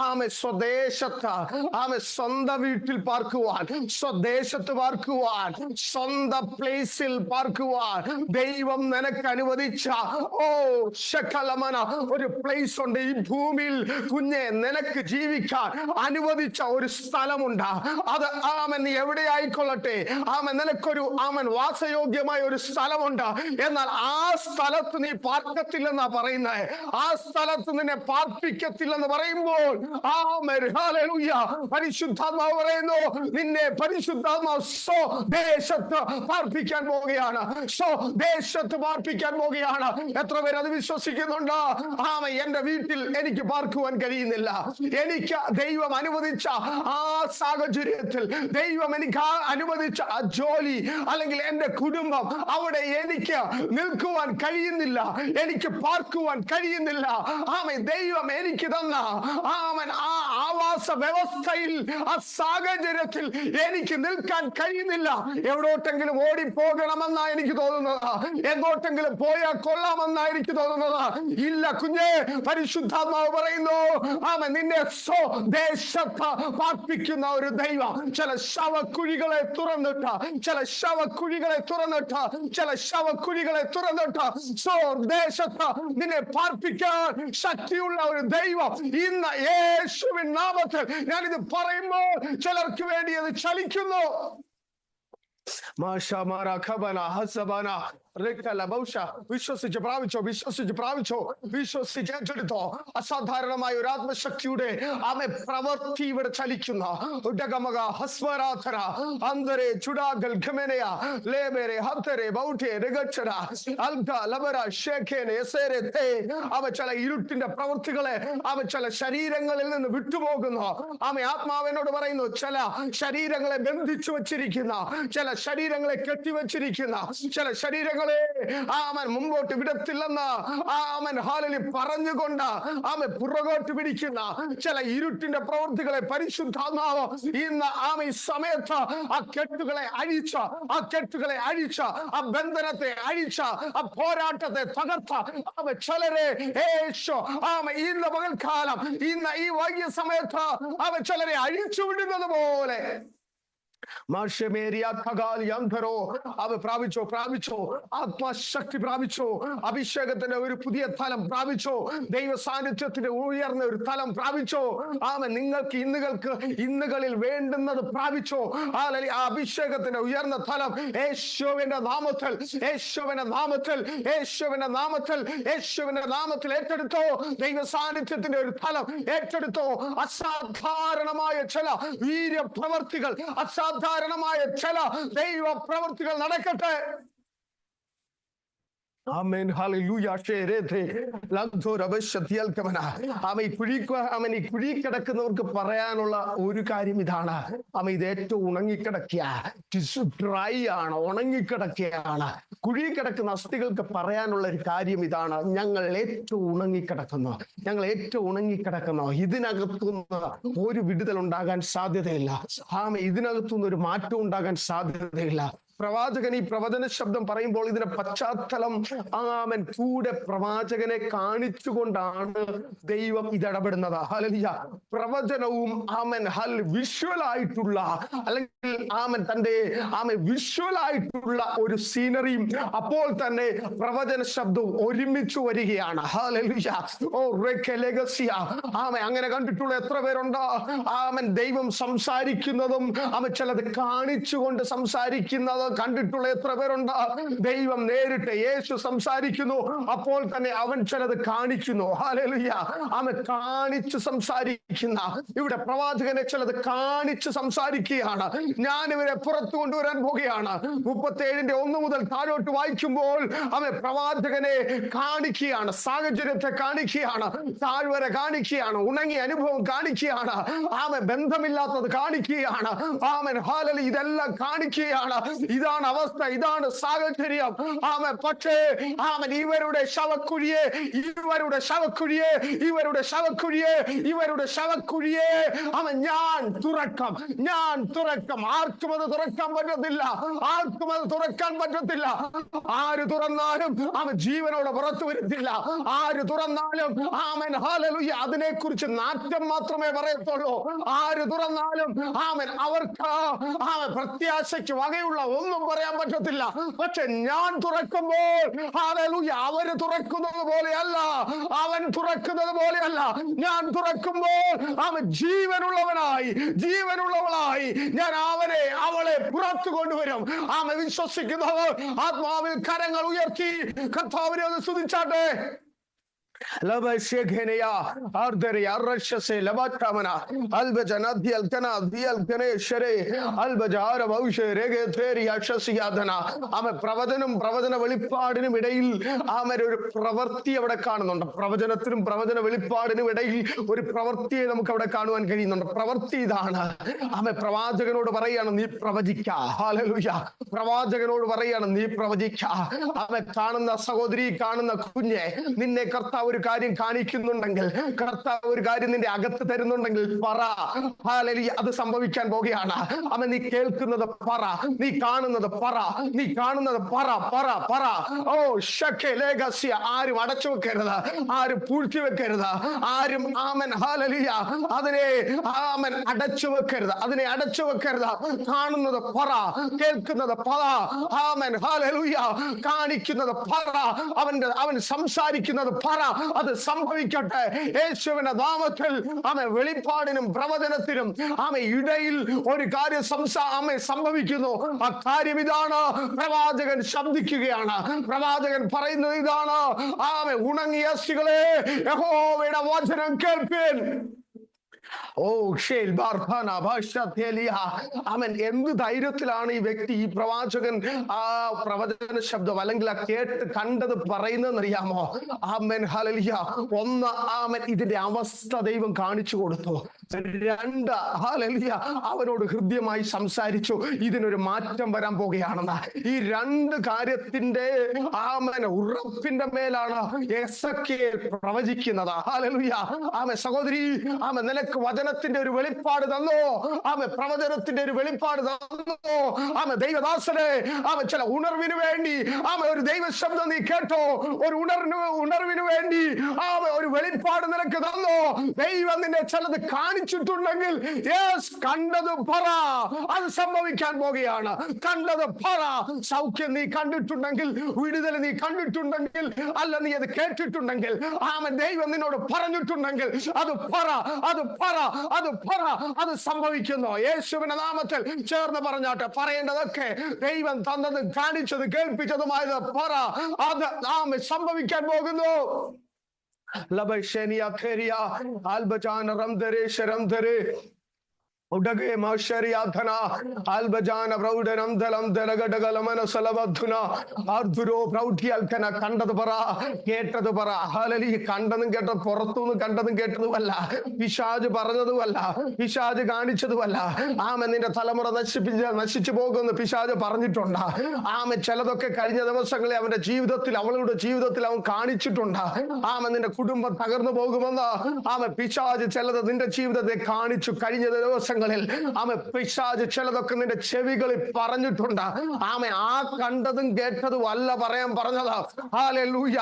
ആമെ സ്വദേശത്ത്, ആമെ സ്വന്തം വീട്ടിൽ പാർക്കുവാൻ, സ്വദേശത്ത് പാർക്കുവാൻ, സ്വന്തം പ്ലേസിൽ പാർക്കുവാൻ ദൈവം നിനക്ക് അനുവദിച്ച ശകലമന ഒരു പ്ലേസ് ഉണ്ട് ഈ ഭൂമിയിൽ. കുഞ്ഞെ, നിനക്ക് ജീവിക്കാൻ അനുവദിച്ച ഒരു സ്ഥലമുണ്ട്. അത് ആമൻ നീ എവിടെ ആയിക്കൊള്ളട്ടെ, ആമൻ നിനക്കൊരു വാസയോഗ്യമായ ഒരു സ്ഥലമുണ്ട്. എന്നാൽ ആ സ്ഥലത്ത് നീ പാർക്കത്തില്ലെന്നാ പറയുന്നത്. ആ സ്ഥലത്ത് നിന്നെ പാർപ്പിക്കത്തില്ലെന്ന് പറയുമ്പോൾ പരിശുദ്ധാത്മാവ് പറയുന്നു, നിന്നെ പരിശുദ്ധാത്മാവ് സ്വദേശത്ത് പാർപ്പിക്കാൻ പോവുകയാണ്. എത്ര പേര് അത് വിശ്വസിക്കുന്നുണ്ട്? എന്റെ വീട്ടിൽ എനിക്ക് പാർക്കുവാൻ കഴിയുന്നില്ല. എനിക്ക് ദൈവം അനുവദിച്ച ആ സാഹചര്യത്തിൽ, ദൈവം എനിക്ക് അനുവദിച്ച ആ ജോലി അല്ലെങ്കിൽ എന്റെ കുടുംബം, അവിടെ എനിക്ക് നിൽക്കുവാൻ കഴിയുന്നില്ല, എനിക്ക് പാർക്കുവാൻ കഴിയുന്നില്ല. ദൈവം എനിക്ക് തന്ന ആ ആവാസ വ്യവസ്ഥയിൽ, ആ സാഹചര്യത്തിൽ എനിക്ക് നിൽക്കാൻ കഴിയുന്നില്ല. എവിടോട്ടെങ്കിലും ഓടിപ്പോകണമെന്നാ എനിക്ക് തോന്നുന്നത്, എങ്ങോട്ടെങ്കിലും പോയാൽ കൊള്ളാമെന്നാ എനിക്ക് തോന്നുന്നത്. ഇല്ല കുഞ്ഞെ, പരിശുദ്ധാത്മാവ് പറയുന്നു, നിന്നെ സ്വദേശത്ത് പാർപ്പിക്കുന്ന ഒരു ദൈവം. ചില ശവക്കുഴികളെ തുറന്നിട്ട് സ്വദേശത്ത് നിന്നെ പാർപ്പിക്കാൻ ശക്തിയുള്ള ഒരു ദൈവം ഇന്ന് യേശുവിൻ നാമത്തിൽ ഞാനിത് പറയുമ്പോൾ ചിലർക്ക് വേണ്ടി അത് ചലിക്കുന്നു. വിശ്വസിച്ച് ഏറ്റെടുത്തോ. അസാധാരണമായ ഒരു ആത്മശക്തിയുടെ പ്രവൃത്തി ഇവിടെ ചലിക്കുന്ന ചില ഇരുട്ടിന്റെ പ്രവൃത്തികളെ ചില ശരീരങ്ങളിൽ നിന്ന് വിട്ടുപോകുന്നു. ആത്മാവിനോട് പറയുന്നു, ചില ശരീരങ്ങളെ ബന്ധിച്ചു വച്ചിരിക്കുന്ന, ചില ശരീരങ്ങളെ കെട്ടിവെച്ചിരിക്കുന്ന, ചില ശരീരങ്ങളെ മുമ്പോട്ട് വിടത്തില്ലെന്ന് പറഞ്ഞുകൊണ്ട് പുറകോട്ട് പിടിക്കുന്ന ചില ഇരുട്ടിന്റെ പ്രവൃത്തികളെ പരിശുദ്ധാത്മാവ് ഇന്ന് ഈ സമയത്ത് ആ കെട്ടുകളെ അഴിച്ച, ആ ബന്ധനത്തെ അഴിച്ച, ആ പോരാട്ടത്തെ തകർത്ത ചിലരെ ഇന്ന് പകൽക്കാലം, ഇന്ന് ഈ വൈകിയ സമയത്ത് ചിലരെ അഴിച്ചു വിടുന്നത് പോലെ അവ പ്രാപിച്ചോ ആത്മശക്തി പ്രാപിച്ചോ, അഭിഷേകത്തിന്റെ ഒരു പുതിയ തലം പ്രാപിച്ചോ, ദൈവ സാന്നിധ്യത്തിന്റെ ഉയർന്ന ഒരു തലം പ്രാപിച്ചോ. നിങ്ങൾക്ക് ഇന്നുകളിൽ വേണ്ടുന്നത് പ്രാപിച്ചോ. ആ അഭിഷേകത്തിന്റെ ഉയർന്ന തലം യേശുവിന്റെ നാമത്തിൽ ഏറ്റെടുത്തോ. ദൈവ സാന്നിധ്യത്തിന്റെ ഒരു തലം ഏറ്റെടുത്തോ. അസാധാരണമായ ചില വീര്യപ്രവർത്തികൾ, അസാധാരണമായ ചില ദൈവ പ്രവർത്തികൾ നടക്കട്ടെ. ആമേൻ, ഹല്ലേലൂയ. കുഴി കിടക്കുന്നവർക്ക് പറയാനുള്ള ഒരു കാര്യം ഇതാണ്. ഇത് ഏറ്റവും ഡ്രൈ ആണ്, ഉണങ്ങിക്കിടക്കുകയാണ്. കുഴി കിടക്കുന്ന അസ്ഥികൾക്ക് പറയാനുള്ള ഒരു കാര്യം ഇതാണ്: ഞങ്ങൾ ഏറ്റവും ഉണങ്ങിക്കിടക്കുന്നു. ഇതിനകത്തുനിന്ന് ഒരു വിടുതൽ ഉണ്ടാകാൻ സാധ്യതയില്ല. ഇതിനകത്തുനിന്ന് ഒരു മാറ്റം ഉണ്ടാകാൻ സാധ്യതയില്ല. പ്രവാചകൻ ഈ പ്രവചന ശബ്ദം പറയുമ്പോൾ ഇതിന്റെ പശ്ചാത്തലം കൂടെ പ്രവാചകനെ കാണിച്ചുകൊണ്ടാണ് ദൈവം ഇടപെടുന്നത്. ഹല്ലേലൂയ. പ്രവചനവും വിഷ്വൽ ആയിട്ടുള്ള, അല്ലെങ്കിൽ തന്റെ വിഷ്വൽ ആയിട്ടുള്ള ഒരു സീനറിയും അപ്പോൾ തന്നെ പ്രവചന ശബ്ദവും ഒരുമിച്ച് വരികയാണ്. ഹല്ലേലൂയ. അങ്ങനെ കണ്ടിട്ടുള്ള എത്ര പേരുണ്ട്? ദൈവം സംസാരിക്കുന്നതും ചിലത് കാണിച്ചുകൊണ്ട് സംസാരിക്കുന്നത് കണ്ടിട്ടുള്ള എത്ര പേരുണ്ട്? ദൈവം നേരിട്ട് യേശു സംസാരിക്കുന്നു, അപ്പോൾ തന്നെ അവൻ ചിലത് കാണിക്കുന്നു. ഹല്ലേലൂയ. കാണിച്ചു സംസാരിക്കുന്ന ഇവിടെ പ്രവാചകനെ ചിലത് കാണിച്ചു സംസാരിക്കുകയാണ്. ഞാൻ ഇവരെ പുറത്തു കൊണ്ടുവരാൻ പോകുകയാണ്. 37:1 മുതൽ താഴോട്ട് വായിക്കുമ്പോൾ പ്രവാചകനെ കാണിക്കുകയാണ്, സാഹചര്യത്തെ കാണിക്കുകയാണ്, താഴ്വര കാണിക്കുകയാണ്, ഉണങ്ങിയ അനുഭവം കാണിക്കുകയാണ്, ബന്ധമില്ലാത്തത് കാണിക്കുകയാണ്. ഹല്ലേലൂയ. ഇതെല്ലാം കാണിക്കുകയാണ്. ഇതാണ് അവസ്ഥ, ഇതാണ് സാഹചര്യം. പക്ഷേ ഇവരുടെ ശവക്കുഴിയെ ഞാൻ തുറക്കാം. ആർക്കും അത് തുറക്കാൻ പറ്റത്തില്ല. ആര് തുറന്നാലും ജീവനോടെ പുറത്തു വരത്തില്ല. ആര് തുറന്നാലും ഹല്ലേലൂയ അതിനെക്കുറിച്ച് നാറ്റം മാത്രമേ പറയത്തുള്ളൂ. ആര് തുറന്നാലും അവർക്ക് പ്രത്യാശയ്ക്ക് വകയുള്ള ഒന്നും പറയാൻ പറ്റത്തില്ല. പക്ഷെ ഞാൻ തുറക്കുമ്പോൾ ഹല്ലേലൂയ അവര് തുറക്കുന്നത് പോലെയല്ല, അവൻ തുറക്കുന്നത് പോലെയല്ല. ഞാൻ തുറക്കുമ്പോൾ ജീവനുള്ളവളായി ഞാൻ അവളെ പുറത്തു കൊണ്ടുവരും. വിശ്വസിക്കുന്നവർ ആത്മാവിൽ കരങ്ങൾ ഉയർത്തി കർത്താവിനെ ഒന്ന് സ്തുതിച്ചാട്ടെ. പ്രവചന വെളിപ്പാടിനും ഇടയിൽ ഒരു പ്രവൃത്തി അവിടെ കാണുന്നുണ്ട്. പ്രവചനത്തിനും പ്രവചന വെളിപ്പാടിനും ഇടയിൽ ഒരു പ്രവൃത്തിയെ നമുക്ക് അവിടെ കാണുവാൻ കഴിയുന്നുണ്ട്. പ്രവൃത്തി ഇതാണ്. പ്രവാചകനോട് പറയാണ്, നീ പ്രവചിക്ക. ഹല്ലേലൂയ. പ്രവാചകനോട് പറയാണ്, നീ പ്രവചിക്ക. കാണുന്ന സഹോദരി, കാണുന്ന കുഞ്ഞെ, നിന്നെ കർത്താവ് ഒരു കാര്യം കാണിക്കുന്നുണ്ടെങ്കിൽ, കർത്താവ് ഒരു കാര്യം നിന്റെ അകത്ത് തരുന്നുണ്ടെങ്കിൽ പറ. ഹല്ലേലൂയ. അത് സംഭവിക്കാൻ പോകുകയാണ്. നീ കേൾക്കുന്നത് പറ, നീ കാണുന്നത് പറ. ഓ ലേഖസ്യ. ആരും അടച്ചു വെക്കരുത്, ആരും പൂഴ്ത്തി വെക്കരുത്, ആരും ഹല്ലേലൂയ അതിനെ അടച്ചു വെക്കരുത്. കാണുന്നത് പറ, കേൾക്കുന്നത് പറ. ഹല്ലേലൂയ. കാണിക്കുന്നത് പറ, അവൻ സംസാരിക്കുന്നത് പറ. അത് സംഭവിക്കട്ടെ യേശുവിന്റെ നാമത്തിൽ. വെളിപ്പാടിനും പ്രവചനത്തിനും ഇടയിൽ ഒരു കാര്യം സംഭവിക്കുന്നു. ആ കാര്യം ഇതാണ്: പ്രവാചകൻ ശബ്ദിക്കുകയാണ്. പ്രവാചകൻ പറയുന്നത് ഇതാണ്: ഉണങ്ങിയ അസ്ഥികളെ, യഹോവയുടെ വചനം കേൾപ്പീൻ. എന്ത് ധൈര്യത്തിലാണ് ഈ വ്യക്തി, ഈ പ്രവാചകൻ ആ പ്രവചന ശബ്ദം അല്ലെങ്കിൽ ആ കേട്ട് കണ്ടത് പറയുന്നതെന്ന് അറിയാമോ? ഹല്ലേലൂയ. ഒന്ന്, ഇതിന്റെ അവസ്ഥ ദൈവം കാണിച്ചു കൊടുത്തു. 2, ഹല്ലേലൂയ അവനോട് ഹൃദ്യമായി സംസാരിച്ചു. ഇതിനൊരു മാറ്റം വരാൻ പോകുകയാണെന്ന്. ഈ 2 കാര്യത്തിന്റെ ഉറപ്പിന്റെ മേലാണ് എസെക്കിയേൽ പ്രവചിക്കുന്നത്. ഹല്ലേലൂയ. സഹോദരി, നിനക്ക് വചനം വചനത്തിന്റെ ഒരു വെളിപ്പാട് തന്നു. പ്രവചനത്തിന്റെ ഒരു വെളിപ്പാട് തന്നു. ദൈവദാസനെ ചില ഉണർവിന് വേണ്ടി ഒരു ദൈവ ശബ്ദം നീ കേട്ടോ, ഒരു ഉണർവിന് വേണ്ടി ഒരു വെളിപ്പാട് നിനക്ക് തന്നു. ദൈവം നിന്നെ ചിലത് കാണിച്ചിട്ടുണ്ടെങ്കിൽ കണ്ടത് പറ, അത് സംഭവിക്കാൻ പോകുകയാണ്. കണ്ടത് പറ. സൗഖ്യം നീ കണ്ടിട്ടുണ്ടെങ്കിൽ, വിടുതൽ നീ കണ്ടിട്ടുണ്ടെങ്കിൽ, അല്ല നീ അത് കേട്ടിട്ടുണ്ടെങ്കിൽ, ദൈവം നിന്നോട് പറഞ്ഞിട്ടുണ്ടെങ്കിൽ അത് പറ, അത് പറ, അത് പറ. അത് സംഭവിക്കുന്നു. യേശുവിന്റെ നാമത്തിൽ ചേർന്ന് പറഞ്ഞാട്ടെ. പറയേണ്ടതൊക്കെ ദൈവം തന്നത്, കാണിച്ചത്, കേൾപ്പിച്ചതുമായത് പറ. അത് സംഭവിക്കാൻ പോകുന്നു. ലബശനിയ ഖരിയ അൽബജാന റംദരെ ശരംദരെ ഉടകെ മാശരിയാധന അൽബജാന പ്രൗഢനം ദലം ദലഗടകലമന സലവധുന ആർദുരോ പ്രൗഢിയൽക്കന. കണ്ടത് പറ, കേട്ടത് പറ. ഹല്ലേലൂയ. കണ്ടതും കേട്ടത്, പുറത്തുനിന്ന് കണ്ടതും കേട്ടതുമല്ല, പിശാച് പറഞ്ഞതുമല്ല, പിശാച് കാണിച്ചതുമല്ല. നിന്റെ തലമുറ നശിച്ചു പോകുമെന്ന് പിശാച് പറഞ്ഞിട്ടുണ്ട്. ചിലതൊക്കെ കഴിഞ്ഞ ദിവസങ്ങളിൽ അവന്റെ ജീവിതത്തിൽ, അവളുടെ ജീവിതത്തിൽ അവൻ കാണിച്ചിട്ടുണ്ട്. നിന്റെ കുടുംബം തകർന്നു പോകുമെന്ന് പിശാച് ചിലത് നിന്റെ ജീവിതത്തെ കാണിച്ചു. കഴിഞ്ഞ ദിവസങ്ങൾ പിശാച് ചിലതൊക്കെ നിന്റെ ചെവികളിൽ പറഞ്ഞിട്ടുണ്ട്. ആ കണ്ടതും കേട്ടതും അല്ല പറയാൻ പറഞ്ഞത്. ഹല്ലേലൂയ.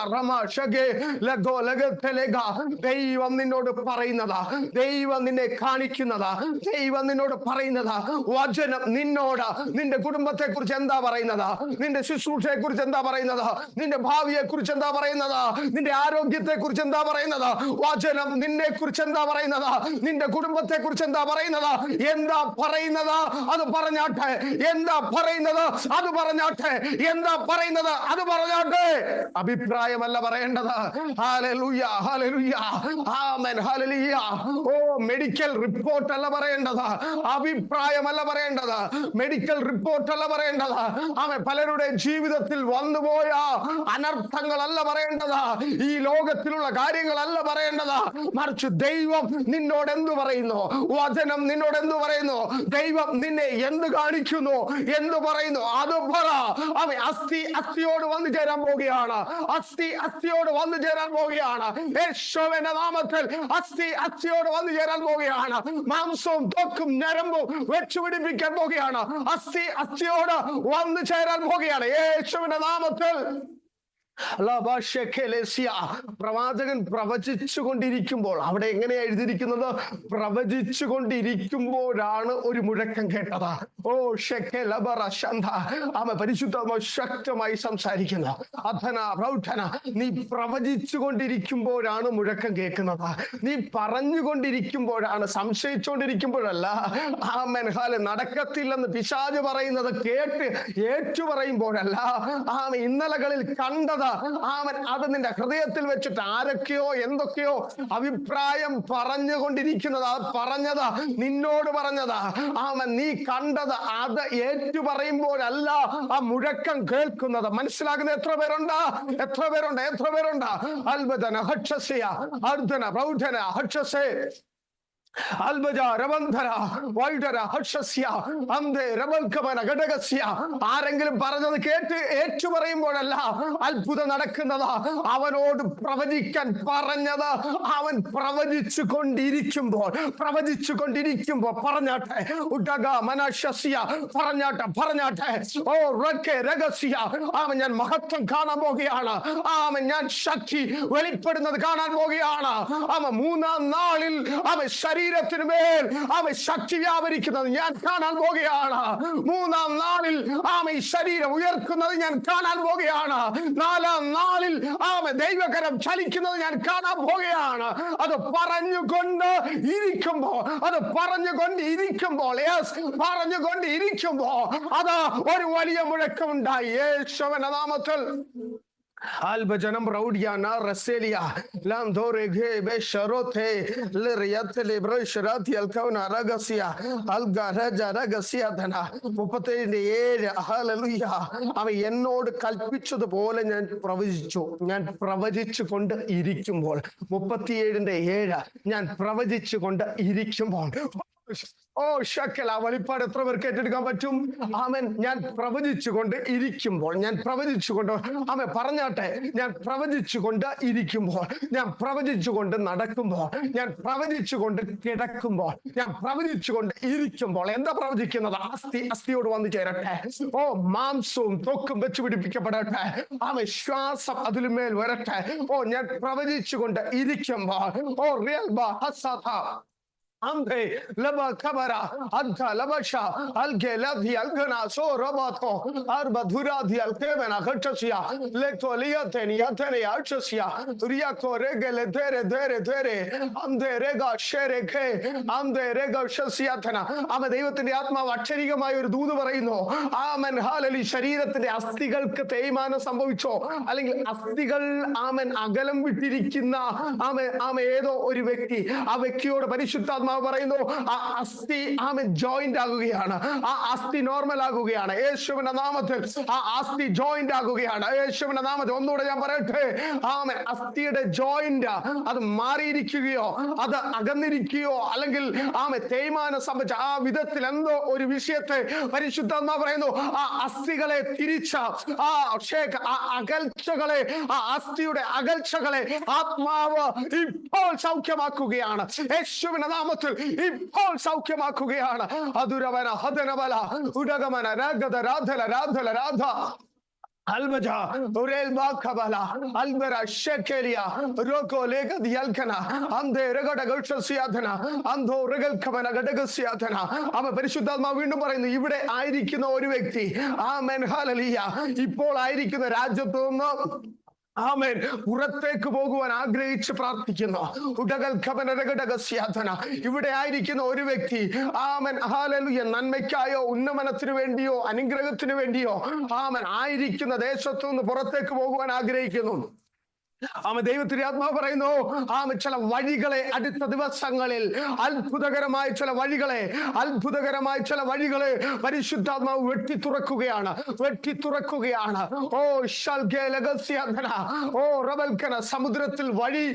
ദൈവം നിന്നോട് പറയുന്നതാ, ദൈവം നിന്നെ കാണിക്കുന്നതാ, ദൈവം നിന്നോട് പറയുന്നതാ. വചനം നിന്നോട് നിന്റെ കുടുംബത്തെ കുറിച്ച് എന്താ പറയുന്നത്, നിന്റെ ശുശ്രൂഷയെ കുറിച്ച് എന്താ പറയുന്നത്, നിന്റെ ഭാവിയെ കുറിച്ച് എന്താ പറയുന്നത്, നിന്റെ ആരോഗ്യത്തെ കുറിച്ച് എന്താ പറയുന്നത്. വചനം നിന്നെ കുറിച്ച് എന്താ പറയുന്നത്, നിന്റെ കുടുംബത്തെ കുറിച്ച് എന്താ പറയുന്നത്. എന്താ പറയുന്നത് അത് പറഞ്ഞാട്ടെ. എന്താ പറയുന്നത് അത് പറഞ്ഞാട്ടെ. എന്താ പറയുന്നത് അത് പറഞ്ഞാട്ടെ. അഭിപ്രായമല്ല പറയേണ്ടത്. ഹല്ലേലൂയ, ഹല്ലേലൂയ, ആമേൻ, ഹല്ലേലൂയ. മെഡിക്കൽ റിപ്പോർട്ട് അല്ല പറയേണ്ടത്, അഭിപ്രായമല്ല പറയേണ്ടത്, മെഡിക്കൽ റിപ്പോർട്ട് അല്ല പറയേണ്ടത്. പലരുടെ ജീവിതത്തിൽ വന്നുപോയ അനർത്ഥങ്ങളല്ല പറയേണ്ടത്, ഈ ലോകത്തിലുള്ള കാര്യങ്ങളല്ല പറയേണ്ടത്. മറിച്ച് ദൈവം നിന്നോട് എന്തു പറയുന്നു, വചനം നിന്നോട് എന്തു പറയുന്നു, ദൈവം നിന്നെ എന്ത് കാണിക്കുന്നു, എന്ത് പറയുന്നു അത് പറ. അസ്ഥി അസ്ഥിയോട് വന്നു ചേരാൻ പോവുകയാണ്. അസ്ഥി അസ്ഥിയോട് വന്നു ചേരാൻ പോവുകയാണ്. യേശുവിന്റെ നാമത്തിൽ അസ്ഥി അസ്ഥിയോട് വന്നു ചേരാൻ പോവുകയാണ്. മാംസവും ത്വക്കും ഞരമ്പും വെച്ചുപിടിപ്പിക്കാൻ പോവുകയാണ്. അസ്ഥി അസ്ഥിയോട് വന്നു ചേരാൻ പോവുകയാണ് യേശുവിന്റെ നാമത്തിൽ. പ്രവാചകൻ പ്രവചിച്ചു കൊണ്ടിരിക്കുമ്പോൾ, അവിടെ എങ്ങനെയാ എഴുതിയിരിക്കുന്നത്, പ്രവചിച്ചു കൊണ്ടിരിക്കുമ്പോഴാണ് ഒരു മുഴക്കം കേട്ടത്. പരിശുദ്ധ ശക്തമായി സംസാരിക്കുന്ന അധന പ്രൗഢന. നീ പ്രവചിച്ചു കൊണ്ടിരിക്കുമ്പോഴാണ് മുഴക്കം കേൾക്കുന്നത്. നീ പറഞ്ഞുകൊണ്ടിരിക്കുമ്പോഴാണ്, സംശയിച്ചുകൊണ്ടിരിക്കുമ്പോഴല്ല. നടക്കത്തില്ലെന്ന് പിശാച് പറയുന്നത് കേട്ട് ഏറ്റു പറയുമ്പോഴല്ല. ഇന്നലകളിൽ കണ്ടത് അത് നിന്റെ ഹൃദയത്തിൽ വെച്ചിട്ട് ആരൊക്കെയോ എന്തൊക്കെയോ അഭിപ്രായം പറഞ്ഞുകൊണ്ടിരിക്കുന്നത്, പറഞ്ഞത് നിന്നോട് പറഞ്ഞത് നീ കണ്ടത് അത് ഏറ്റു പറയുമ്പോഴല്ല ആ മുഴക്കം കേൾക്കുന്നത്. മനസ്സിലാകുന്ന എത്ര പേരുണ്ട്, എത്ര പേരുണ്ട്, എത്ര പേരുണ്ട്. അൽബദന ഹക്ഷസ്യ അർദ്ധന പ്രൗഢന ഹക്ഷസേ ആരെങ്കിലും പറഞ്ഞത് കേട്ട് ഏറ്റു പറയുമ്പോഴല്ല അത്ഭുതം നടക്കുന്നത്. അവനോട് പ്രവചിക്കാൻ പറഞ്ഞത് അവൻ പ്രവചിച്ചു കൊണ്ടിരിക്കുമ്പോൾ പറഞ്ഞാട്ടെ. പറഞ്ഞാട്ടെ, പറഞ്ഞാട്ടെ. രഹസ്യ ഞാൻ മഹത്വം കാണാൻ പോകുകയാണ്. ഞാൻ ശക്തി വെളിപ്പെടുന്നത് കാണാൻ പോകുകയാണ്. മൂന്നാം നാളിൽ ശരീരത്തിന് മേൽ ശക്തി വ്യാപരിക്കുന്നത് ഞാൻ കാണാൻ പോകുകയാണ്. മൂന്നാം നാളിൽ ഈ ശരീരം ഉയർക്കുന്നത് ഞാൻ കാണാൻ പോകുകയാണ്. നാലാം നാളിൽ ദൈവകരം ചലിക്കുന്നത് ഞാൻ കാണാൻ പോകുകയാണ്. അത് പറഞ്ഞുകൊണ്ട് ഇരിക്കുമ്പോൾ അത് ഒരു വലിയ മുഴക്കമുണ്ടായി യേശുവിന്റെ നാമത്തിൽ. Albajana Braudiana Raselia Landore Besharote Liriatele Brosharati Alcauna Ragasia Algaraja Ragasia Dana Pupate in the area. Hallelujah. Enod Kalpicho the ball and Proviso Yan Pravadichu Konda Irichum ball Mupati in the area Yan Pravadichu Konda Irichum ball. ഓ ഷക്കൽ, ആ വെളിപ്പാട് എത്ര പേർക്ക് ഏറ്റെടുക്കാൻ പറ്റും? ആമേൻ. ഞാൻ പ്രവചിച്ചുകൊണ്ട് ഇരിക്കുമ്പോൾ, ഞാൻ പ്രവചിച്ചുകൊണ്ട്, ആമേൻ പറഞ്ഞാട്ടെ, ഞാൻ പ്രവചിച്ചുകൊണ്ട് ഇരിക്കുമ്പോൾ, ഞാൻ പ്രവചിച്ചുകൊണ്ട് നടക്കുമ്പോൾ, ഞാൻ പ്രവചിച്ചുകൊണ്ട് കിടക്കുമ്പോൾ, ഞാൻ പ്രവചിച്ചുകൊണ്ട് ഇരിക്കുമ്പോൾ, എന്താ പ്രവചിക്കുന്നത്? അസ്ഥിയോട് വന്നു ചേരട്ടെ. ഓ മാംസവും ത്വക്കും വെച്ച് പിടിപ്പിക്കപ്പെടട്ടെ. ആമേൻ. ശ്വാസം അതിലുമേൽ വരട്ടെ. ഓ ഞാൻ പ്രവചിച്ചുകൊണ്ട് ഇരിക്കുമ്പോൾ, ഓ real Ambe laba kabara adha labasha alge ladhi algana so robato arba dhuradi alkevena khachasia lekto liyateni yateni archasia riako regele dere amde rega shereke amde rega shasiatana ame ദൈവത്തിന്റെ ആത്മാവ് അക്ഷരികമായ ഒരു ദൂത് പറയുന്നു. ആമൻ ഹാലലി. ശരീരത്തിന്റെ അസ്ഥികൾക്ക് തേയ്മാനം സംഭവിച്ചോ, അല്ലെങ്കിൽ അസ്ഥികൾ ആമൻ അകലം വിട്ടിരിക്കുന്ന ഏതോ ഒരു വ്യക്തി, ആ വ്യക്തിയോട് പരിശുദ്ധാത്മാവ് പറയുന്നു, ആ അസ്ഥി ജോയിന്റ് ആകുകയാണ്, ആ അസ്ഥി നോർമൽ ആകുകയാണ് യേശുവിന്റെ നാമത്തിൽ. ആ അസ്ഥി ജോയിന്റ് ആകുകയാണ് യേശുവിന്റെ നാമത്തിൽ. ഒന്നുകൂടെ ഞാൻ പറയട്ടെ, അസ്ഥിയുടെ ജോയിന്റ് അത് മാറിയിരിക്കുകയോ, അത് അകന്നിരിക്കുകയോ, അല്ലെങ്കിൽ തേയ്മാനം സംഭവിച്ച ആ വിധത്തിൽ എന്തോ ഒരു വിഷയത്തെ പരിശുദ്ധാത്മാവ് പറയുന്നു, ആ അസ്ഥികളെ തിരിച്ച ആ അകൽച്ചകളെ, ആ അസ്ഥിയുടെ അകൽച്ചകളെ ആത്മാവ് ഇപ്പോൾ സൗഖ്യമാക്കുകയാണ് യേശുവിന്റെ നാമത്തിൽ. ഇപ്പോൾ സൗഖ്യമാക്കുകയാണ്. അതുരവന ഹദനവല ഉടകമന രാഗത രാധല രാധല രാധ അൽബജ ഉരേൽ ബാഖബല അൽബര ഷെകേലിയ റോകോ ലേഗദി യൽകന അന്ദേ രഗട ഗൗഷസിയാധന അന്ധോ രഗൽഖമന ഗഡഗസിയാധന. പരിശുദ്ധാത്മാവ് വീണ്ടും പറയുന്നു, ഇവിടെ ആയിരിക്കുന്ന ഒരു വ്യക്തി, ആമേൻ ഹല്ലേലൂയ, ഇപ്പോൾ ആയിരിക്കുന്ന രാജ്യത്ത് നിന്ന് ആമേൻ പുറത്തേക്ക് പോകുവാൻ ആഗ്രഹിച്ച് പ്രാർത്ഥിക്കുന്നു. ഇവിടെ ആയിരിക്കുന്ന ഒരു വ്യക്തി, ആമേൻ ഹല്ലേലൂയ, നന്മയ്ക്കായോ ഉന്നമനത്തിന് വേണ്ടിയോ അനുഗ്രഹത്തിന് വേണ്ടിയോ ആമേൻ ആയിരിക്കുന്ന ദേശത്തു നിന്ന് പുറത്തേക്ക് പോകുവാൻ ആഗ്രഹിക്കുന്നു. ദൈവത്തിന്റെ ആത്മാവ് പറയുന്നു, ചില വഴികളെ അടുത്ത ദിവസങ്ങളിൽ അത്ഭുതകരമായ ചില വഴികളെ പരിശുദ്ധാത്മാവ് വെട്ടിത്തുറക്കുകയാണ്. ഓ ഓ റബൽക്കന, സമുദ്രത്തിൽ വഴി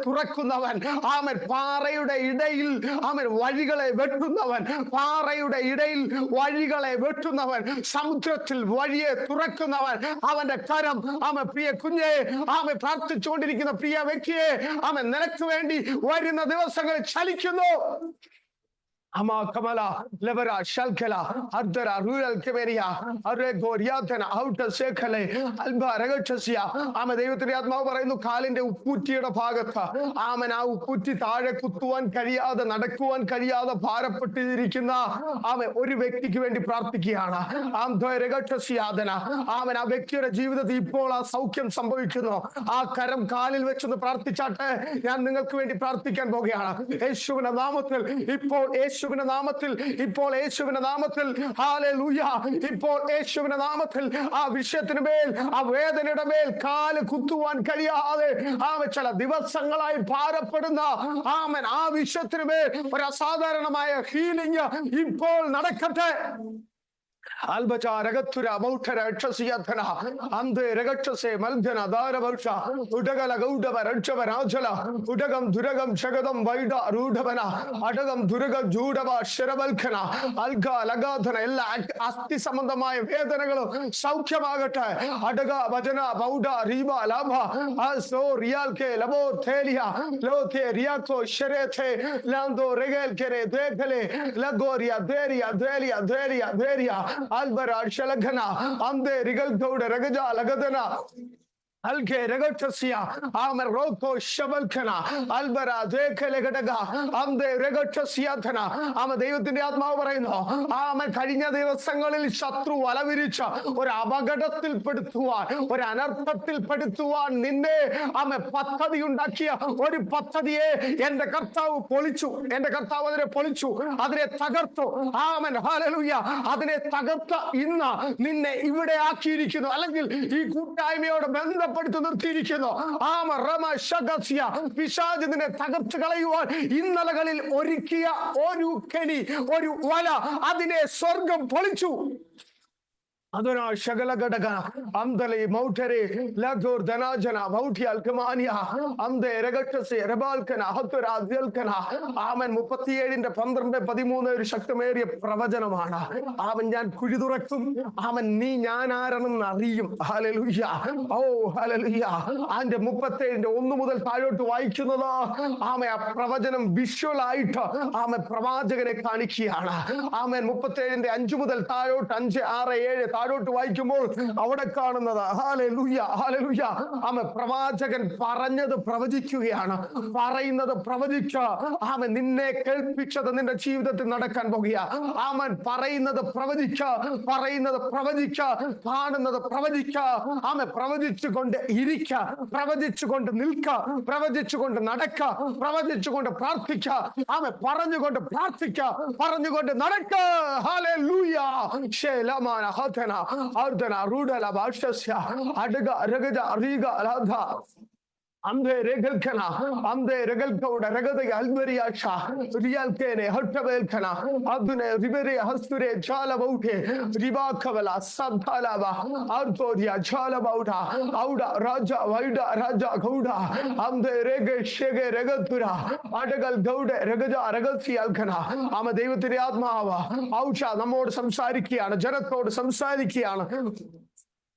തുറക്കുന്നവൻ, പാറയുടെ ഇടയിൽ വഴികളെ വെട്ടുന്നവൻ, പാറയുടെ ഇടയിൽ വഴികളെ വെട്ടുന്നവൻ, സമുദ്രത്തിൽ വഴിയെ തുറക്കുന്നവൻ. അവന്റെ കരം പ്രിയ കുഞ്ഞെ പ്രാർത്ഥിച്ചുകൊണ്ടിരിക്കുന്ന പ്രിയ വ്യക്തിയെ നിനക്ക് വേണ്ടി വരുന്ന ദിവസങ്ങളിൽ ചലിക്കുന്നു. ദൈവത്തിന്റെ ആത്മാവ് പറയുന്നു, കാലിന്റെ ഉപ്പൂറ്റിയുടെ ഭാഗത്ത് ആ ഉപ്പൂറ്റി താഴെ കുത്തുവാൻ കഴിയാതെ, നടക്കുവാൻ കഴിയാതെ ഭാരപ്പെട്ടിരിക്കുന്ന ഒരു വ്യക്തിക്ക് വേണ്ടി പ്രാർത്ഥിക്കുകയാണ്. ആ വ്യക്തിയുടെ ജീവിതത്തിൽ ഇപ്പോൾ ആ സൗഖ്യം സംഭവിക്കുന്നു. ആ കരം കാലിൽ വെച്ചൊന്ന് പ്രാർത്ഥിച്ചാട്ടെ. ഞാൻ നിങ്ങൾക്ക് വേണ്ടി പ്രാർത്ഥിക്കാൻ പോകുകയാണ് യേശുവിന്റെ നാമത്തിൽ. ഇപ്പോൾ യേശുവിന്റെ നാമത്തിൽ ഹല്ലേലൂയ, ഇപ്പോൾ യേശുവിന്റെ നാമത്തിൽ ആ വിഷയത്തിന് മേൽ, ആ വേദനയുടെ മേൽ കാല് കുത്തുവാൻ കഴിയാതെ ചില ദിവസങ്ങളായി ഭാരപ്പെടുന്ന ആ വിഷയത്തിന് മേൽ ഒരു അസാധാരണമായ ഹീലിംഗ് ഇപ്പോൾ നടക്കട്ടെ. Albacha Ragatura Moutra Chasiatana Ande Regatase Malgana Dara Baucha Udagala Gauda Ranchavarajala Udagam Duragam Chagadam Vaida Rudavana Adagam Duraga Judava Sherabalkana Alga Lagadana Ella Asti Samandamaya Vedanagalo Saukyamagata Adaga Vajana Bauda Riba Labha Also Rialke Labo Telia Loke Riaco Sherete Lando Regal Kere Dekale Lagoria Deria Albara Shalagana Ande Rigal Gauda Ragaja Lagadana Alge Regatsia Amaroko Shabalkana Albara Dekelegadaga Ande Regatasiatana Amadevത്തിന്റെ ആത്മാവ് പറയുന്നു, കഴിഞ്ഞ ദിവസങ്ങളിൽ ശത്രു വലവിരിച്ച ഒരു അപകടത്തിൽപ്പെടുത്തുവാൻ, ഒരു അനർത്ഥത്തിൽപ്പെടുത്തുവാൻ നിന്നെ പദ്ധതി ഉണ്ടാക്കിയ ഒരു പദ്ധതിയെ എന്റെ കർത്താവ് പൊളിച്ചു. അതിനെ തകർത്തു. Amen hallelujah. അതിനെ തകർത്ത ഇന്ന് നിന്നെ ഇവിടെ ആക്കിയിരിക്കുന്നു, അല്ലെങ്കിൽ ഈ കൂട്ടായ്മയോട് ബന്ധപ്പെടുത്തി നിർത്തിയിരിക്കുന്നു. പിശാച് നിന്നെ തകർത്ത് കളയുവാൻ ഇന്നലകളിൽ ഒരുക്കിയ ഒരു കെണി, ഒരു വല, അതിനെ സ്വർഗം പൊളിച്ചു. Adona Shagalagadaga, Amdali, Mouteri, Lagur, Danajana, Mouti Alkamania, Amde, Regatasi, Rebalkana, Hatura, Dilkana, Amen Mupati in the Pandra Padimuna, Shaktamari, Pravajanamana, Amen Kuduraktum, Amen Nina, Rim, Hallelujah, oh, Hallelujah, and the Mupate in the Undumudal Pio to Aikuna, Amen Pravajanam Visualite, Amen Pravajagan Kanikiana, Amen Mupate in the Anjumudal Tayo, Tanje Ara. താഴോട്ട് വായിക്കുമ്പോൾ അവിടെ കാണുന്നത് hallelujah hallelujah ആമേൻ പ്രവാചകൻ പറഞ്ഞത് പ്രവചിക്കുകയാണ് പറയുന്നത് പ്രവചിക്കുക ആമേൻ നിന്നെ കേൾപ്പിച്ചത് നിന്റെ ജീവിതത്തിൽ നടക്കാൻ പോകുക ആമേൻ പറയുന്നത് പ്രവചിക്കുക കാണുന്നത് പ്രവചിക്കുക ആമേൻ പ്രവചിച്ചുകൊണ്ട് ഇരിക്കുക പ്രവചിച്ചുകൊണ്ട് നിൽക്കുക പ്രവചിച്ചുകൊണ്ട് നടക്കുക പ്രവചിച്ചുകൊണ്ട് പ്രാർത്ഥിക്കുക ആമേൻ പറഞ്ഞുകൊണ്ട് പ്രാർത്ഥിക്കുക പറഞ്ഞുകൊണ്ട് നടക്കുക hallelujah ശേലമാന Ardana, Rudala, Bashasya, Adaga, Ragaja, Riga, Radha. Amde Regalkana, Amde Regalkoda, Regada, Alberiasha, Real Kene, Hurtabelkana, Abdune, Ribere, Hasture, Chalabauke, Riba Kavala, Santalava, Artodia, Chalabauta, Auda, Raja, Vaida, Raja, Gouda, Amde Rege, Shege, Regatura, Adagal Gouda, Regaja, Regalsi Alkana, Amadevatiatmava, Aucha, Namor Samsarikiana, Jarakod Samsarikiana,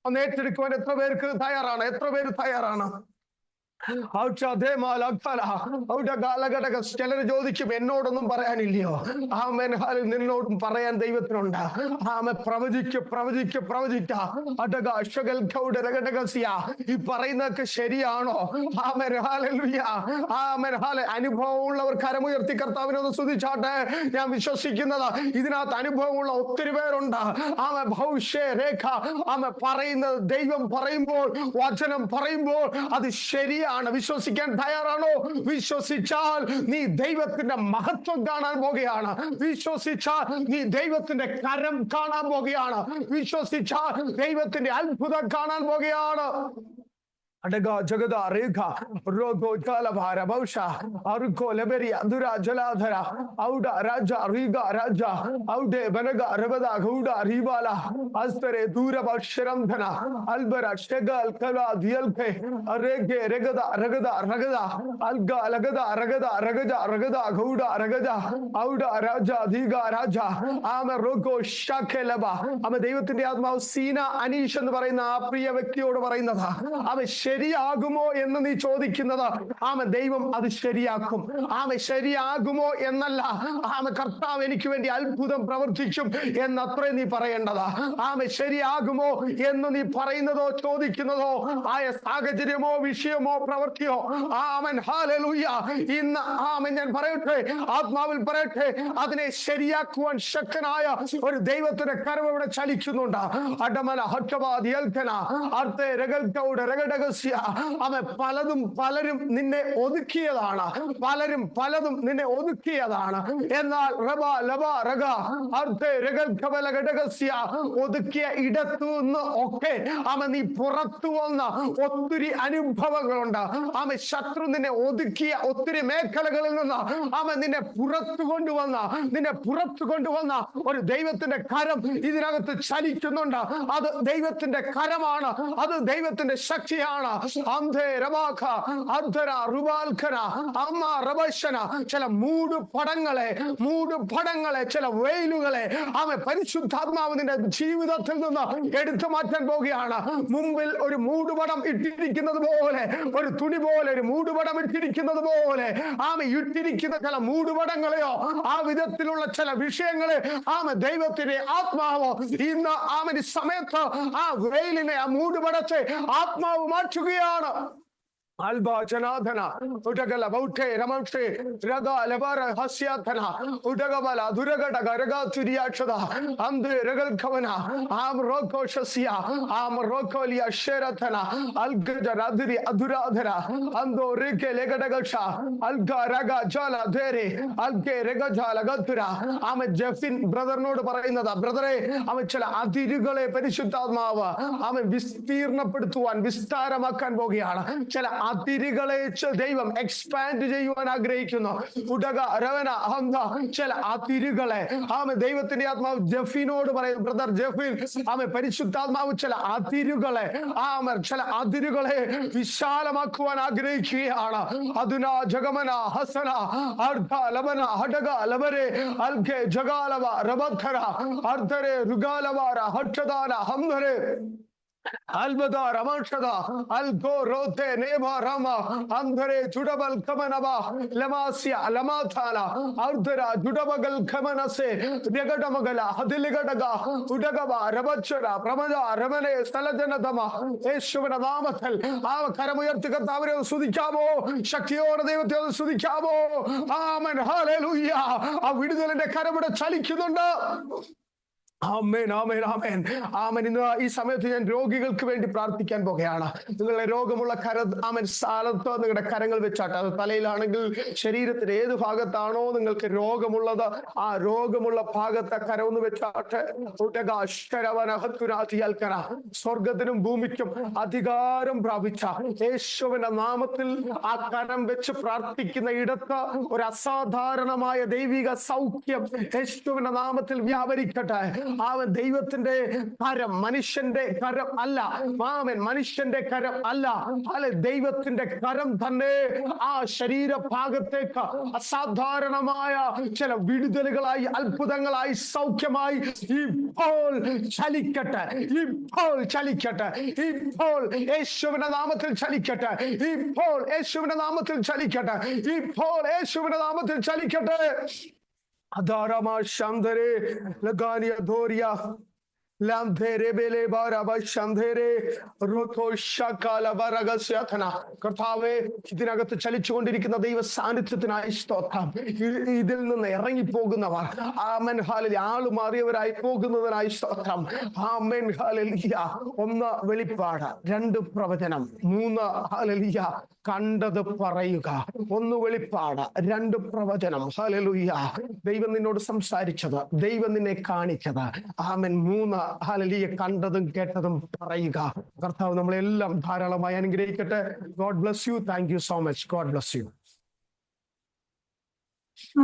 on the Etriquan, Tayarana, Etrover Tayarana. ചോദിക്കും എന്നോടൊന്നും പറയാനില്ലയോ ആമേൻ നിന്നോടും പറയാൻ ദൈവത്തിനുണ്ട് ആമേൻ ഈ പറയുന്നതൊക്കെ ശരിയാണോ amen hallelujah ആമേൻ അനുഭവമുള്ളവർ കരമുയർത്തി കർത്താവിനൊന്ന് സ്തുതിച്ചാട്ടെ ഞാൻ വിശ്വസിക്കുന്നത് ഇതിനകത്ത് അനുഭവമുള്ള ഒത്തിരി പേരുണ്ട് ആമേൻ ഭവിഷ്യ രേഖ ആമേൻ പറയുന്നത് ദൈവം പറയുമ്പോൾ വചനം പറയുമ്പോൾ അത് ശരിയാണ് വിശ്വസിക്കാൻ തയ്യാറാണോ വിശ്വസിച്ചാൽ നീ ദൈവത്തിന്റെ മഹത്വം കാണാൻ പോകുകയാണ് വിശ്വസിച്ചാൽ നീ ദൈവത്തിന്റെ കരം കാണാൻ പോകുകയാണ് വിശ്വസിച്ചാൽ ദൈവത്തിന്റെ അത്ഭുതം കാണാൻ പോകുകയാണ് Adaga Jagada Rekha Rogo Kalavara Bausha Aruko Leberia Dura Jaladhara Auda Raja Riga Raja Aude Banaga Rabada Huda Ribala Astare Dura Basharamdana Albera Shegal Kala Dielke Arege Regada Alga Ragada Huda Ragada Auda Raja Diga Raja Ame Rogo Shakelaba Ame Devatindi Atma Sina Anishan Varina Priya Vektiyodu പറയുന്നതാ Ame ശരിയാകുമോ എന്ന് നീ ചോദിക്കുന്നത് ആമേൻ ദൈവം അത് ശരിയാക്കും ആമേൻ ശരിയാകുമോ എന്നല്ല ആമേൻ കർത്താവ് എനിക്ക് വേണ്ടി അത്ഭുതം പ്രവർത്തിക്കും എന്നത്രേ നീ പറയേണ്ടതാ ആമേൻ ശരിയാകുമോ എന്ന് നീ പറയുന്നതോ ചോദിക്കുന്നതോ ആയ സാഹചര്യമോ വിഷയമോ പ്രവൃത്തിയോ ആമേൻ ഹല്ലേലൂയ ഇന്ന് ആമേൻ ഞാൻ പറയട്ടെ ആത്മാവിൽ പറയട്ടെ അതിനെ ശരിയാക്കുവാൻ ശക്തനായ ഒരു ദൈവത്തിന്റെ കരം ഇവിടെ ചലിക്കുന്നുണ്ട് അടമല ഹട്ടബാദിയൽക്കന അർത്തെ രഗൽക്കൗടെ രഗടക പലരും നിന്നെ ഒതുക്കിയതാണ് എന്നാൽ ഒതുക്കിയ ഇടത്തു നിന്ന് ഒക്കെ നീ പുറത്തു വന്ന ഒത്തിരി അനുഭവങ്ങളുണ്ട് ശത്രു നിന്നെ ഒതുക്കിയ ഒത്തിരി മേഖലകളിൽ നിന്ന് നിന്നെ പുറത്തു കൊണ്ടുവന്ന ഒരു ദൈവത്തിന്റെ കരം ഇതിനകത്ത് ചലിക്കുന്നുണ്ട് അത് ദൈവത്തിന്റെ കരമാണ് അത് ദൈവത്തിന്റെ ശക്തിയാണ് ചില മൂടുപടങ്ങളെ ചില വെയിലുകളെ പരിശുദ്ധാത്മാവ് നിന്റെ ജീവിതത്തിൽ നിന്ന് എടുത്തു മാറ്റാൻ പോവുകയാണ് മുമ്പിൽ ഒരു മൂടുപടം ഇട്ടിരിക്കുന്നത് പോലെ ഒരു തുണി പോലെ ഒരു മൂടുപടം ഇട്ടിരിക്കുന്നത് പോലെ ഇട്ടിരിക്കുന്ന ചില മൂടുപടങ്ങളെയോ ആ വിധത്തിലുള്ള ചില വിഷയങ്ങളെ ദൈവത്തിന്റെ ആത്മാവോ ഇന്ന് സമയത്ത് ആ വെയിലിനെ ആ മൂടുപടത്തെ ആത്മാവ് മാറ്റുകയാണ് Alba Janadana, Utagala Bote, Ramanche, Raga, Levara, Hasyathana, Utagabala, Duragata, Raga, Tudiachada, Amde, Regal Kavana, Am Roko Shasia, Am Rokolia Sherathana, Algaja Radri, Aduradhara, Ando Rike Legadagasha, Alga Raga Jala Dere, Alge Regajala Gatura, Am Jeffin, brother Noda Paraina, brother, Amachela, Adirigale, Perishutadmava, Am Vistirna Pertuan, Vistara Makan Bogiana, Chela. അതിരുകളെ ദൈവം expand ചെയ്യുവാൻ ആഗ്രഹിക്കുന്നു. ഉടക രവന ഹന്ത ചില അതിരുകളെ ദൈവത്തിന്റെ ആത്മാവ് ജെഫിനോട് പറയും, brother Jefin പരിശുദ്ധാത്മാവ് ചില അതിരുകളെ ചില അതിരുകളെ വിശാലമാക്കുവാൻ ആഗ്രഹിക്കുകയാണ്. അതുന ജഗമന ഹസന അർദ്ധ ലബന ഹടക ലബരെ അൽഗെ ജഗാലവ റബധര അർദ്ധരെ രുഗാലവാര ഹക്ഷദാന ഹംധരെ Albada Ramashada, Algo Rote, Neva Rama, Andre Judabal Kamanaba, Lamasia, Lamatala, Ardera, Judabagal Kamanase, Negadamagala, Hadiligadaga, Udagaba, Rabachara, Ramada, Ramane, Salajanadama, Eshuvanamatel, Karamayartikatavre, Sudikamo, Shakior, Devatel Sudikamo, Amen, Hallelujah, a video in the Karamada Chalikunda. ആമേൻ ആമേൻ ആമേൻ ആമേൻ. ഇന്ന് ഈ സമയത്ത് ഞാൻ രോഗികൾക്ക് വേണ്ടി പ്രാർത്ഥിക്കാൻ പോകുകയാണ്. നിങ്ങളുടെ രോഗമുള്ള സ്ഥലത്ത് നിങ്ങളുടെ കരങ്ങൾ വെച്ചാട്ടെ. അത് തലയിലാണെങ്കിൽ ശരീരത്തിന്റെ ഏത് ഭാഗത്താണോ നിങ്ങൾക്ക് രോഗമുള്ളത് ആ രോഗമുള്ള ഭാഗത്തെ കരമൊന്ന് വെച്ചാട്ടെ. സ്വർഗത്തിനും ഭൂമിക്കും അധികാരം പ്രാപിച്ച യേശുവിന്റെ നാമത്തിൽ ആ കരം വെച്ച് പ്രാർത്ഥിക്കുന്ന ഇടത്ത് ഒരു അസാധാരണമായ ദൈവിക സൗഖ്യം യേശുവിന്റെ നാമത്തിൽ വ്യാപരിക്കട്ടെ. അവൻ ദൈവത്തിന്റെ കരം, മനുഷ്യന്റെ കരം അല്ല. മനുഷ്യന്റെ കരം അല്ല, ദൈവത്തിന്റെ കരം തന്നെ ആ ശരീരഭാഗത്തേക്ക് അസാധാരണമായ ചില വിടുതലുകളായി, അത്ഭുതങ്ങളായി, സൗഖ്യമായി ഇപ്പോൾ ചലിക്കട്ടെ, ഇപ്പോൾ ചലിക്കട്ടെ, ഇപ്പോൾ യേശുവിന്റെ നാമത്തിൽ ചലിക്കട്ടെ, ഇപ്പോൾ യേശുവിന്റെ നാമത്തിൽ ചലിക്കട്ടെ, ഇപ്പോൾ യേശുവിന്റെ നാമത്തിൽ ചലിക്കട്ടെ. Adarama Shandere Lagania Doria Lamdere Bele Baraba Shandere Roto Shakala Baragasyatana Kartave ഇതിനകത്ത് ചലിച്ചുകൊണ്ടിരിക്കുന്ന ദൈവ സാന്നിധ്യത്തിനായി സ്തോത്രം. ഇതിൽ നിന്ന് ഇറങ്ങി പോകുന്നവർ ആമേൻ ഹല്ലേലൂയ ആള് മാറിയവരായി പോകുന്നതിനായി സ്തോത്രം. Amen hallelujah. 1 വെളിപ്പാട്, 2 പ്രവചനം, 3 ഹല്ലേലൂയ കണ്ടത് പറയുക. 1 വെളിപ്പാട്, 2 പ്രവചനം. ഹല്ലേലൂയ. ദൈവം നിന്നോട് സംസാരിച്ചത്, ദൈവം നിന്നെ കാണിച്ചത്. ആമേൻ. 3 ഹല്ലേലൂയ കണ്ടതും കേട്ടതും പറയുക. കർത്താവ് നമ്മളെല്ലാം ധാരാളമായി അനുഗ്രഹിക്കട്ടെ. God bless you. Thank you so much. God bless you.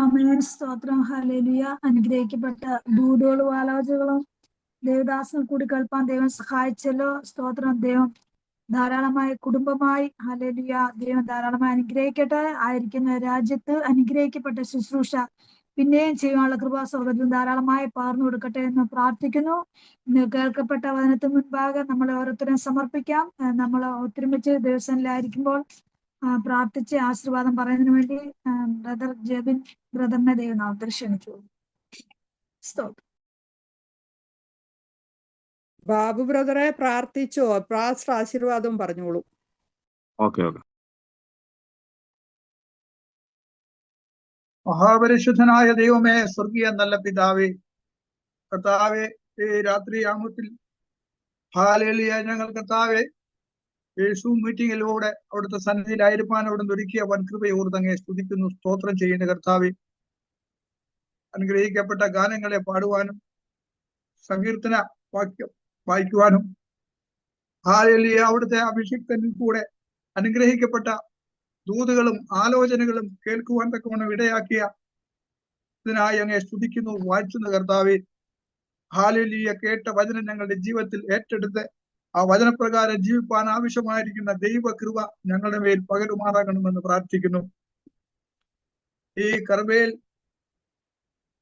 Amen. സ്തോത്രം. ഹല്ലേലൂയ. അനുഗ്രഹിക്കപ്പെട്ട ദൂതകളും ആലോചനകളും ദേവദാസൻ കൂടി കേൾപ്പാൻ ദൈവം സഹായിച്ചല്ലോ. സ്തോത്രം. ദൈവം ധാരാളമായ കുടുംബമായി ഹല്ലേലൂയ ദൈവം ധാരാളമായി അനുഗ്രഹിക്കട്ടെ. ആയിരിക്കുന്ന രാജ്യത്ത് അനുഗ്രഹിക്കപ്പെട്ട ശുശ്രൂഷ പിന്നെയും ചെയ്യാനുള്ള കൃപ സ്വർഗ്ഗത്തിൽ ധാരാളമായി പകർന്നു കൊടുക്കട്ടെ എന്ന് പ്രാർത്ഥിക്കുന്നു. ഇന്ന് കേൾക്കപ്പെട്ട വചനത്തിന് മുൻപാകെ നമ്മളെ ഓരോരുത്തരും സമർപ്പിക്കാം. നമ്മൾ ഒത്തൊരുമിച്ച് ദിവസങ്ങളിലായിരിക്കുമ്പോൾ പ്രാർത്ഥിച്ച് ആശീർവാദം പറയുന്നതിന് വേണ്ടി ബ്രദർ ജെബിൻ ബ്രദറിനെ ദൈവനാമത്തിൽ ക്ഷണിച്ചു. സ്തോത്രം. ബാബു ബ്രദറെ പ്രാർത്ഥിച്ചോ? പാസ്റ്റർ ആശീർവാദം പറഞ്ഞോളൂ. ഓക്കെ. മഹാപരിശുദ്ധനായ ദൈവമേ, സ്വർഗീയ നല്ല പിതാവേ, കർത്താവെ, ഈ രാത്രി യാമത്തിൽ ഹല്ലേലൂയ ഞങ്ങൾ കർത്താവെ യേശു മീറ്റിംഗിലൂടെ അവിടുത്തെ സന്നിധിയിലായിരിക്കാൻ അവിടുന്ന് ഒരുക്കിയ വൻകൃപയോർത്തങ്ങെ സ്തുതിക്കുന്നു, സ്തോത്രം ചെയ്യുന്ന കർത്താവെ. അനുഗ്രഹിക്കപ്പെട്ട ഗാനങ്ങളെ പാടുവാനും സങ്കീർത്തന വാക്യം വായിക്കുവാനും ഹല്ലേലൂയ അവിടുത്തെ അഭിഷിക്തനിൽ കൂടെ അനുഗ്രഹിക്കപ്പെട്ട ദൂതുകളും ആലോചനകളും കേൾക്കുവാൻ തക്കവണ്ണം ഇടയാക്കിയ ഇതിനായി അങ്ങേ സ്തുതിക്കുന്നു, വാഴ്ത്തുന്ന കർത്താവെ. ഹല്ലേലൂയ കേട്ട വചനം ഞങ്ങളുടെ ജീവിതത്തിൽ ഏറ്റെടുത്ത് ആ വചനപ്രകാരം ജീവിപ്പാൻ ആവശ്യമായിരിക്കുന്ന ദൈവകൃപ ഞങ്ങളുടെ മേൽ പകരുമാറാകണമെന്ന് പ്രാർത്ഥിക്കുന്നു. ഈ കർമ്മേൽ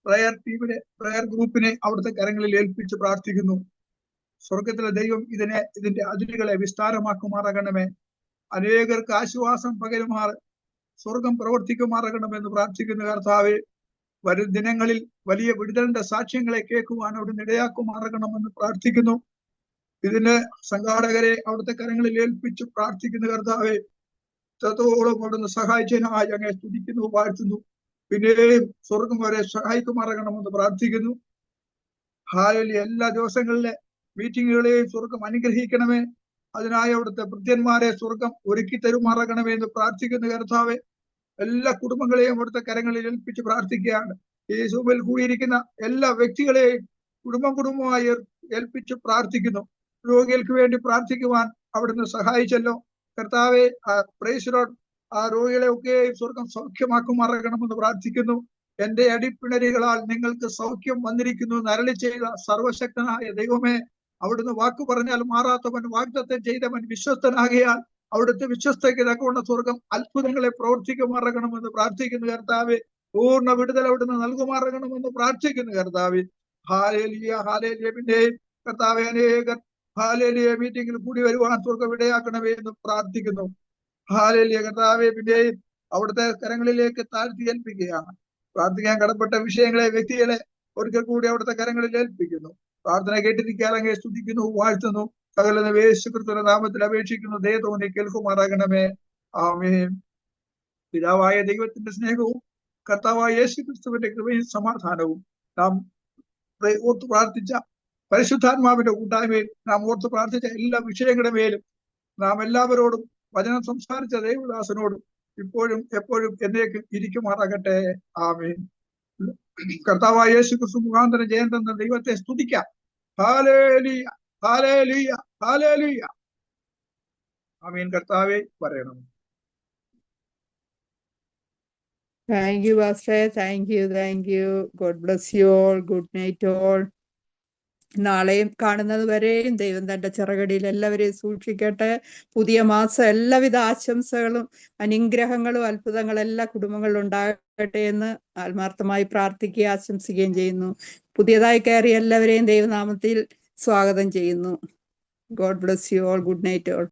പ്രയർ ഗ്രൂപ്പിനെ അവിടുത്തെ കരങ്ങളിൽ ഏൽപ്പിച്ച് പ്രാർത്ഥിക്കുന്നു. സ്വർഗത്തിലെ ദൈവം ഇതിന്റെ അതിരുകളെ വിസ്താരമാക്കുമാറാകണമേ. അനേകർക്ക് ആശ്വാസം പകരുമാറ് സ്വർഗം പ്രവർത്തിക്കുമാറാകണമെന്ന് പ്രാർത്ഥിക്കുന്ന കർത്താവെ. വരും ദിനങ്ങളിൽ വലിയ വിടുതലിന്റെ സാക്ഷ്യങ്ങളെ കേൾക്കുവാൻ അവിടുന്ന് ഇടയാക്കുമാറാകണമെന്ന് പ്രാർത്ഥിക്കുന്നു. ഇതിന് സംഘാടകരെ അവിടുത്തെ കരങ്ങളിൽ ഏൽപ്പിച്ച് പ്രാർത്ഥിക്കുന്ന കർത്താവെ, ഇത്രത്തോളം അവിടുന്ന് സഹായിച്ചതിനായി അങ്ങേ സ്തുതിക്കുന്നു, വാഴ്ത്തുന്നു. പിന്നെയും സ്വർഗം വരെ സഹായിക്കുമാറാകണമെന്ന് പ്രാർത്ഥിക്കുന്നു. ഹല്ലേലൂയ എല്ലാ ദിവസങ്ങളിലെ മീറ്റിങ്ങുകളെയും സ്വർഗം അനുഗ്രഹിക്കണമേ. അതിനായി അവിടുത്തെ ഭൃത്യന്മാരെ സ്വർഗം ഒരുക്കി തരുമാറാകണമേ എന്ന് പ്രാർത്ഥിക്കുന്ന കർത്താവെ. എല്ലാ കുടുംബങ്ങളെയും അവിടുത്തെ കരങ്ങളിൽ ഏൽപ്പിച്ച് പ്രാർത്ഥിക്കുകയാണ്. ഈ സൂമിൽ കൂടിയിരിക്കുന്ന എല്ലാ വ്യക്തികളെയും കുടുംബമായി ഏൽപ്പിച്ച് പ്രാർത്ഥിക്കുന്നു. രോഗികൾക്ക് വേണ്ടി പ്രാർത്ഥിക്കുവാൻ അവിടുന്ന് സഹായിച്ചല്ലോ. കർത്താവെ പ്രേഷറോട് ആ രോഗികളെ ഒക്കെ സ്വർഗം സൗഖ്യമാക്കുമാറാകണമെന്ന് പ്രാർത്ഥിക്കുന്നു. എന്റെ അടിപ്പിണരികളാൽ നിങ്ങൾക്ക് സൗഖ്യം വന്നിരിക്കുന്നു എന്ന് അരുളി ചെയ്ത സർവശക്തനായ ദൈവമേ, അവിടുന്ന് വാക്ക് പറഞ്ഞാൽ മാറാത്തവൻ, വാഗ്ദത്തം ചെയ്തവൻ വിശ്വസ്തനാകിയാൽ അവിടുത്തെ വിശ്വസ്തയ്ക്ക് തക്കവണ്ണം സ്വർഗം അത്ഭുതങ്ങളെ പ്രവർത്തിക്കുമാറാകണമെന്ന് പ്രാർത്ഥിക്കുന്നു കർത്താവെ. പൂർണ്ണ വിടുതൽ അവിടുന്ന് നൽകുമാറാകണമെന്ന് പ്രാർത്ഥിക്കുന്നു കർത്താവെ. Hallelujah hallelujah. പിന്നെ കർത്താവെ, അനേകർ ഹാലേലിയ മീറ്റിംഗിൽ കൂടി വരുവാൻ സ്വർഗം ഇടയാക്കണമേ എന്ന് പ്രാർത്ഥിക്കുന്നു. ഹാലേലിയ കർത്താവെ. പിന്നെ അവിടുത്തെ കരങ്ങളിലേക്ക് താഴ്ത്തി ഏൽപ്പിക്കുകയാണ്. പ്രാർത്ഥിക്കാൻ കടപ്പെട്ട വിഷയങ്ങളെ, വ്യക്തികളെ ഒരിക്കൽ കൂടി അവിടുത്തെ കരങ്ങളിൽ ഏൽപ്പിക്കുന്നു. പ്രാർത്ഥന കേട്ടിരിക്കാൻ അങ്ങേ സ്തുതിക്കുന്നു, വാഴ്ത്തുന്നു. സകല യേശുക്രിസ്തുവിന്റെ നാമത്തിൽ അപേക്ഷിക്കുന്നു. ദൈവത്തോനെ കേൾക്കുമാറാകണമേ. ആമേൻ. പിതാവായ ദൈവത്തിന്റെ സ്നേഹവും കർത്താവായ യേശുക്രിസ്തുവിന്റെ കൃപയും സമാധാനവും നാം ഓർത്ത് പ്രാർത്ഥിച്ച പരിശുദ്ധാത്മാവിന്റെ കൂട്ടായ്മയിൽ നാം ഓർത്ത് പ്രാർത്ഥിച്ച എല്ലാ വിഷയങ്ങളുടെ മേലും നാം എല്ലാവരോടും വചനം സംസാരിച്ച ദൈവദാസനോടും ഇപ്പോഴും എപ്പോഴും എന്നേക്കും ഇരിക്കുമാറാകട്ടെ. ആമേൻ. കർത്താവായ യേശുക്രിസ്തു മുഖാന്തരം ജയം തന്ന ദൈവത്തെ സ്തുതിക്കാം. Hallelujah hallelujah hallelujah. ആമേൻ. കർത്താവേ പറയണം. Thank you, Pastor. Thank you. God bless you all. Good night all. നാളെയും കാണുന്നത് വരെയും ദൈവം തന്റെ ചിറകടിയിൽ എല്ലാവരെയും സൂക്ഷിക്കട്ടെ. പുതിയ മാസം എല്ലാവിധ ആശംസകളും അനുഗ്രഹങ്ങളും അത്ഭുതങ്ങളും എല്ലാ കുടുംബങ്ങളിലും ഉണ്ടാകട്ടെ എന്ന് ആത്മാർത്ഥമായി പ്രാർത്ഥിക്കുകയും ആശംസിക്കുകയും ചെയ്യുന്നു. പുതിയതായി കയറിയ എല്ലാവരെയും ദൈവനാമത്തിൽ സ്വാഗതം ചെയ്യുന്നു. God bless you all. Good night all.